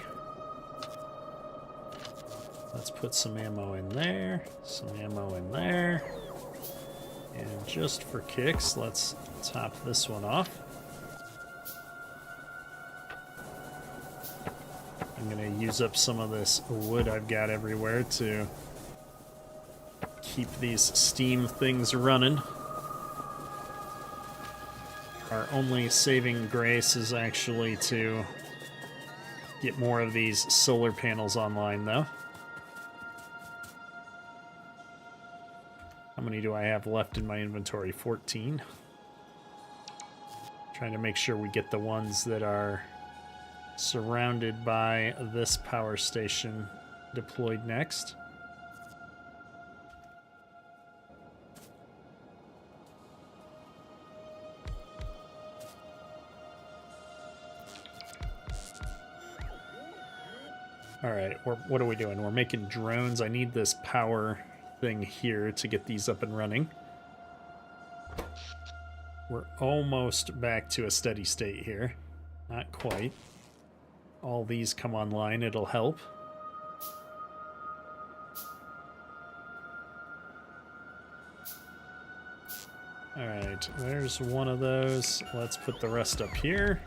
Let's put some ammo in there, some ammo in there. And just for kicks, let's top this one off. I'm gonna use up some of this wood I've got everywhere to keep these steam things running. Our only saving grace is actually to get more of these solar panels online, though. How many do I have left in my inventory? 14. Trying to make sure we get the ones that are surrounded by this power station deployed next. All right, what are we doing? We're making drones. I need this power thing here to get these up and running. We're almost back to a steady state here. Not quite. All these come online, it'll help. All right, there's one of those. Let's put the rest up here.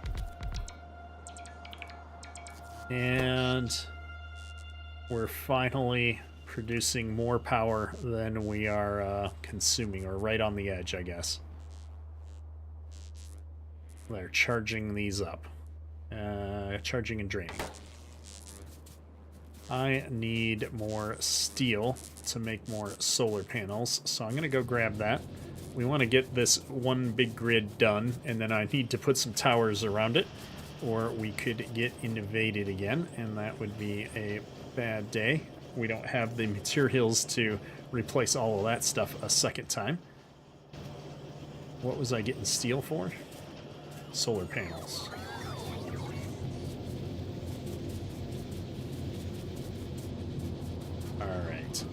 And we're finally producing more power than we are consuming, or right on the edge, I guess. They're charging these up. Charging and draining. I need more steel to make more solar panels, so I'm going to go grab that. We want to get this one big grid done, and then I need to put some towers around it, or we could get invaded again, and that would be a bad day. We don't have the materials to replace all of that stuff a second time. What was I getting steel for? Solar panels. Alright.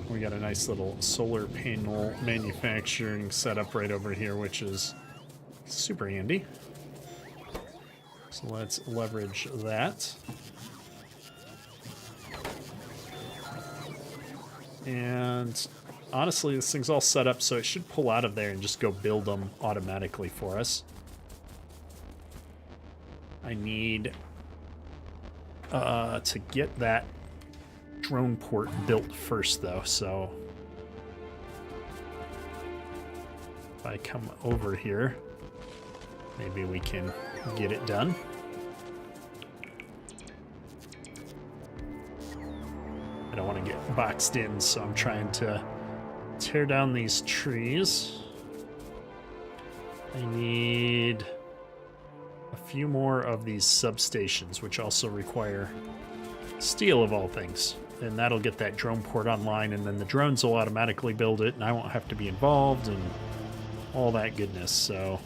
We got a nice little solar panel manufacturing setup right over here, which is super handy. So let's leverage that. And honestly, this thing's all set up, so it should pull out of there and just go build them automatically for us. I need to get that drone port built first, though, so if I come over here, maybe we can get it done. I don't want to get boxed in, so I'm trying to tear down these trees. I need a few more of these substations, which also require steel of all things. And that'll get that drone port online, and then the drones will automatically build it, and I won't have to be involved, and all that goodness. So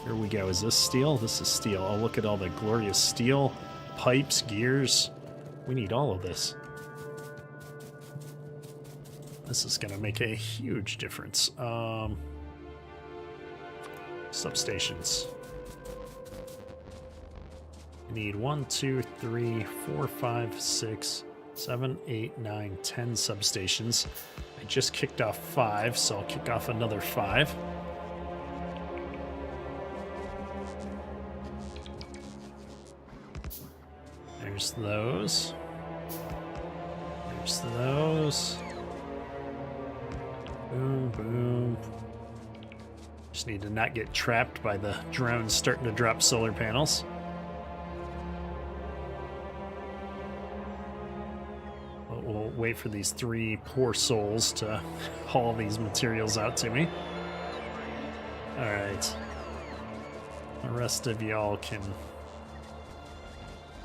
here we go. Is this steel? This is steel. Oh, look at all the glorious steel pipes, gears. We need all of this. This is going to make a huge difference. Substations. I need 1, 2, 3, 4, 5, 6, 7, 8, 9, 10 substations. I just kicked off 5, so I'll kick off another 5. There's those. There's those. Boom, boom. Just need to not get trapped by the drones starting to drop solar panels. But wait for these 3 poor souls to haul these materials out to me. Alright. The rest of y'all can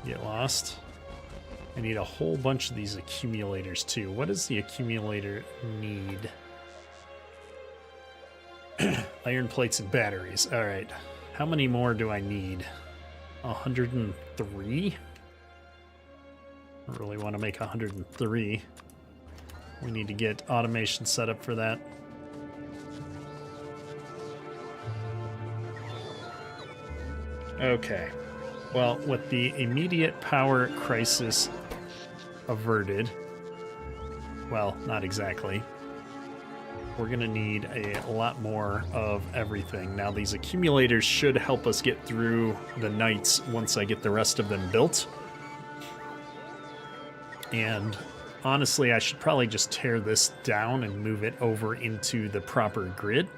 get lost. I need a whole bunch of these accumulators too. What does the accumulator need? Iron plates and batteries. Alright. How many more do I need? 103? I really want to make 103. We need to get automation set up for that. Okay. Well, with the immediate power crisis averted, well, not exactly, we're going to need a lot more of everything. Now, these accumulators should help us get through the nights once I get the rest of them built. And honestly, I should probably just tear this down and move it over into the proper grid,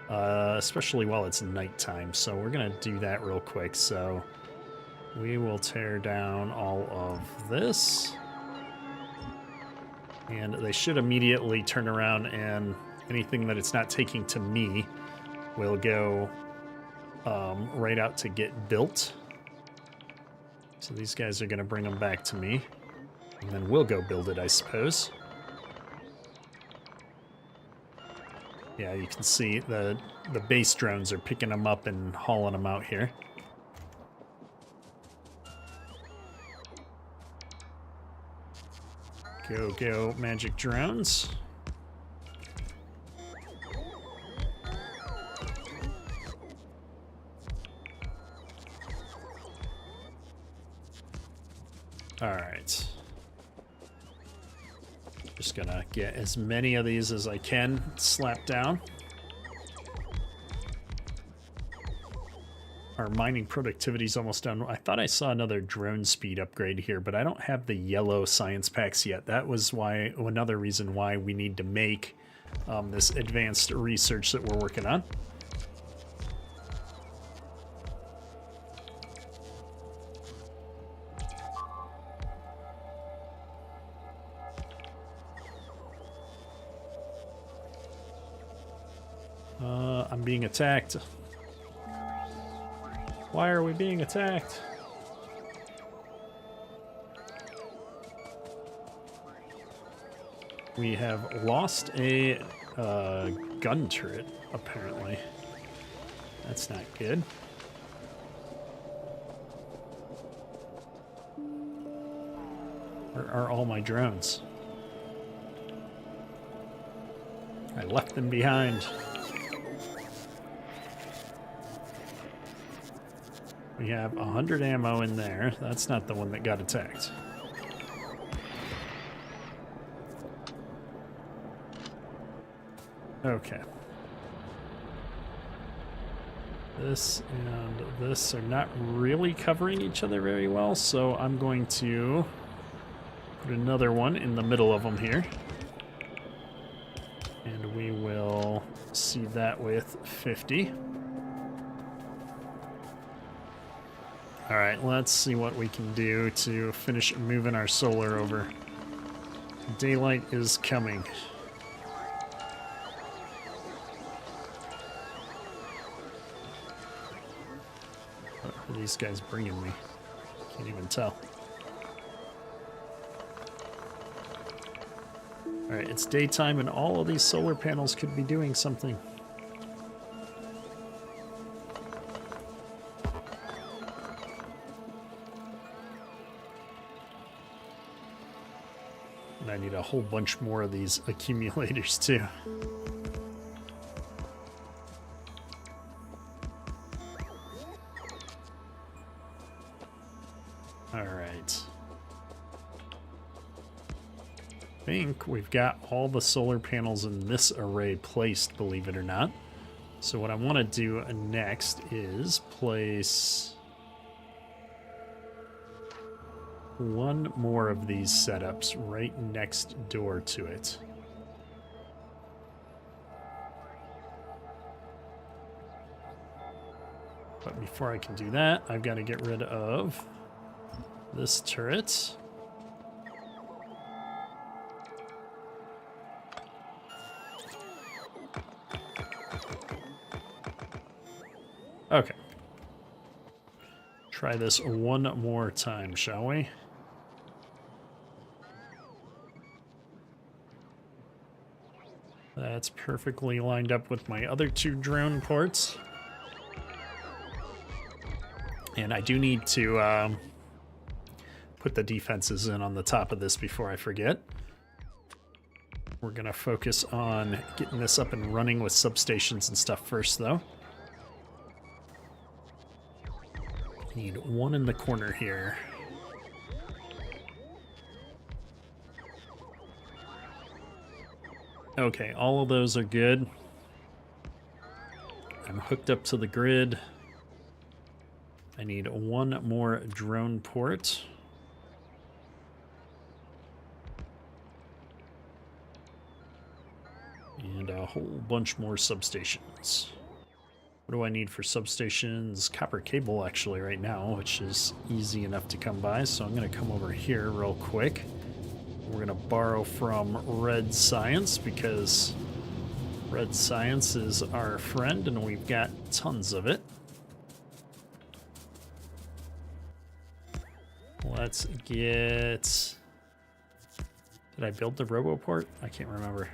especially while it's nighttime. So we're going to do that real quick. So we will tear down all of this. And they should immediately turn around, and anything that it's not taking to me will go right out to get built. So these guys are going to bring them back to me. And then we'll go build it, I suppose. Yeah, you can see the base drones are picking them up and hauling them out here. Go, go, magic drones. All right. Just gonna get as many of these as I can slapped down. Our mining productivity is almost done. I thought I saw another drone speed upgrade here, but I don't have the yellow science packs yet. That was why another reason why we need to make this advanced research that we're working on. I'm being attacked. Why are we being attacked? We have lost a gun turret, apparently. That's not good. Where are all my drones? I left them behind. We have 100 ammo in there. That's not the one that got attacked. Okay. This and this are not really covering each other very well, so I'm going to put another one in the middle of them here. And we will seed that with 50. All right, let's see what we can do to finish moving our solar over. Daylight is coming. What are these guys bringing me? Can't even tell. All right, it's daytime and all of these solar panels could be doing something. And I need a whole bunch more of these accumulators too. All right. I think we've got all the solar panels in this array placed, believe it or not. So what I want to do next is place one more of these setups right next door to it. But before I can do that, I've got to get rid of this turret. try this one more time, shall we? That's perfectly lined up with my other 2 drone ports. And I do need to put the defenses in on the top of this before I forget. We're going to focus on getting this up and running with substations and stuff first, though. Need 1 in the corner here. Okay, all of those are good. I'm hooked up to the grid. I need 1 more drone port. And a whole bunch more substations. What do I need for substations? Copper cable, actually, right now, which is easy enough to come by. So I'm going to come over here real quick. We're going to borrow from Red Science because Red Science is our friend and we've got tons of it. Let's get... Did I build the RoboPort? I can't remember.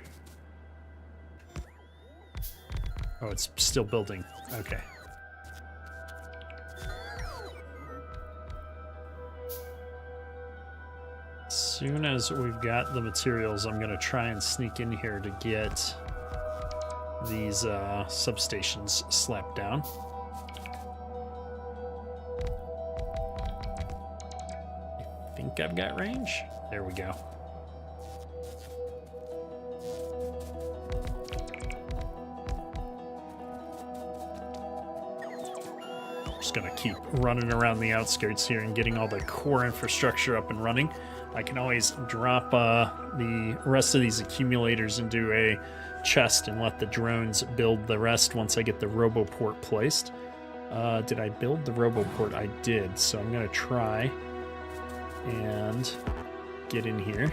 Oh, it's still building. Okay. As soon as we've got the materials, I'm going to try and sneak in here to get these substations slapped down. I think I've got range. There we go. Just gonna keep running around the outskirts here and getting all the core infrastructure up and running. I can always drop the rest of these accumulators into a chest and let the drones build the rest once I get the RoboPort placed. Did I build the RoboPort? I did, so I'm gonna try and get in here.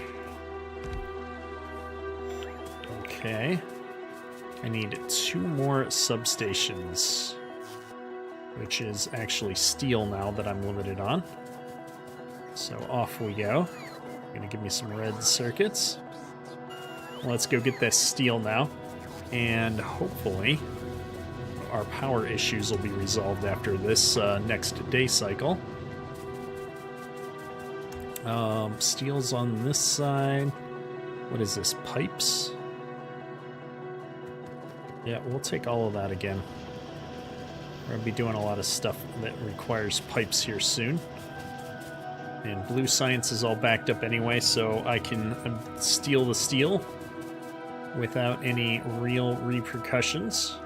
Okay. I need 2 more substations, which is actually steel now that I'm limited on. So off we go. Gonna give me some red circuits. Let's go get this steel now, and hopefully our power issues will be resolved after this next day cycle. Steel's on this side. What is this, pipes? Yeah, we'll take all of that again. We're going to be doing a lot of stuff that requires pipes here soon. And Blue Science is all backed up anyway, so I can steal the steel without any real repercussions.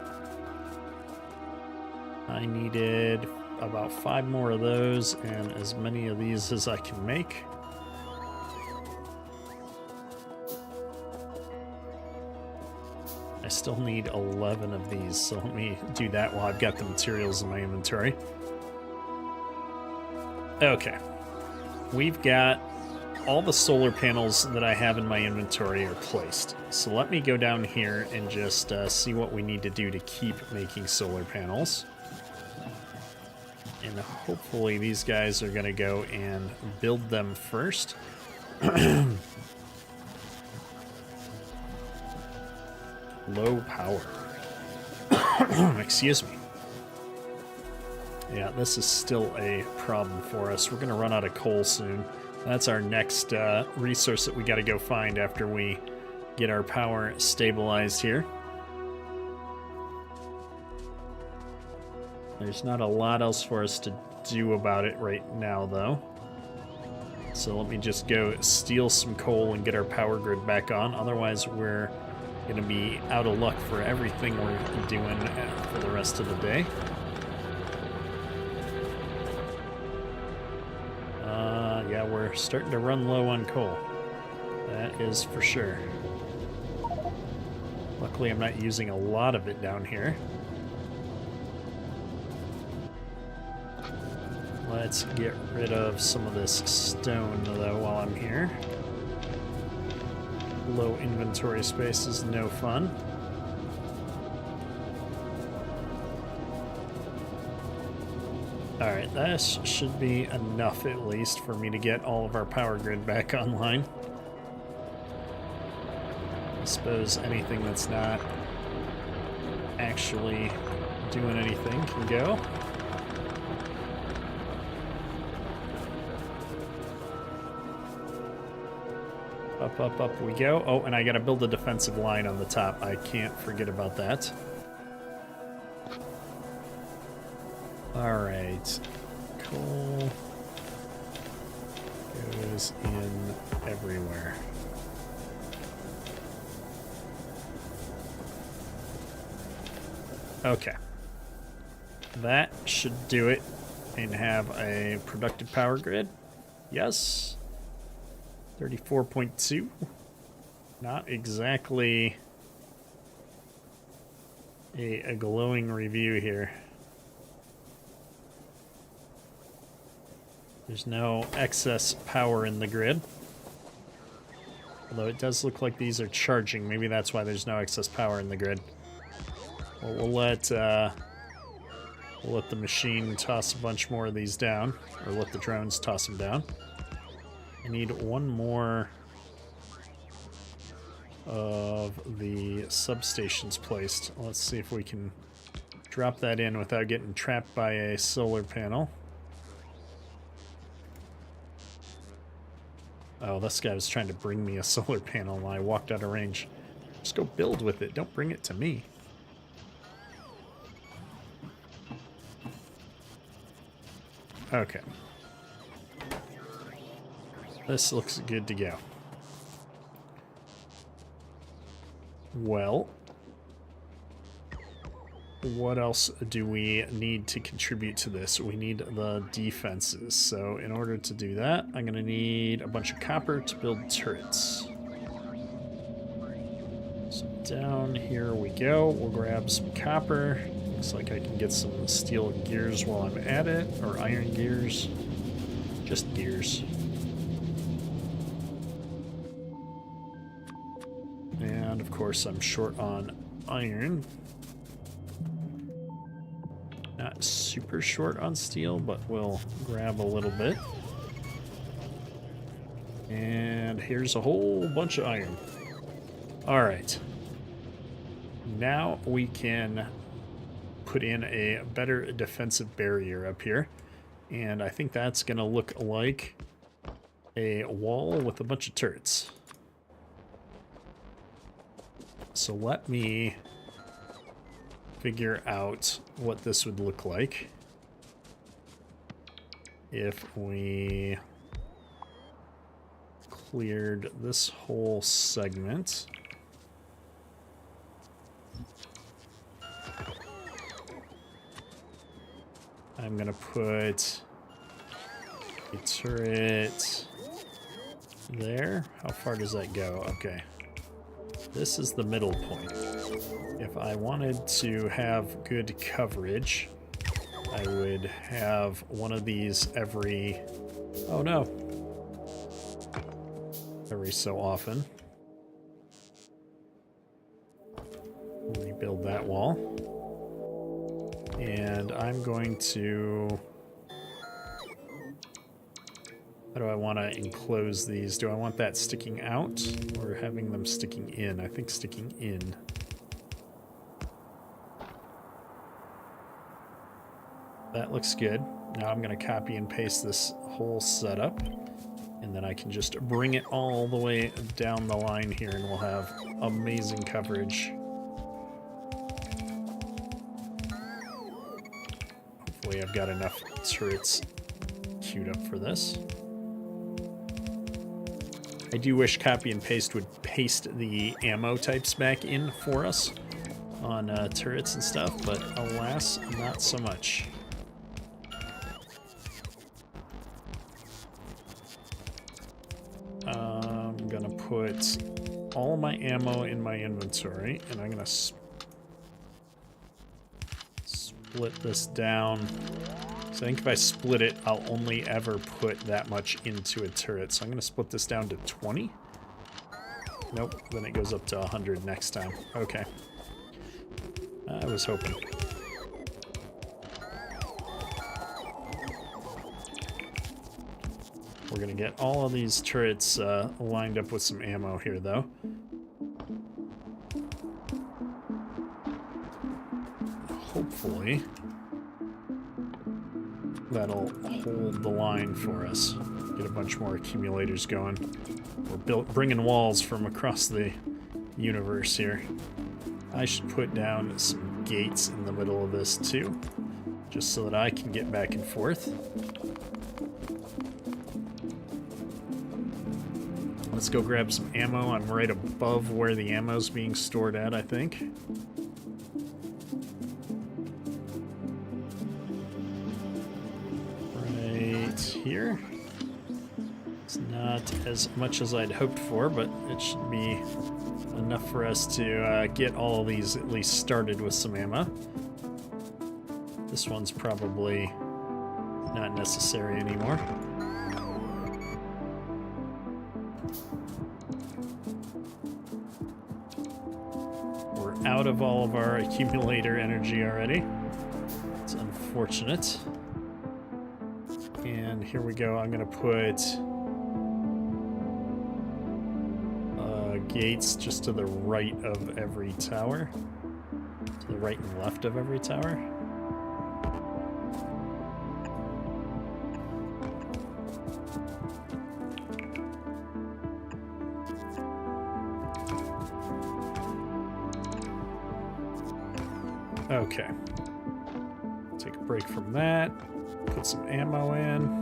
I needed about 5 more of those and as many of these as I can make. I still need 11 of these, so let me do that while I've got the materials in my inventory. Okay. We've got all the solar panels that I have in my inventory are placed. So let me go down here and just see what we need to do to keep making solar panels. And hopefully these guys are going to go and build them first. Low power. Excuse me. Yeah, this is still a problem for us. We're going to run out of coal soon. That's our next resource that we got to go find after we get our power stabilized here. There's not a lot else for us to do about it right now, though. So let me just go steal some coal and get our power grid back on. Otherwise, we're going to be out of luck for everything we're doing for the rest of the day. Yeah, we're starting to run low on coal. That is for sure. Luckily, I'm not using a lot of it down here. Let's get rid of some of this stone, though, while I'm here. Low inventory space is no fun. Alright, that should be enough at least for me to get all of our power grid back online. I suppose anything that's not actually doing anything can go. Up, up, up we go. Oh, and I gotta build a defensive line on the top. I can't forget about that. Alright. Coal goes in everywhere. Okay. That should do it and have a productive power grid. Yes. 34.2. Not exactly a glowing review here. There's no excess power in the grid. Although it does look like these are charging. Maybe that's why there's no excess power in the grid. Well, we'll let the machine toss a bunch more of these down, or let the drones toss them down. I need one more of the substations placed. Let's see if we can drop that in without getting trapped by a solar panel. Oh, this guy was trying to bring me a solar panel and I walked out of range. Just go build with it. Don't bring it to me. Okay. This looks good to go. Well, what else do we need to contribute to this? We need the defenses. So in order to do that, I'm going to need a bunch of copper to build turrets. So down here we go. We'll grab some copper. Looks like I can get some steel gears while I'm at it, or iron gears. Just gears. And of course I'm short on iron. Not super short on steel, but we'll grab a little bit. And here's a whole bunch of iron. All right. Now we can put in a better defensive barrier up here. And I think that's going to look like a wall with a bunch of turrets. So let me figure out what this would look like if we cleared this whole segment. I'm gonna put a turret there. How far does that go? Okay. This is the middle point. If I wanted to have good coverage, I would have one of these every... Oh no. Every so often. Rebuild that wall. And I'm going to... How do I want to enclose these? Do I want that sticking out or having them sticking in? I think sticking in. That looks good. Now I'm going to copy and paste this whole setup. And then I can just bring it all the way down the line here and we'll have amazing coverage. Hopefully I've got enough turrets queued up for this. I do wish copy and paste would paste the ammo types back in for us on turrets and stuff, but alas, not so much. I'm gonna put all my ammo in my inventory, and I'm gonna split this down. So I think if I split it, I'll only ever put that much into a turret. So I'm gonna split this down to 20. Nope, then it goes up to 100 next time. Okay. I was hoping. We're gonna get all of these turrets lined up with some ammo here, though. Hopefully, that'll hold the line for us. Get a bunch more accumulators going. We're bringing walls from across the universe here. I should put down some gates in the middle of this too, just so that I can get back and forth. Let's go grab some ammo. I'm right above where the ammo's being stored at, I think. Right here. It's not as much as I'd hoped for, but it should be enough for us to get all of these at least started with some ammo. This one's probably not necessary anymore. We're out of all of our accumulator energy already. It's unfortunate. And here we go. I'm going to put gates just to the right of every tower. To the right and left of every tower. Okay. Take a break from that. Put some ammo in.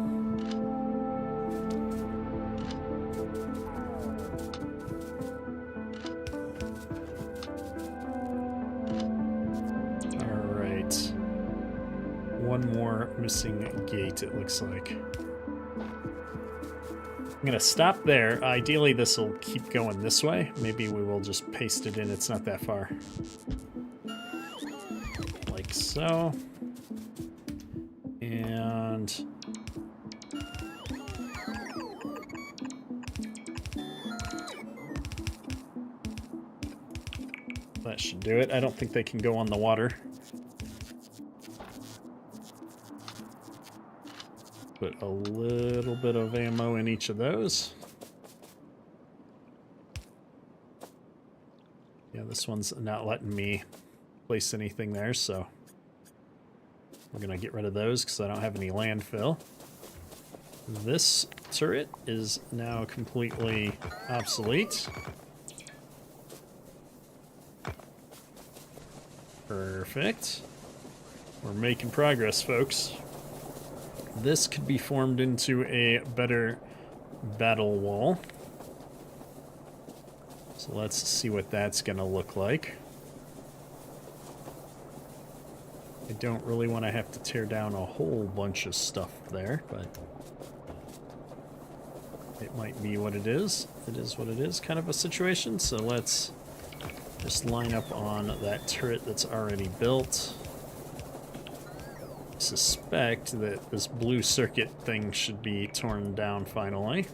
One more missing gate, it looks like. I'm gonna stop there. Ideally, this will keep going this way. Maybe we will just paste it in. It's not that far. Like so. And that should do it. I don't think they can go on the water. Put a little bit of ammo in each of those. Yeah, this one's not letting me place anything there, so we're gonna get rid of those because I don't have any landfill. This turret is now completely obsolete. Perfect. We're making progress, folks. This could be formed into a better battle wall. So let's see what that's going to look like. I don't really want to have to tear down a whole bunch of stuff there, but it might be what it is. It is what it is, kind of a situation. So let's just line up on that turret that's already built. Suspect that this blue circuit thing should be torn down finally.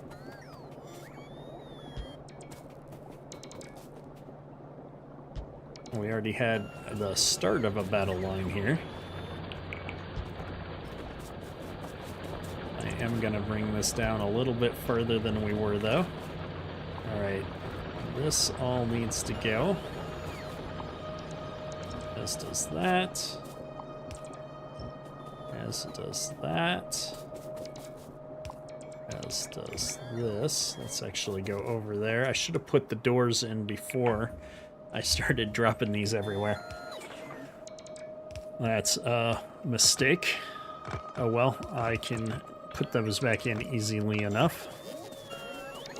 We already had the start of a battle line here. I am going to bring this down a little bit further than we were, though. Alright, this all needs to go. As does that. As does that. As does this. Let's actually go over there. I should have put the doors in before I started dropping these everywhere. That's a mistake. Oh well, I can put those back in easily enough.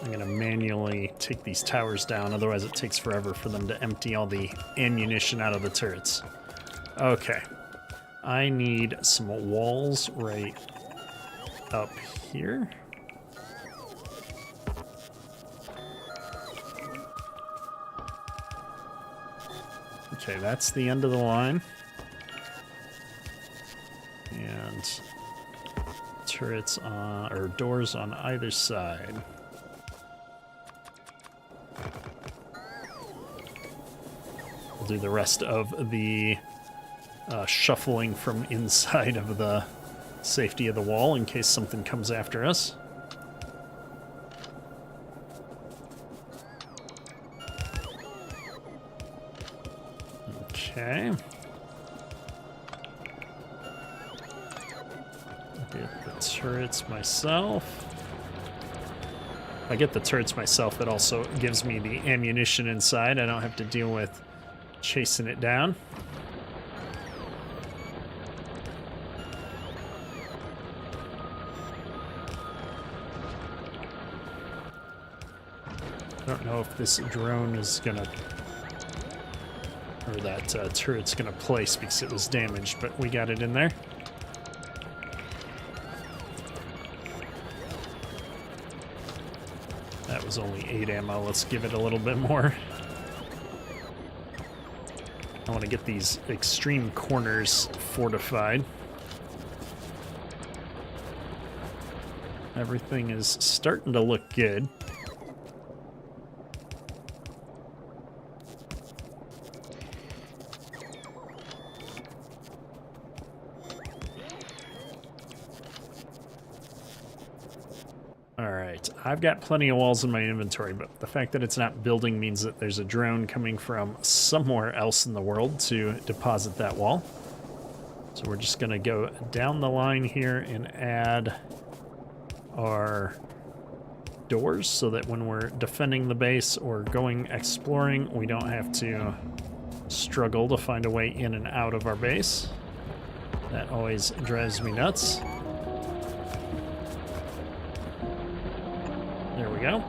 I'm gonna manually take these towers down, otherwise it takes forever for them to empty all the ammunition out of the turrets. Okay. I need some walls right up here. Okay, that's the end of the line. And turrets on, or doors on either side. We'll do the rest of the shuffling from inside of the safety of the wall in case something comes after us. Okay. Get the turrets myself. If I get the turrets myself, it also gives me the ammunition inside. I don't have to deal with chasing it down. I don't know if this drone is gonna, or that turret's gonna place because it was damaged, but we got it in there. That was only 8 ammo. Let's give it a little bit more. I want to get these extreme corners fortified. Everything is starting to look good. Alright, I've got plenty of walls in my inventory, but the fact that it's not building means that there's a drone coming from somewhere else in the world to deposit that wall. So we're just going to go down the line here and add our doors so that when we're defending the base or going exploring, we don't have to struggle to find a way in and out of our base. That always drives me nuts. There we go.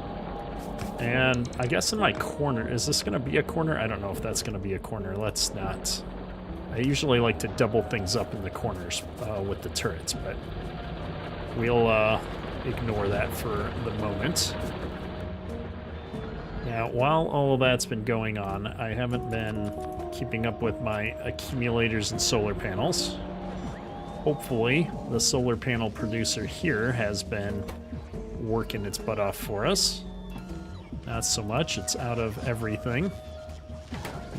And I guess in my corner, is this going to be a corner? I don't know if that's going to be a corner. Let's not. I usually like to double things up in the corners with the turrets, but we'll ignore that for the moment. Now, while all of that's been going on, I haven't been keeping up with my accumulators and solar panels. Hopefully, the solar panel producer here has been working its butt off for us. Not so much, it's out of everything.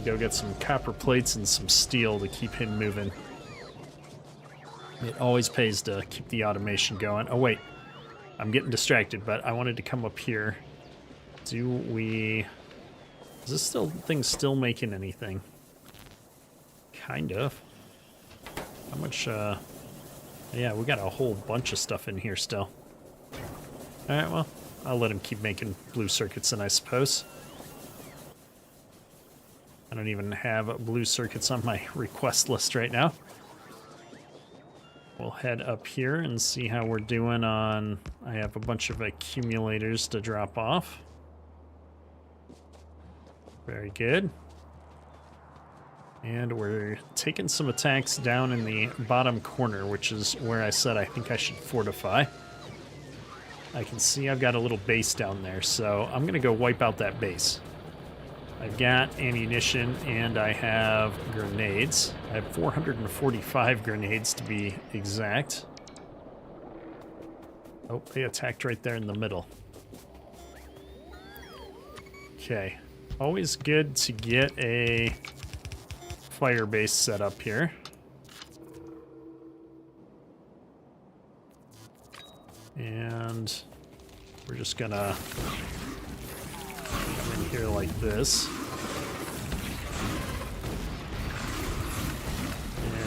Go get some copper plates and some steel to keep him moving. It always pays to keep the automation going. Oh wait, I'm getting distracted, but I wanted to come up here. Is this thing still making anything? Kind of. How much, yeah, we got a whole bunch of stuff in here still. Alright, well, I'll let him keep making blue circuits then, I suppose. I don't even have blue circuits on my request list right now. We'll head up here and see how we're doing on... I have a bunch of accumulators to drop off. Very good. And we're taking some attacks down in the bottom corner, which is where I said I think I should fortify. I can see I've got a little base down there, so I'm going to go wipe out that base. I've got ammunition and I have grenades. I have 445 grenades to be exact. Oh, they attacked right there in the middle. Okay. Always good to get a fire base set up here. And we're just gonna come in here like this.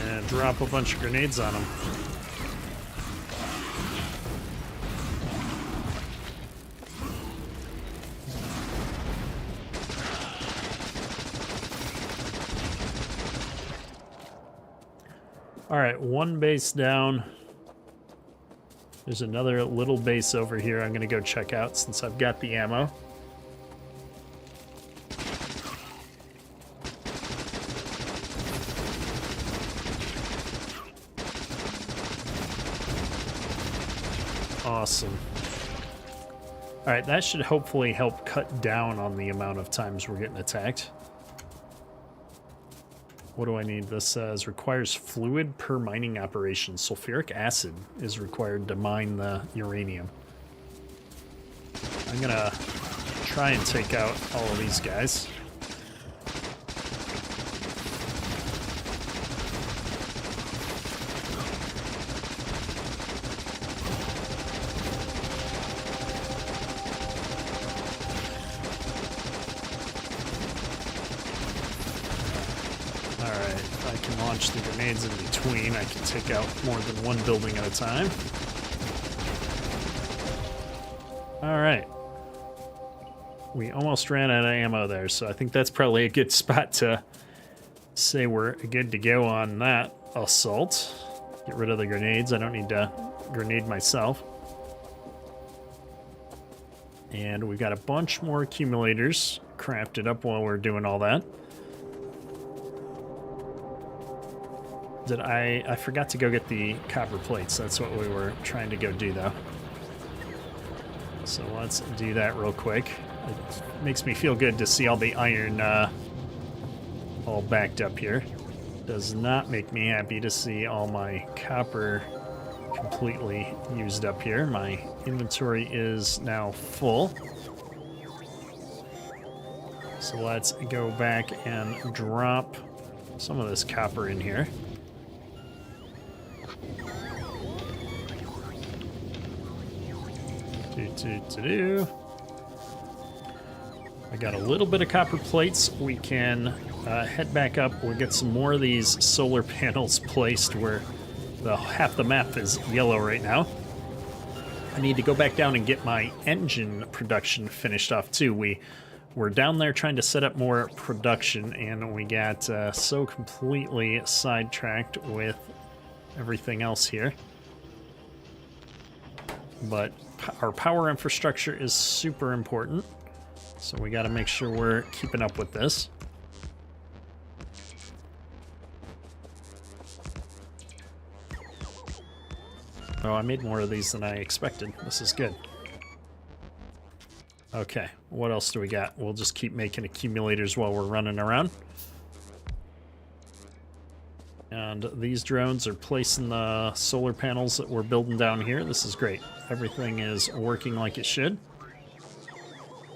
And drop a bunch of grenades on them. All right, one base down. There's another little base over here I'm going to go check out since I've got the ammo. Awesome. All right, that should hopefully help cut down on the amount of times we're getting attacked. What do I need? This says requires fluid per mining operation. Sulfuric acid is required to mine the uranium. I'm gonna try and take out all of these guys. can launch the grenades in between. I can take out more than one building at a time. Alright. We almost ran out of ammo there, so I think that's probably a good spot to say we're good to go on that assault. Get rid of the grenades. I don't need to grenade myself. And we've got a bunch more accumulators crafted up while we're doing all that. I forgot to go get the copper plates. That's what we were trying to go do, though. So let's do that real quick. It makes me feel good to see all the iron all backed up here. Does not make me happy to see all my copper completely used up here. My inventory is now full. So let's go back and drop some of this copper in here. I got a little bit of copper plates. We can head back up. We'll get some more of these solar panels placed where half the map is yellow right now. I need to go back down and get my engine production finished off too. We were down there trying to set up more production, and we got so completely sidetracked with everything else here. But our power infrastructure is super important, so we got to make sure we're keeping up with this. Oh, I made more of these than I expected. This is good. Okay, what else do we got? We'll just keep making accumulators while we're running around. And these drones are placing the solar panels that we're building down here. This is great. Everything is working like it should.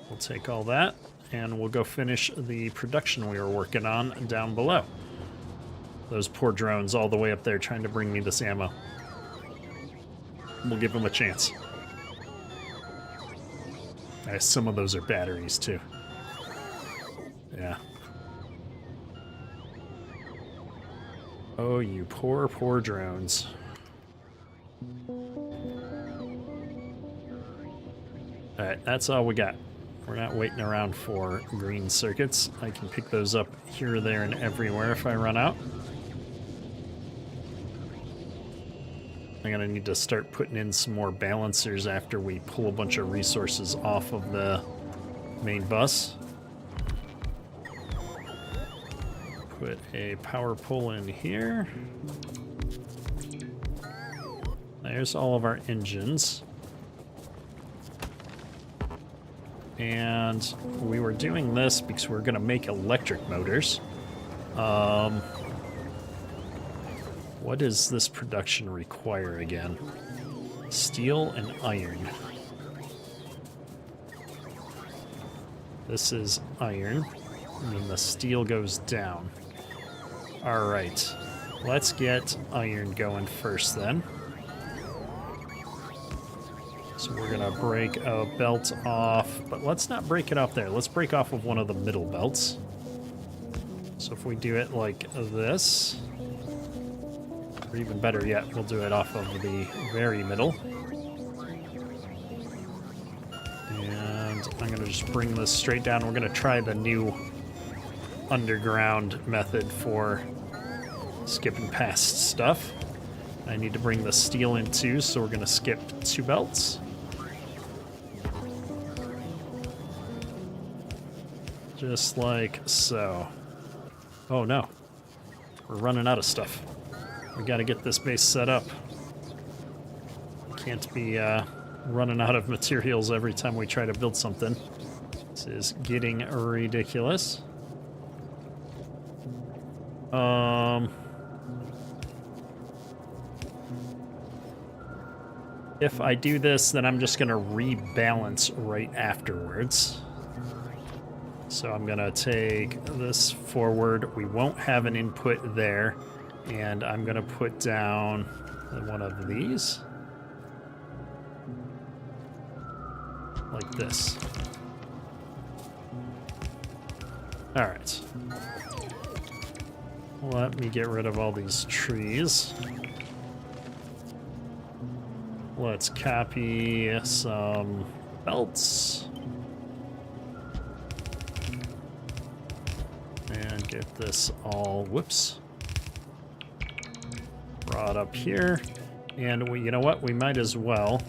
We'll take all that, and we'll go finish the production we were working on down below. Those poor drones all the way up there trying to bring me this ammo. We'll give them a chance. Some of those are batteries, too. Yeah. Oh, you poor, poor drones. Alright, that's all we got. We're not waiting around for green circuits. I can pick those up here, there, and everywhere if I run out. I'm gonna need to start putting in some more balancers after we pull a bunch of resources off of the main bus. Put a power pole in here. There's all of our engines. And we were doing this because we're gonna make electric motors. What does this production require again? Steel and iron. This is iron, and then the steel goes down. All right, let's get iron going first then. So we're gonna break a belt off, but let's not break it off there. Let's break off of one of the middle belts. So if we do it like this, or even better yet, we'll do it off of the very middle. And I'm gonna just bring this straight down. We're gonna try the new underground method for skipping past stuff. I need to bring the steel in too, so we're gonna skip 2 belts. Just like so. Oh no, we're running out of stuff. We gotta get this base set up. Can't be running out of materials every time we try to build something. This is getting ridiculous. If I do this, then I'm just gonna rebalance right afterwards. So I'm gonna take this forward. We won't have an input there. And I'm gonna put down one of these. Like this. All right. Let me get rid of all these trees. Let's copy some belts. And get this all, whoops, brought up here. And you know what? We might as well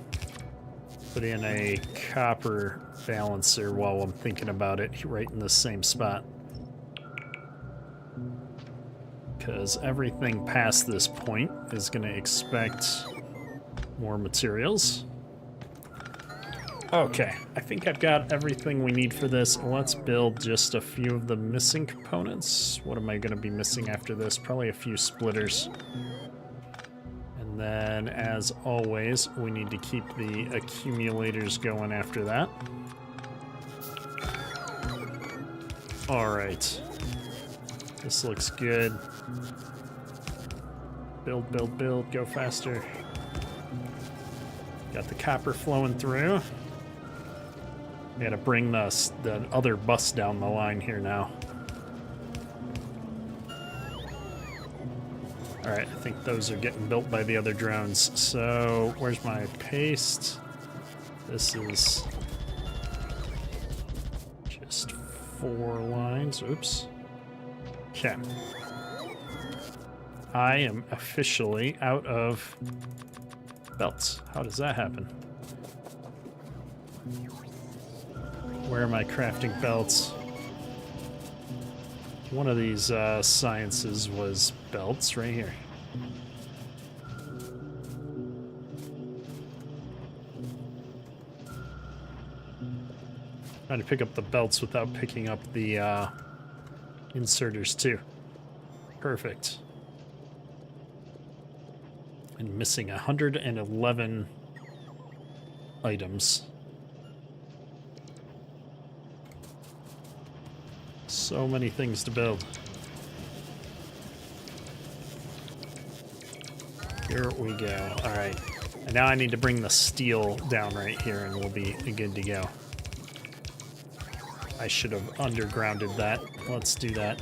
put in a copper balancer while I'm thinking about it, right in the same spot. Because everything past this point is going to expect more materials. Okay, I think I've got everything we need for this. Let's build just a few of the missing components. What am I going to be missing after this? Probably a few splitters. And then, as always, we need to keep the accumulators going after that. Alright. This looks good. Build, build, build. Go faster. Got the copper flowing through. We gotta bring the other bus down the line here now. Alright, I think those are getting built by the other drones. So, where's my paste? This is just 4 lines. Oops. Okay. I am officially out of belts. How does that happen? Where are my crafting belts? One of these sciences was belts right here. Trying to pick up the belts without picking up the inserters too. Perfect. And missing 111 items. So many things to build. Here we go. All right. And now I need to bring the steel down right here and we'll be good to go. I should have undergrounded that. Let's do that.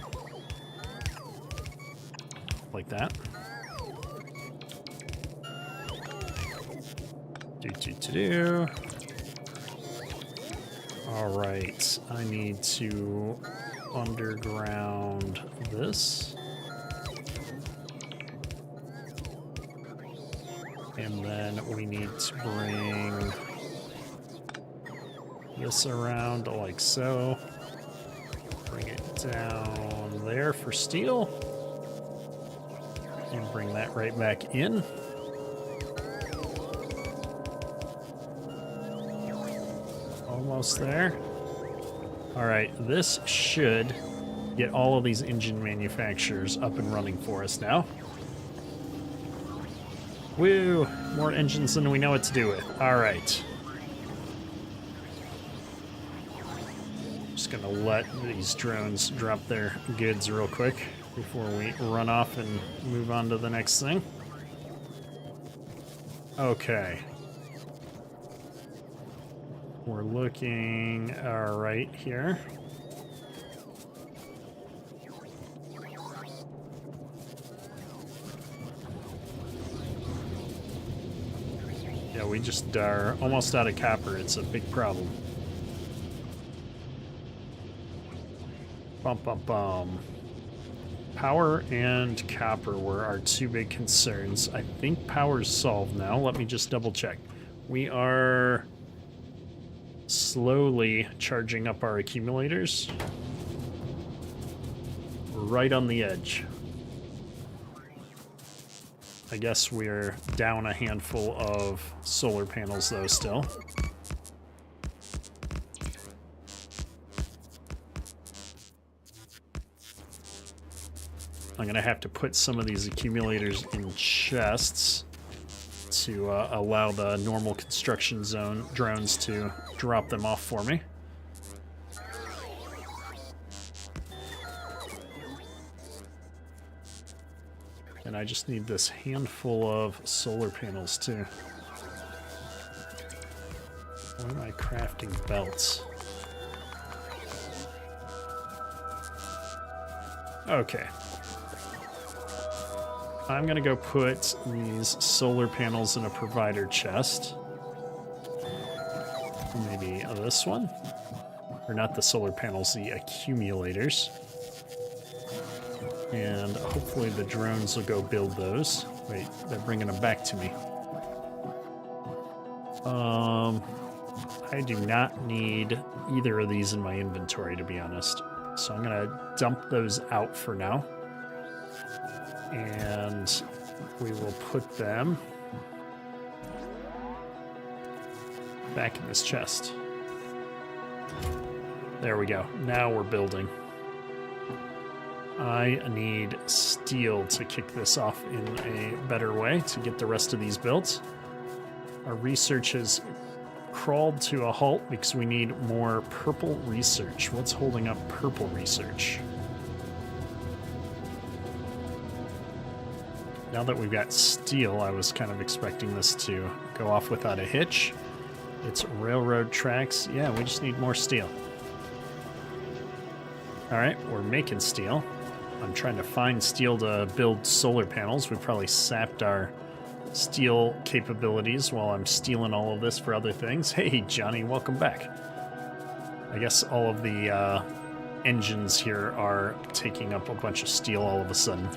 Like that. Do. All right. I need to underground this. And then we need to bring this around like so. Bring it down there for steel. And bring that right back in. Almost there. All right, this should get all of these engine manufacturers up and running for us now. Woo! More engines than we know what to do with. All right. Just gonna let these drones drop their goods real quick before we run off and move on to the next thing. Okay. We're looking all right here. Yeah, we just are almost out of copper. It's a big problem. Bum, bum, bum. Power and copper were our two big concerns. I think power's solved now. Let me just double check. We are slowly charging up our accumulators. We're right on the edge. I guess we're down a handful of solar panels though still. I'm gonna have to put some of these accumulators in chests to allow the normal construction zone drones to drop them off for me. And I just need this handful of solar panels too. Where am I crafting belts? Okay. I'm going to go put these solar panels in a provider chest. Maybe this one. Or not the solar panels, the accumulators. And hopefully the drones will go build those. Wait, they're bringing them back to me. I do not need either of these in my inventory, to be honest. So I'm going to dump those out for now. And we will put them back in this chest. There we go. Now we're building. I need steel to kick this off in a better way to get the rest of these built. Our research has crawled to a halt because we need more purple research. What's holding up purple research? Now that we've got steel, I was kind of expecting this to go off without a hitch. It's railroad tracks. Yeah, we just need more steel. All right, we're making steel. I'm trying to find steel to build solar panels. We probably sapped our steel capabilities while I'm stealing all of this for other things. Hey, Johnny, welcome back. I guess all of the engines here are taking up a bunch of steel all of a sudden.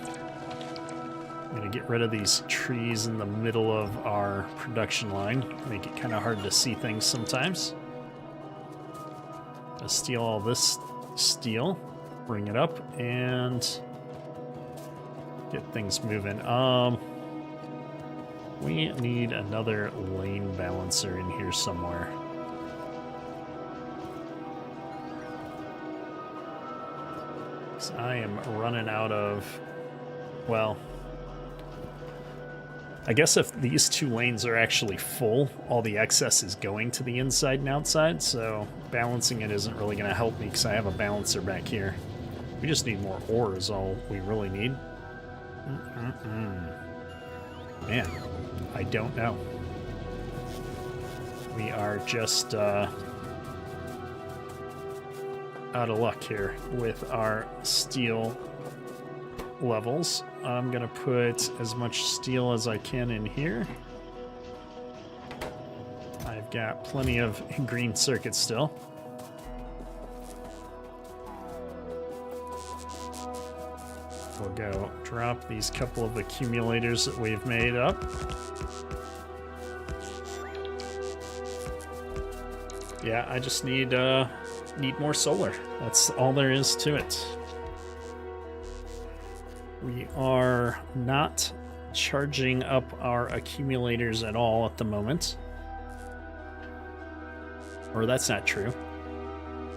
I'm going to get rid of these trees in the middle of our production line. Make it kind of hard to see things sometimes. Gonna steal all this steel, bring it up, and get things moving. We need another lane balancer in here somewhere. So I am running out of, well, I guess if these two lanes are actually full, all the excess is going to the inside and outside, so balancing it isn't really going to help me because I have a balancer back here. We just need more ore is all we really need. Man, I don't know. We are just out of luck here with our steel levels. I'm gonna put as much steel as I can in here. I've got plenty of green circuits still. We'll go drop these couple of accumulators that we've made up. Yeah, I just need more solar. That's all there is to it. We are not charging up our accumulators at all at the moment. Or that's not true.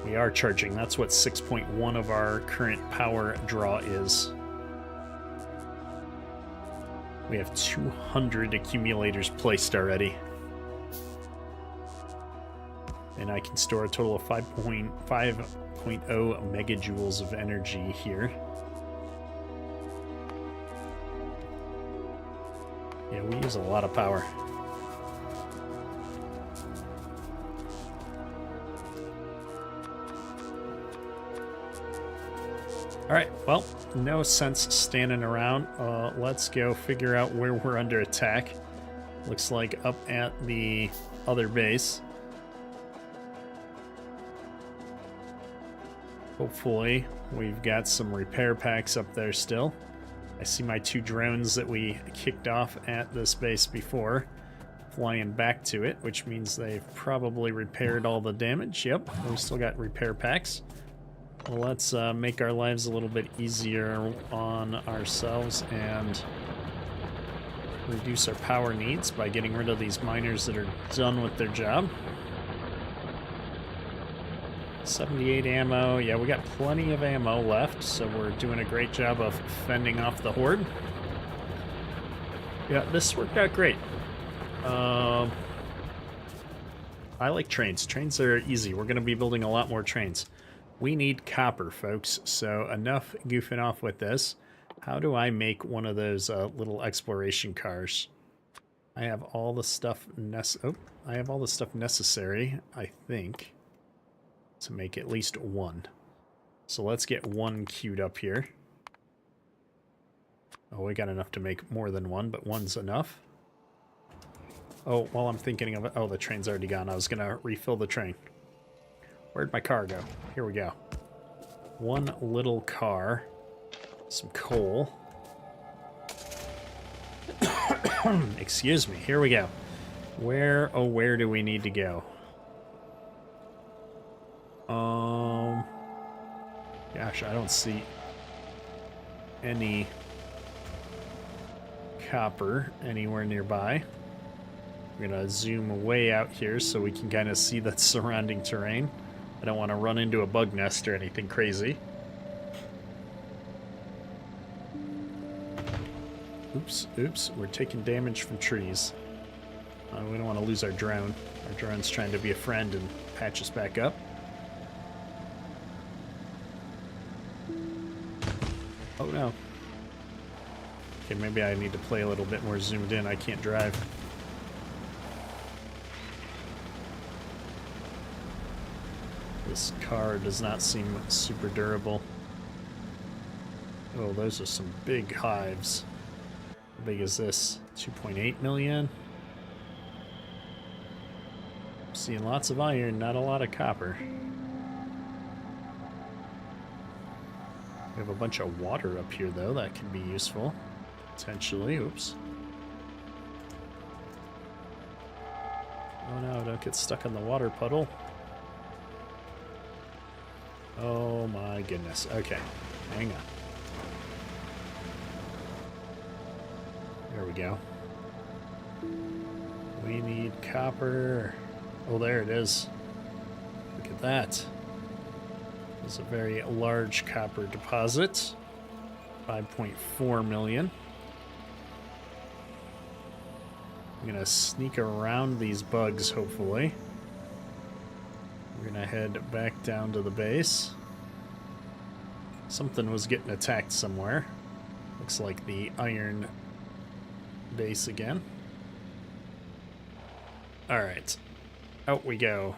We are charging. That's what 6.1 of our current power draw is. We have 200 accumulators placed already. And I can store a total of 5.0 megajoules of energy here. Yeah, we use a lot of power. All right, well, no sense standing around. Let's go figure out where we're under attack. Looks like up at the other base. Hopefully, we've got some repair packs up there still. I see my two drones that we kicked off at this base before flying back to it, which means they've probably repaired all the damage. Yep, we still got repair packs. Well, let's make our lives a little bit easier on ourselves and reduce our power needs by getting rid of these miners that are done with their job. 78 ammo. Yeah, we got plenty of ammo left, so we're doing a great job of fending off the horde. Yeah, this worked out great. I like trains. Trains are easy. We're going to be building a lot more trains. We need copper, folks, so enough goofing off with this. How do I make one of those little exploration cars? I have all the stuff necessary, I think, to make at least one. So let's get one queued up here. Oh, we got enough to make more than one, but one's enough. Oh, while I'm thinking of it, oh, the train's already gone. I was gonna refill the train. Where'd my car go? Here we go. One little car, some coal. Excuse me, here we go. Where, oh, where do we need to go? Gosh, I don't see any copper anywhere nearby. We're gonna zoom way out here so we can kind of see the surrounding terrain. I don't want to run into a bug nest or anything crazy. Oops, oops, we're taking damage from trees. We don't want to lose our drone. Our drone's trying to be a friend and patch us back up. Oh no. Okay, maybe I need to play a little bit more zoomed in. I can't drive. This car does not seem super durable. Oh, those are some big hives. How big is this? 2.8 million? I'm seeing lots of iron, not a lot of copper. We have a bunch of water up here, though. That can be useful. Potentially. Oops. Oh no, don't get stuck in the water puddle. Oh my goodness. Okay, hang on. There we go. We need copper. Oh, there it is. Look at that. It's a very large copper deposit. 5.4 million. I'm gonna sneak around these bugs, hopefully. We're gonna head back down to the base. Something was getting attacked somewhere. Looks like the iron base again. Alright. Out we go.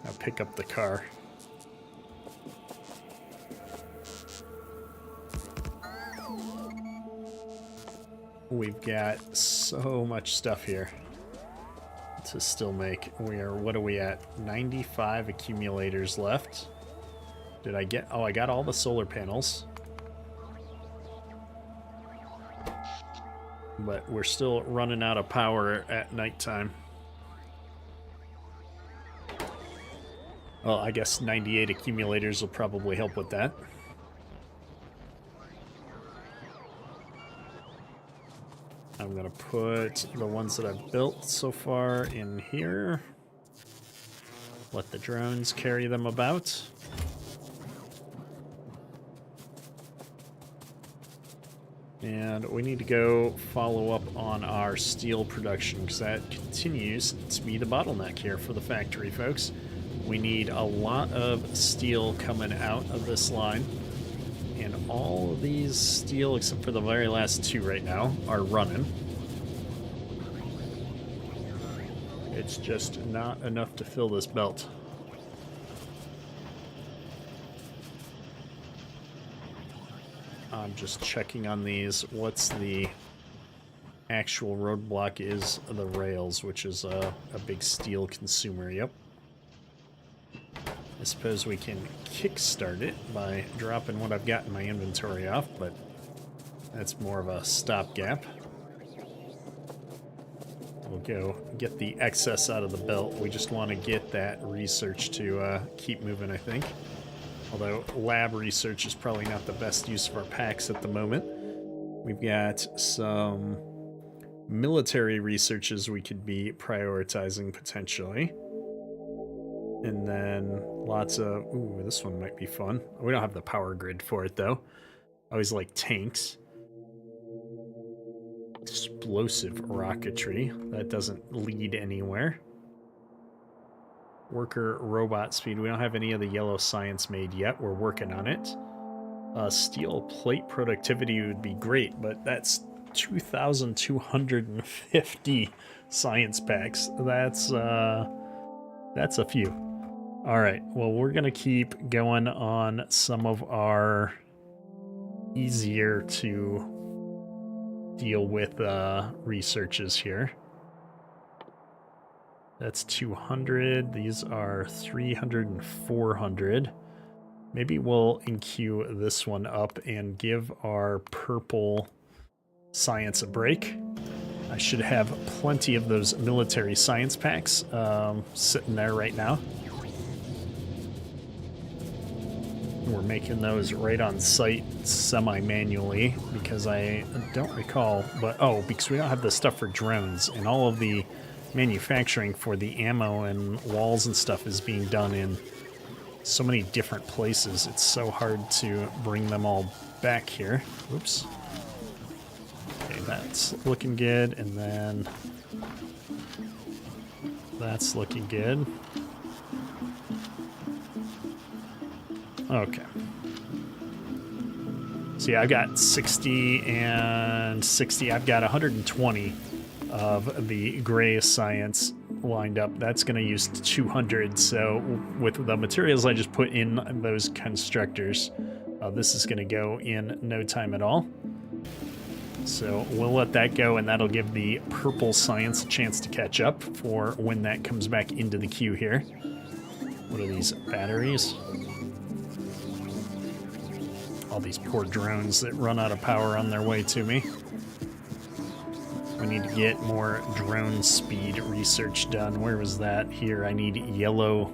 I'll pick up the car. We've got so much stuff here to still make. What are we at? 95 accumulators left. Did I get, oh, I got all the solar panels. But we're still running out of power at nighttime. Well, I guess 98 accumulators will probably help with that. I'm gonna put the ones that I've built so far in here. Let the drones carry them about. And we need to go follow up on our steel production because that continues to be the bottleneck here for the factory, folks. We need a lot of steel coming out of this line. And all of these steel, except for the very last two right now, are running. It's just not enough to fill this belt. I'm just checking on these. What's the actual roadblock is the rails, which is a big steel consumer. Yep. I suppose we can kickstart it by dropping what I've got in my inventory off, but that's more of a stopgap. We'll go get the excess out of the belt. We just want to get that research to keep moving, I think. Although lab research is probably not the best use of our packs at the moment. We've got some military researches we could be prioritizing potentially. And then lots of... Ooh, this one might be fun. We don't have the power grid for it, though. I always like tanks. Explosive rocketry. That doesn't lead anywhere. Worker robot speed. We don't have any of the yellow science made yet. We're working on it. Steel plate productivity would be great, but that's 2,250 science packs. That's a few. All right, well, we're going to keep going on some of our easier to deal with researches here. That's 200. These are 300 and 400. Maybe we'll enqueue this one up and give our purple science a break. I should have plenty of those military science packs sitting there right now. We're making those right on site semi-manually because I don't recall, but because we don't have the stuff for drones, and all of the manufacturing for the ammo and walls and stuff is being done in so many different places. It's so hard to bring them all back here. Oops. Okay, that's looking good, and then that's looking good. Okay. See, I've got 60 and 60. I've got 120 of the gray science lined up. That's going to use 200. So with the materials I just put in those constructors, this is going to go in no time at all. So we'll let that go, and that'll give the purple science a chance to catch up for when that comes back into the queue here. What are these batteries? All these poor drones that run out of power on their way to me. We need to get more drone speed research done. Where was that? Here, I need yellow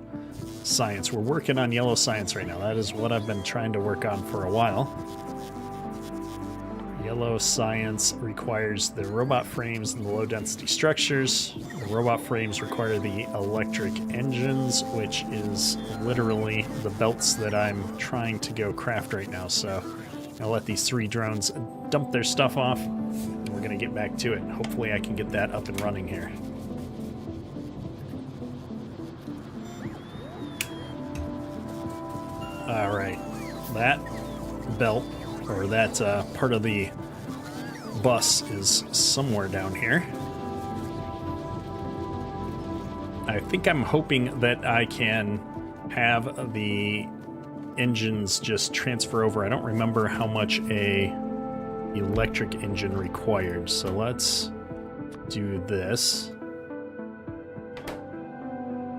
science. We're working on yellow science right now. That is what I've been trying to work on for a while. Yellow science requires the robot frames and the low-density structures. The robot frames require the electric engines, which is literally the belts that I'm trying to go craft right now. So I'll let these 3 drones dump their stuff off, and we're going to get back to it. Hopefully I can get that up and running here. All right, that belt, or that part of the bus is somewhere down here. I think I'm hoping that I can have the engines just transfer over. I don't remember how much a electric engine required, so let's do this.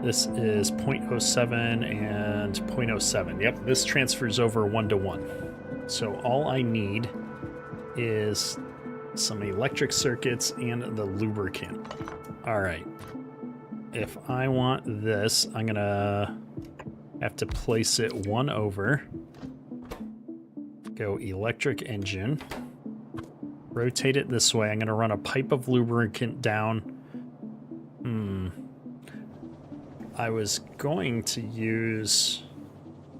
This is 0.07 and 0.07. Yep, this transfers over 1-to-1. So all I need is some electric circuits and the lubricant. All right. If I want this, I'm gonna have to place it 1 over. Go electric engine. Rotate it this way. I'm gonna run a pipe of lubricant down. I was going to use,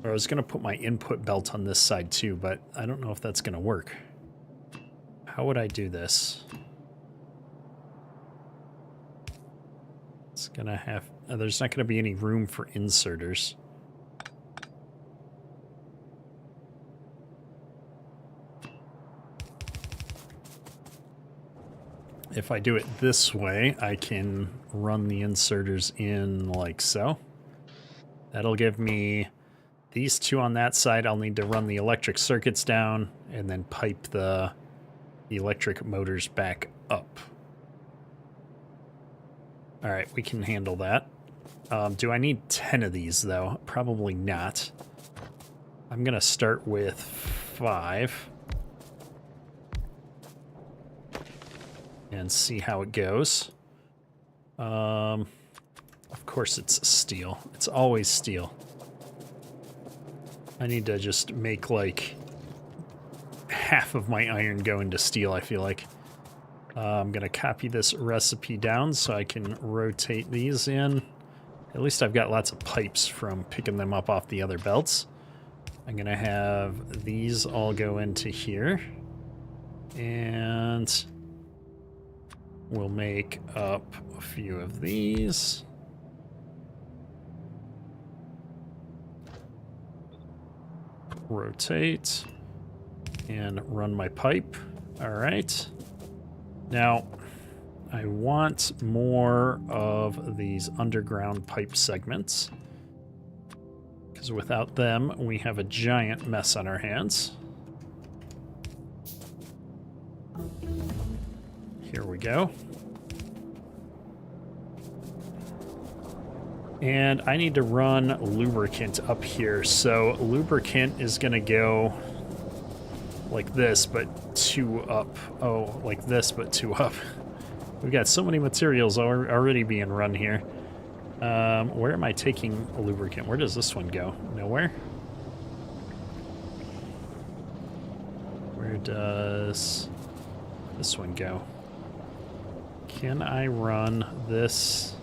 or I was going to put my input belt on this side too, but I don't know if that's going to work. How would I do this? It's going to have, there's not going to be any room for inserters. If I do it this way, I can run the inserters in like so. That'll give me these 2 on that side. I'll need to run the electric circuits down and then pipe the electric motors back up. All right, we can handle that. Do I need 10 of these though? Probably not. I'm gonna start with 5. And see how it goes. Of course it's steel. It's always steel. I need to just make like half of my iron go into steel, I feel like. I'm gonna copy this recipe down so I can rotate these in. At least I've got lots of pipes from picking them up off the other belts. I'm gonna have these all go into here. And we'll make up a few of these. Rotate and run my pipe. All right. Now, I want more of these underground pipe segments, because without them, we have a giant mess on our hands. Here we go. And I need to run lubricant up here. So lubricant is going to go like this, but 2 up. Oh, like this, but 2 up. We've got so many materials already being run here. Where am I taking lubricant? Where does this one go? Nowhere? Where does this one go? Can I run this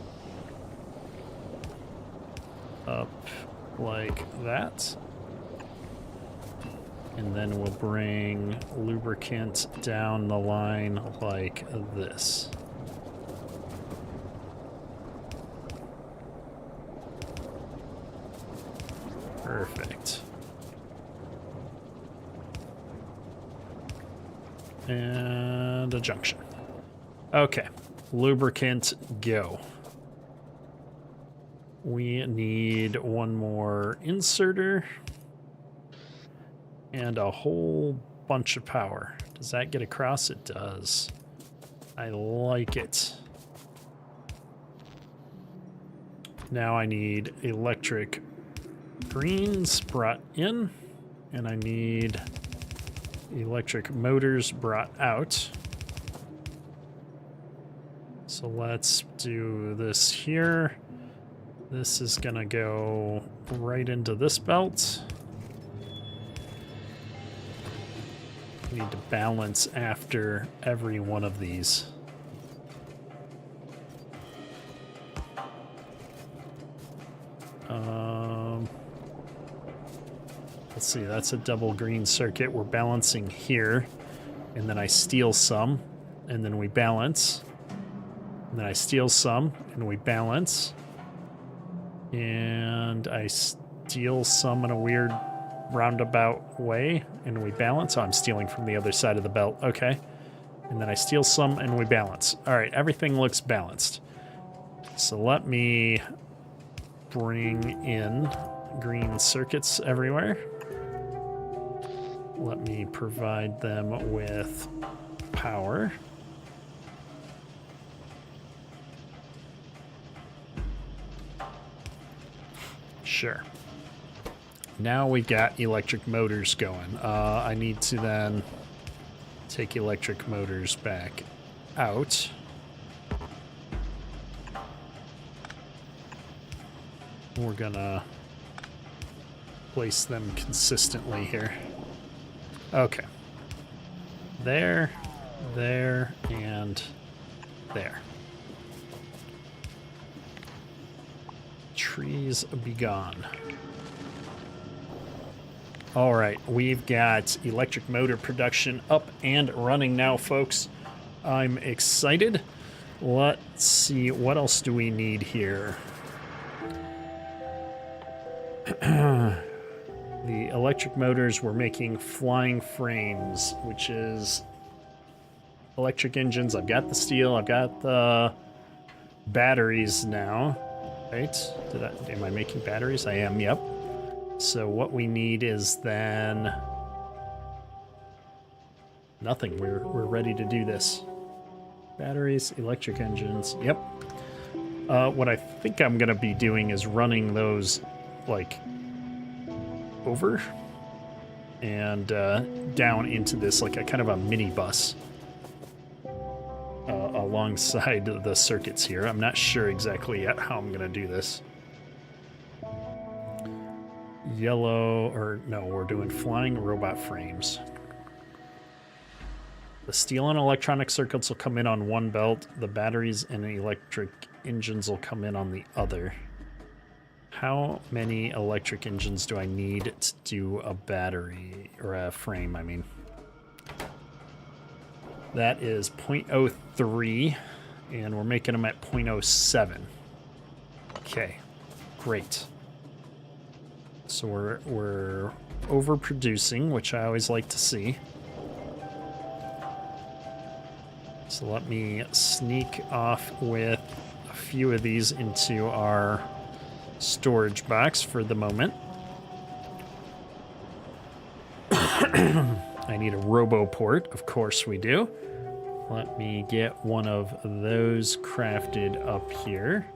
up like that? And then we'll bring lubricant down the line like this. Perfect. And a junction. Okay, lubricant, go. We need one more inserter and a whole bunch of power. Does that get across? It does. I like it. Now I need electric greens brought in, and I need electric motors brought out. So let's do this here. This is gonna go right into this belt. We need to balance after every one of these. Let's see, that's a double green circuit. We're balancing here, and then I steal some, and then we balance. And then I steal some, and we balance. And I steal some in a weird roundabout way, and we balance. Oh, I'm stealing from the other side of the belt. Okay. And then I steal some, and we balance. All right, everything looks balanced. So let me bring in green circuits everywhere. Let me provide them with power. Sure. Now we got electric motors going. I need to then take electric motors back out. We're gonna place them consistently here. Okay. There, there, and there. Trees be gone. All right, we've got electric motor production up and running now, folks. I'm excited. Let's see, what else do we need here? The electric motors, we're making flying frames, which is electric engines. I've got the steel, I've got the batteries now, right? Am I making batteries? I am, yep. So what we need is then nothing. We're ready to do this. Batteries, electric engines, yep. What I think I'm gonna be doing is running those like over and down into this like a kind of a mini bus alongside the circuits here. I'm not sure exactly yet how I'm gonna do this. Yellow, or no, we're doing flying robot frames. The steel and electronic circuits will come in on one belt. The batteries and electric engines will come in on the other. How many electric engines do I need to do a battery, or a frame, I mean? That is 0.03, and we're making them at 0.07. Okay, great. So we're overproducing, which I always like to see. So let me sneak off with a few of these into our storage box for the moment. I need a robo port, of course we do. Let me get one of those crafted up here.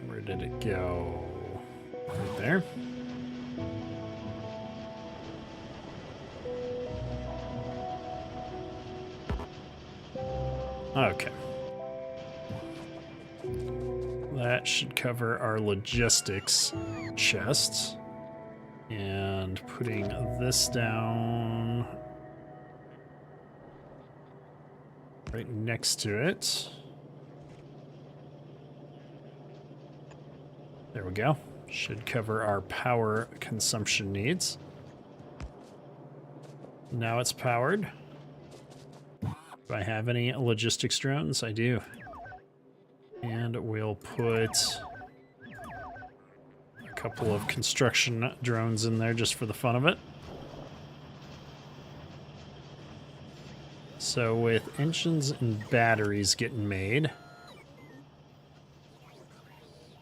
Where did it go? Right there. Okay. That should cover our logistics chests. And putting this down right next to it. There we go. Should cover our power consumption needs. Now it's powered. Do I have any logistics drones? I do. And we'll put a couple of construction drones in there just for the fun of it. So with engines and batteries getting made, I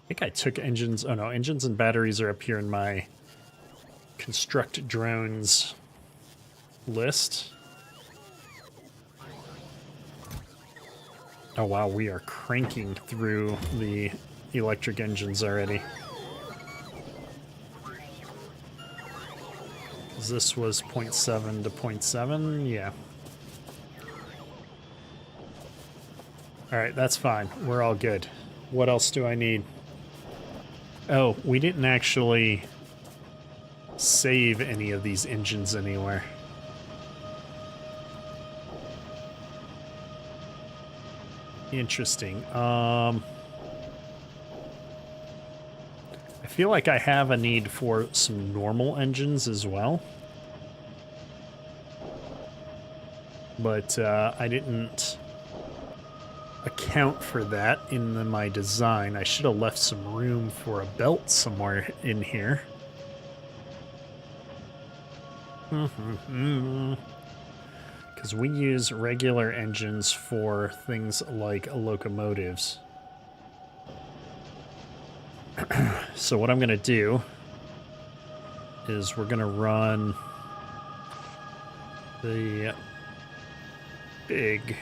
think I took engines. Oh no, engines and batteries are up here in my construct drones list. Oh wow, we are cranking through the electric engines already. This was 0.7 to 0.7, yeah. Alright, that's fine. We're all good. What else do I need? Oh, we didn't actually save any of these engines anywhere. Interesting. I feel like I have a need for some normal engines as well. But I didn't account for that in my design. I should have left some room for a belt somewhere in here. Because we use regular engines for things like locomotives. So what I'm going to do is we're going to run the big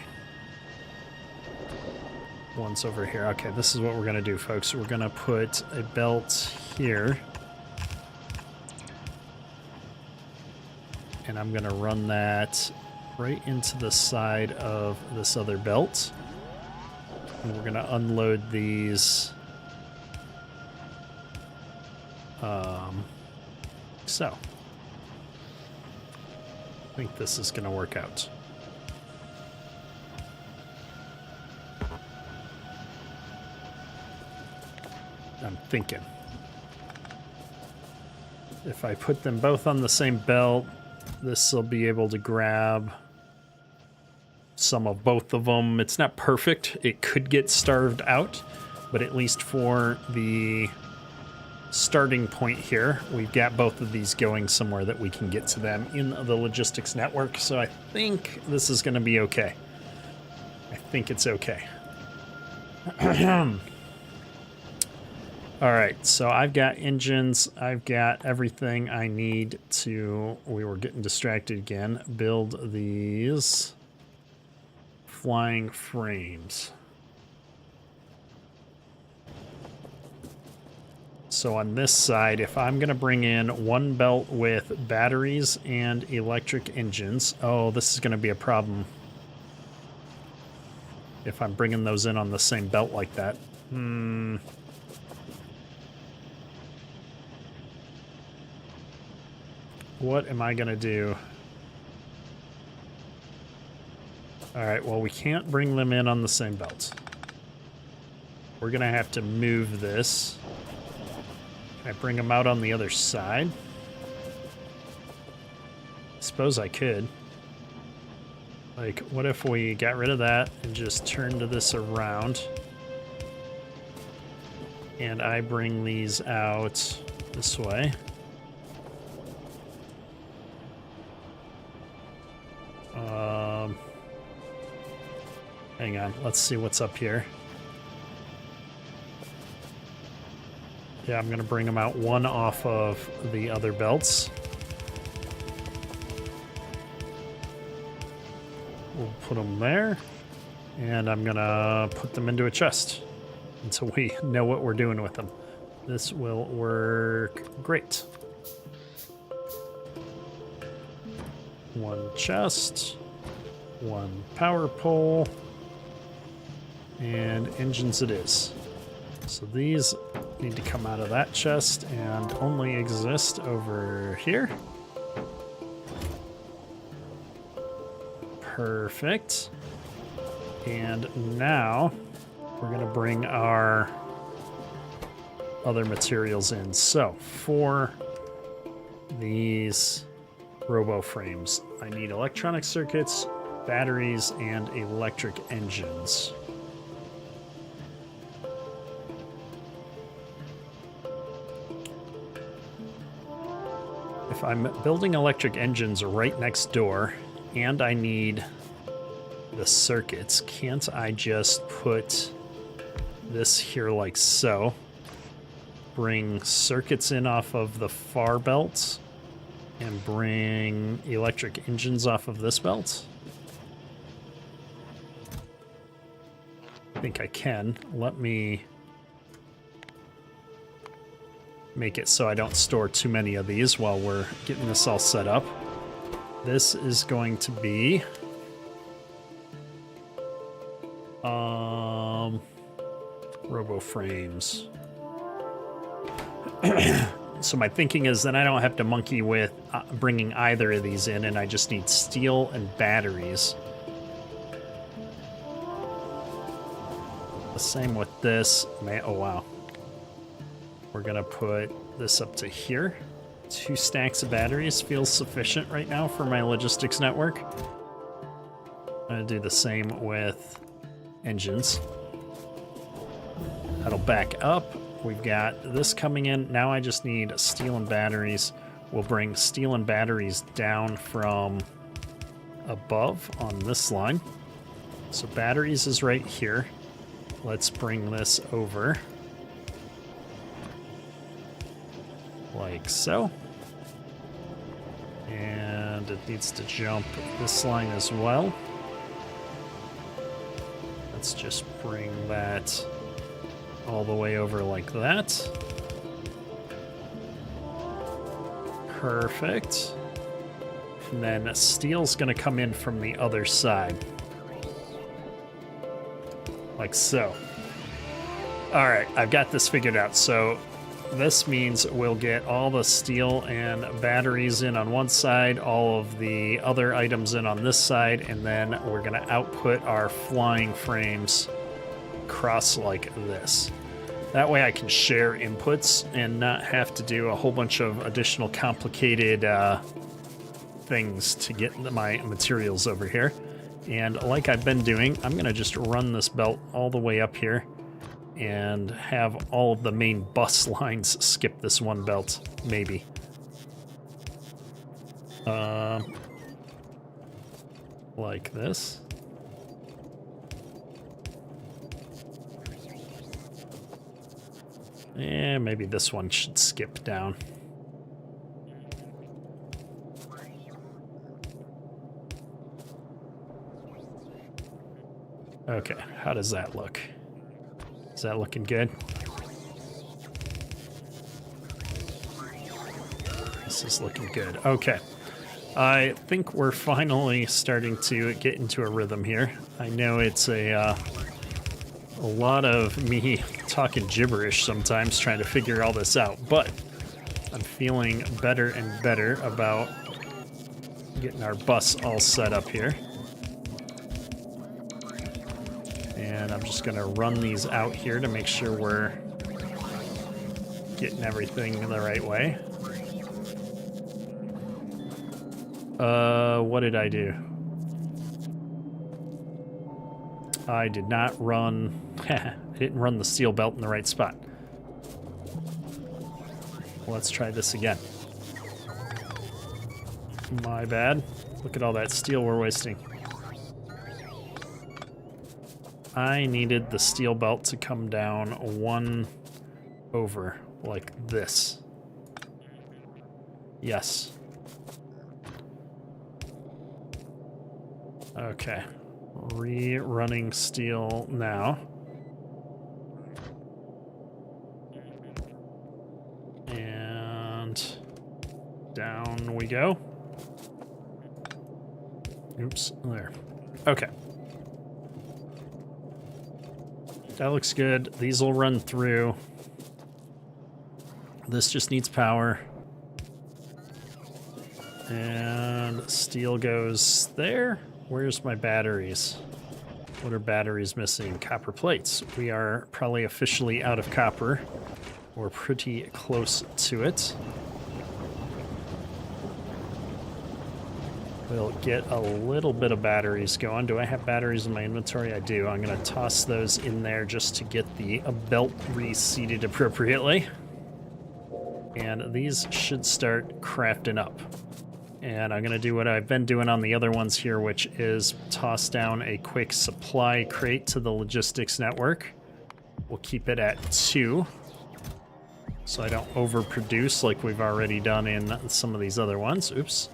ones over here. Okay, this is what we're going to do, folks. We're going to put a belt here. And I'm going to run that right into the side of this other belt. And we're going to unload these. So. I think this is going to work out. I'm thinking. If I put them both on the same belt, this will be able to grab some of both of them. It's not perfect. It could get starved out, but at least for the starting point here, we've got both of these going somewhere that we can get to them in the logistics network. So I think this is going to be okay. I think it's okay. All right, so I've got engines. I've got everything I need to, we were getting distracted again, build these flying frames. So on this side, if I'm going to bring in one belt with batteries and electric engines, oh, this is going to be a problem if I'm bringing those in on the same belt like that. What am I going to do? All right, well, we can't bring them in on the same belt. We're going to have to move this. Can I bring them out on the other side? Suppose I could. Like, what if we got rid of that and just turned this around? And I bring these out this way. Hang on, let's see what's up here. Yeah, I'm going to bring them out one off of the other belts. We'll put them there. And I'm going to put them into a chest until we know what we're doing with them. This will work great. One chest. One power pole. And engines it is. So these need to come out of that chest and only exist over here. Perfect. And now we're going to bring our other materials in. So for these robo frames, I need electronic circuits, batteries, and electric engines. If I'm building electric engines right next door and I need the circuits, can't I just put this here like so? Bring circuits in off of the far belt and bring electric engines off of this belt? I think I can. Let me make it so I don't store too many of these while we're getting this all set up. This is going to be robo frames. So my thinking is then I don't have to monkey with bringing either of these in, and I just need steel and batteries. The same with this. Oh wow. We're gonna put this up to here. 2 stacks of batteries feels sufficient right now for my logistics network. I'm gonna do the same with engines. That'll back up. We've got this coming in. Now I just need steel and batteries. We'll bring steel and batteries down from above on this line. So batteries is right here. Let's bring this over. Like so. And it needs to jump this line as well. Let's just bring that all the way over like that. Perfect. And then steel's gonna come in from the other side. Like so. All right, I've got this figured out. So this means we'll get all the steel and batteries in on one side, all of the other items in on this side, and then we're gonna output our flying frames across like this. That way I can share inputs and not have to do a whole bunch of additional complicated things to get my materials over here. And like I've been doing, I'm gonna just run this belt all the way up here and have all of the main bus lines skip this one belt, maybe. Like this. And maybe this one should skip down. Okay, how does that look? Is that looking good? This is looking good. Okay. I think we're finally starting to get into a rhythm here. I know it's a lot of me talking gibberish sometimes trying to figure all this out, but I'm feeling better and better about getting our bus all set up here. And I'm just gonna run these out here to make sure we're getting everything the right way. What did I do? I did not run... I didn't run the steel belt in the right spot. Let's try this again. My bad. Look at all that steel we're wasting. I needed the steel belt to come down one over. like this. Yes. Okay. Rerunning steel now. And down we go. Oops, there. Okay. That looks good. These will run through. This just needs power. And steel goes there. Where's my batteries? What are batteries missing? Copper plates. We are probably officially out of copper. We're pretty close to it. We'll get a little bit of batteries going. Do I have batteries in my inventory? I do. I'm going to toss those in there just to get the belt reseated appropriately. And these should start crafting up. And I'm going to do what I've been doing on the other ones here, which is toss down a quick supply crate to the logistics network. We'll keep it at 2, so I don't overproduce like we've already done in some of these other ones. Oops.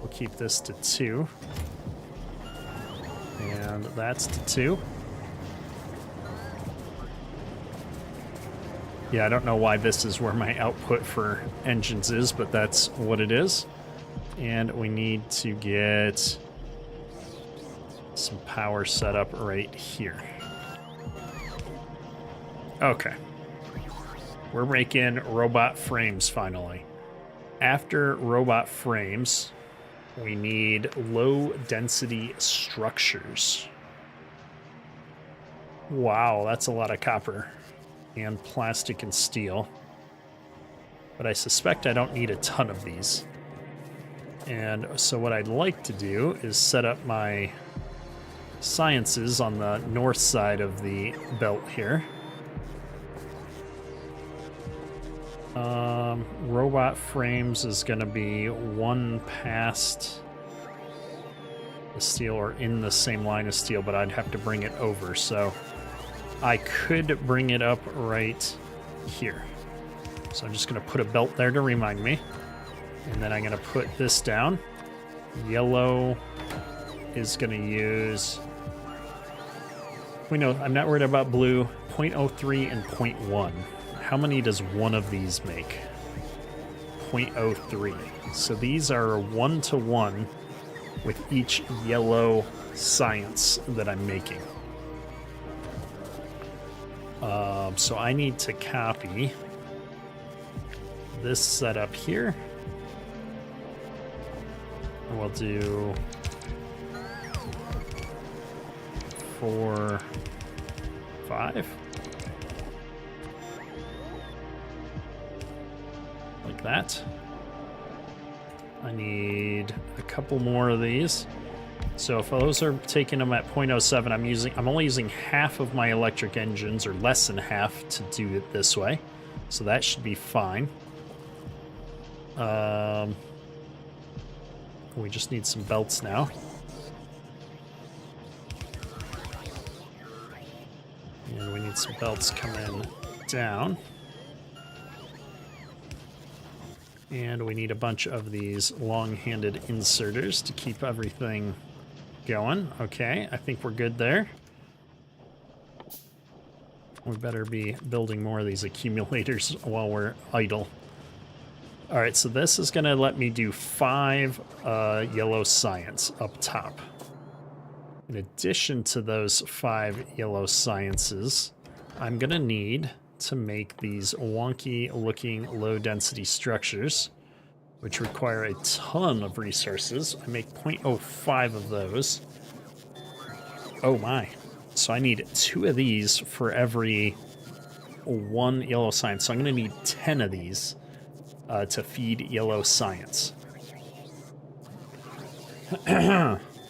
We'll keep this to 2. And that's to 2. Yeah, I don't know why this is where my output for engines is, but that's what it is. And we need to get some power set up right here. Okay. We're making robot frames finally. After robot frames, we need low density structures. Wow, that's a lot of copper and plastic and steel. But I suspect I don't need a ton of these. And so what I'd like to do is set up my sciences on the north side of the belt here. Robot frames is going to be one past the steel or in the same line as steel, but I'd have to bring it over. So I could bring it up right here. So I'm just going to put a belt there to remind me. And then I'm going to put this down. Yellow is going to use... We know, I'm not worried about blue. 0.03 and 0.1. How many does one of these make? 0.03. So these are 1-to-1 with each yellow science that I'm making. So I need to copy this setup here. We'll do 4, 5. Like that. I need a couple more of these. So if those are taking them at 0.07, I'm only using half of my electric engines, or less than half, to do it this way. So that should be fine. We just need some belts now. And we need some belts coming down. And we need a bunch of these long-handed inserters to keep everything going. Okay, I think we're good there. We better be building more of these accumulators while we're idle. All right, so this is going to let me do 5 yellow science up top. In addition to those 5 yellow sciences, I'm going to need to make these wonky-looking low-density structures, which require a ton of resources. I make 0.05 of those. Oh my. So I need 2 of these for every 1 yellow science. So I'm going to need 10 of these to feed yellow science.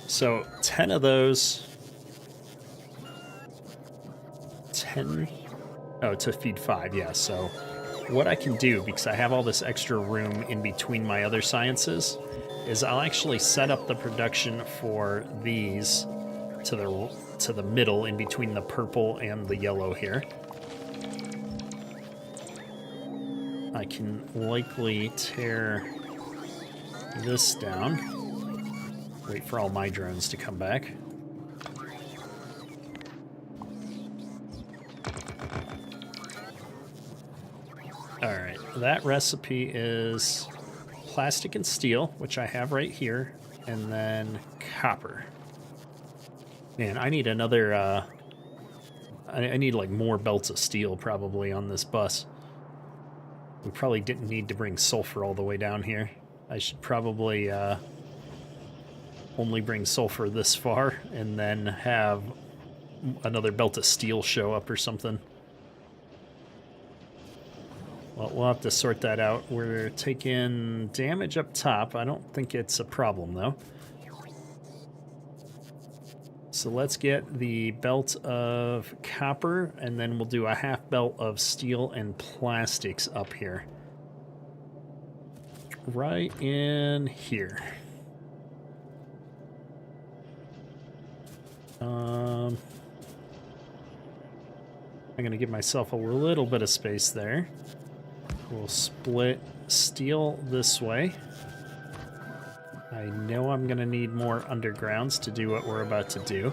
So 10 of those. 10. Oh, to feed 5, yeah. So what I can do, because I have all this extra room in between my other sciences, is I'll actually set up the production for these to the middle, in between the purple and the yellow here. I can likely tear this down. Wait for all my drones to come back. Alright, that recipe is plastic and steel, which I have right here, and then copper. Man, I need another, I need like more belts of steel probably on this bus. We probably didn't need to bring sulfur all the way down here. I should probably only bring sulfur this far and then have another belt of steel show up or something. Well, we'll have to sort that out. We're taking damage up top. I don't think it's a problem, though. So let's get the belt of copper, and then we'll do a half belt of steel and plastics up here. Right in here. I'm going to give myself a little bit of space there. We'll split steel this way. I know I'm going to need more undergrounds to do what we're about to do.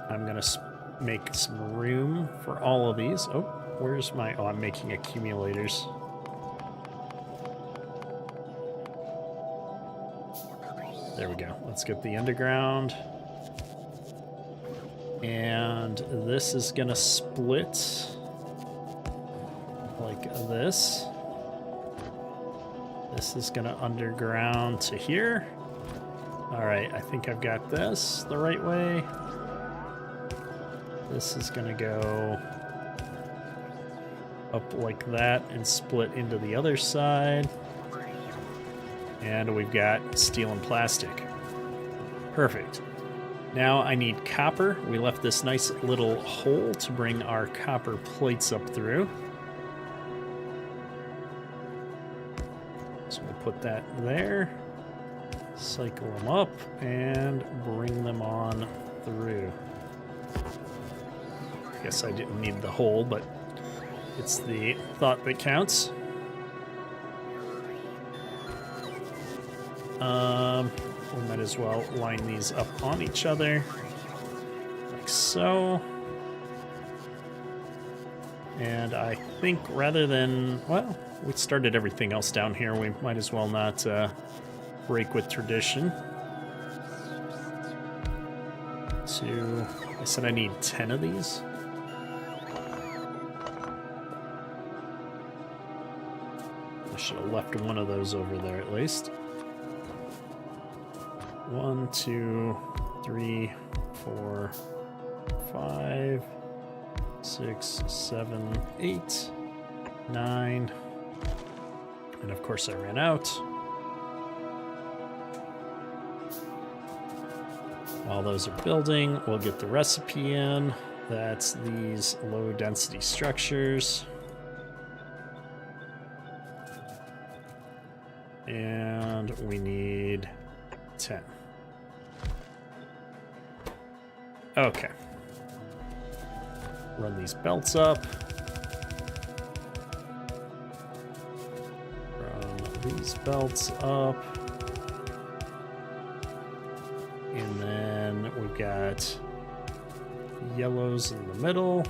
I'm going to make some room for all of these. Oh, where's my... Oh, I'm making accumulators. There we go. Let's get the underground. And this is going to split like this. This is going to underground to here. All right, I think I've got this the right way. This is going to go up like that and split into the other side. And we've got steel and plastic. Perfect. Now I need copper. We left this nice little hole to bring our copper plates up through. So we'll put that there, cycle them up, and bring them on through. I guess I didn't need the hole, but it's the thought that counts. We might as well line these up on each other, like so. And I think rather than, well, we started everything else down here, we might as well not break with tradition. I said I need 10 of these. I should have left one of those over there at least. 1, 2, 3, 4, 5, 6, 7, 8, 9. And of course I ran out. While those are building, we'll get the recipe in. That's these low density structures. And we need 10. Okay. Run these belts up. Run these belts up. And then we've got yellows in the middle.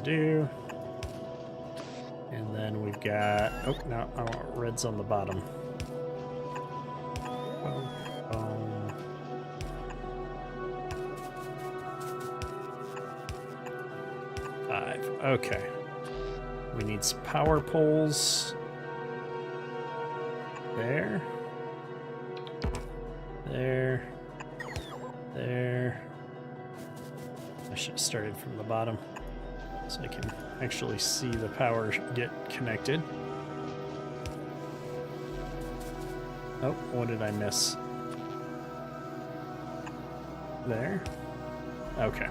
Do. And then we've got, oh, no, I want reds on the bottom. Five. Okay. We need some power poles. There. There. There. I should have started from the bottom so I can actually see the power get connected. Oh, what did I miss? There. Okay.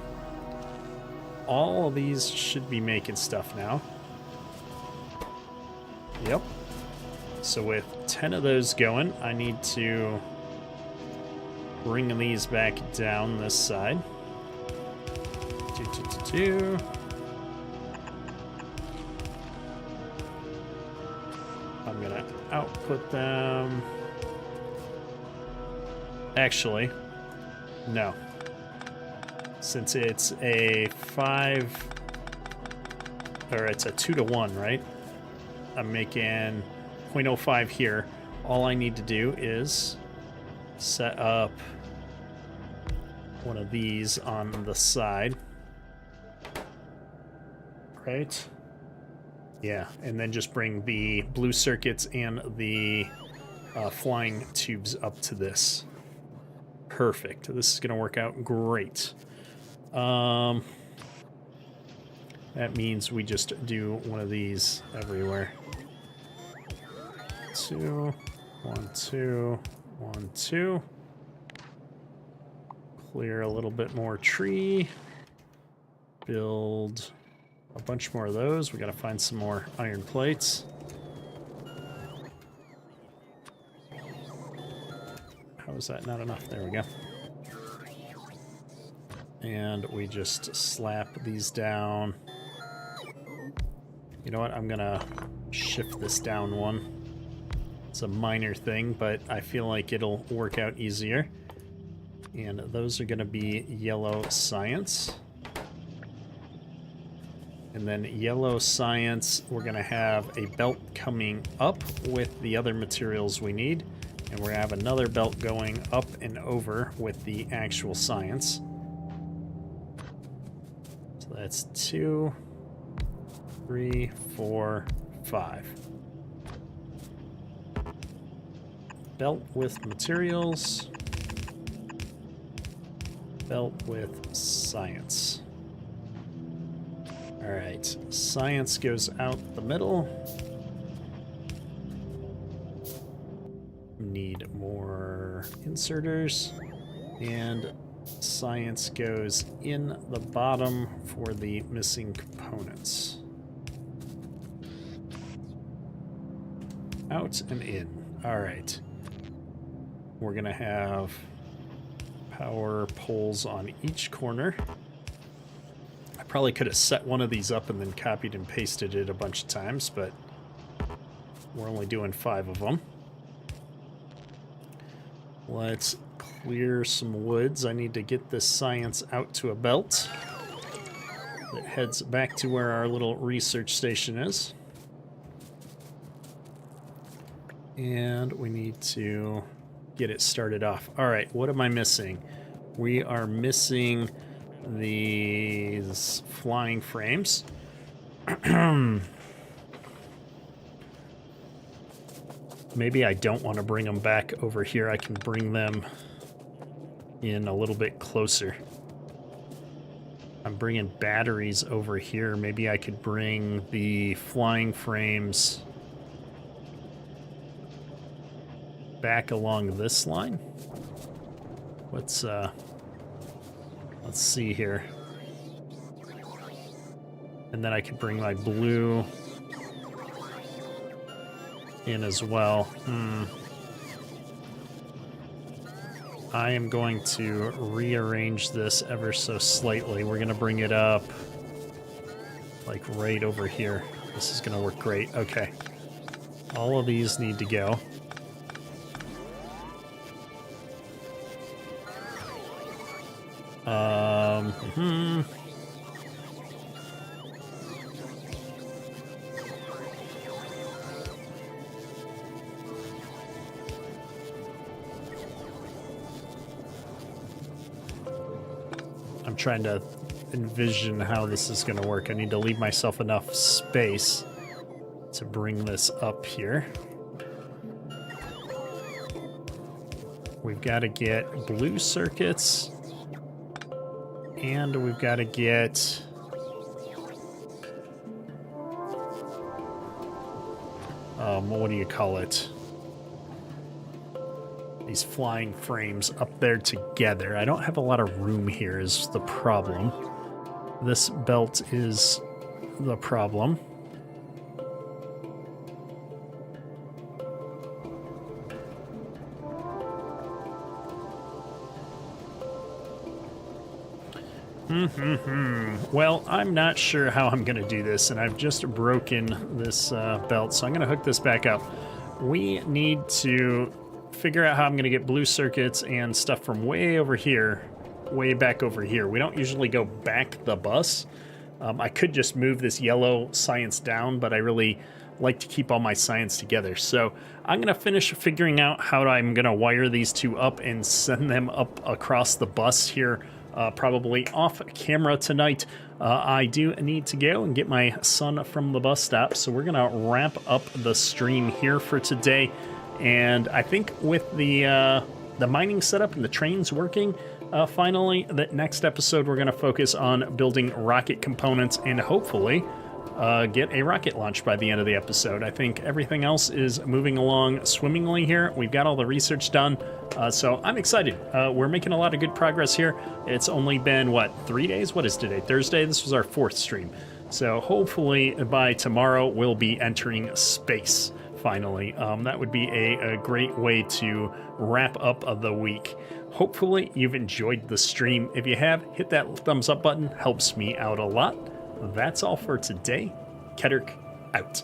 All of these should be making stuff now. Yep. So with 10 of those going, I need to bring these back down this side. Do. I'm gonna output them. Actually, no. Since it's a 5, or it's a 2-to-1, right? I'm making 0.05 here. All I need to do is set up one of these on the side. Right? Yeah, and then just bring the blue circuits and the flying tubes up to this. Perfect. This is going to work out great. That means we just do one of these everywhere. 2, 1, 2, 1, 2. Clear a little bit more tree. Build a bunch more of those. We got to find some more iron plates. How is that not enough? There we go. And we just slap these down. You know what? I'm gonna shift this down one. It's a minor thing, but I feel like it'll work out easier. And those are gonna be yellow science. And then yellow science, we're gonna have a belt coming up with the other materials we need. And we're gonna have another belt going up and over with the actual science. So that's 2, 3, 4, 5. Belt with materials. Belt with science. All right, science goes out the middle. Need more inserters, and science goes in the bottom for the missing components. Out and in. All right. We're gonna have power poles on each corner. I probably could have set one of these up and then copied and pasted it a bunch of times, but we're only doing 5 of them. Let's clear some woods. I need to get this science out to a belt that heads back to where our little research station is. And we need to get it started off. All right, what am I missing? We are missing these flying frames. Maybe I don't want to bring them back over here. I can bring them in a little bit closer. I'm bringing batteries over here. Maybe I could bring the flying frames back along this line. Let's see here. And then I could bring my blue in as well. I am going to rearrange this ever so slightly. We're going to bring it up like right over here. This is going to work great. Okay. All of these need to go. I'm trying to envision how this is going to work. I need to leave myself enough space to bring this up here. We've got to get blue circuits, and we've got to get what do you call it? These flying frames up there together. I don't have a lot of room here is the problem. This belt is the problem. Well, I'm not sure how I'm going to do this, and I've just broken this belt, so I'm going to hook this back up. We need to figure out how I'm going to get blue circuits and stuff from way over here, way back over here. We don't usually go back the bus. I could just move this yellow science down, but I really like to keep all my science together. So I'm going to finish figuring out how I'm going to wire these two up and send them up across the bus here, probably off camera tonight. I do need to go and get my son from the bus stop, so we're going to wrap up the stream here for today. And I think with the mining setup and the trains working, finally, the next episode we're going to focus on building rocket components and hopefully get a rocket launch by the end of the episode. I think everything else is moving along swimmingly here. We've got all the research done, so I'm excited. We're making a lot of good progress here. It's only been, 3 days? What is today? Thursday? This was our 4th stream. So hopefully by tomorrow we'll be entering space, finally. That would be a great way to wrap up the week. Hopefully you've enjoyed the stream. If you have, hit that thumbs up button. Helps me out a lot. That's all for today. Kedrick out.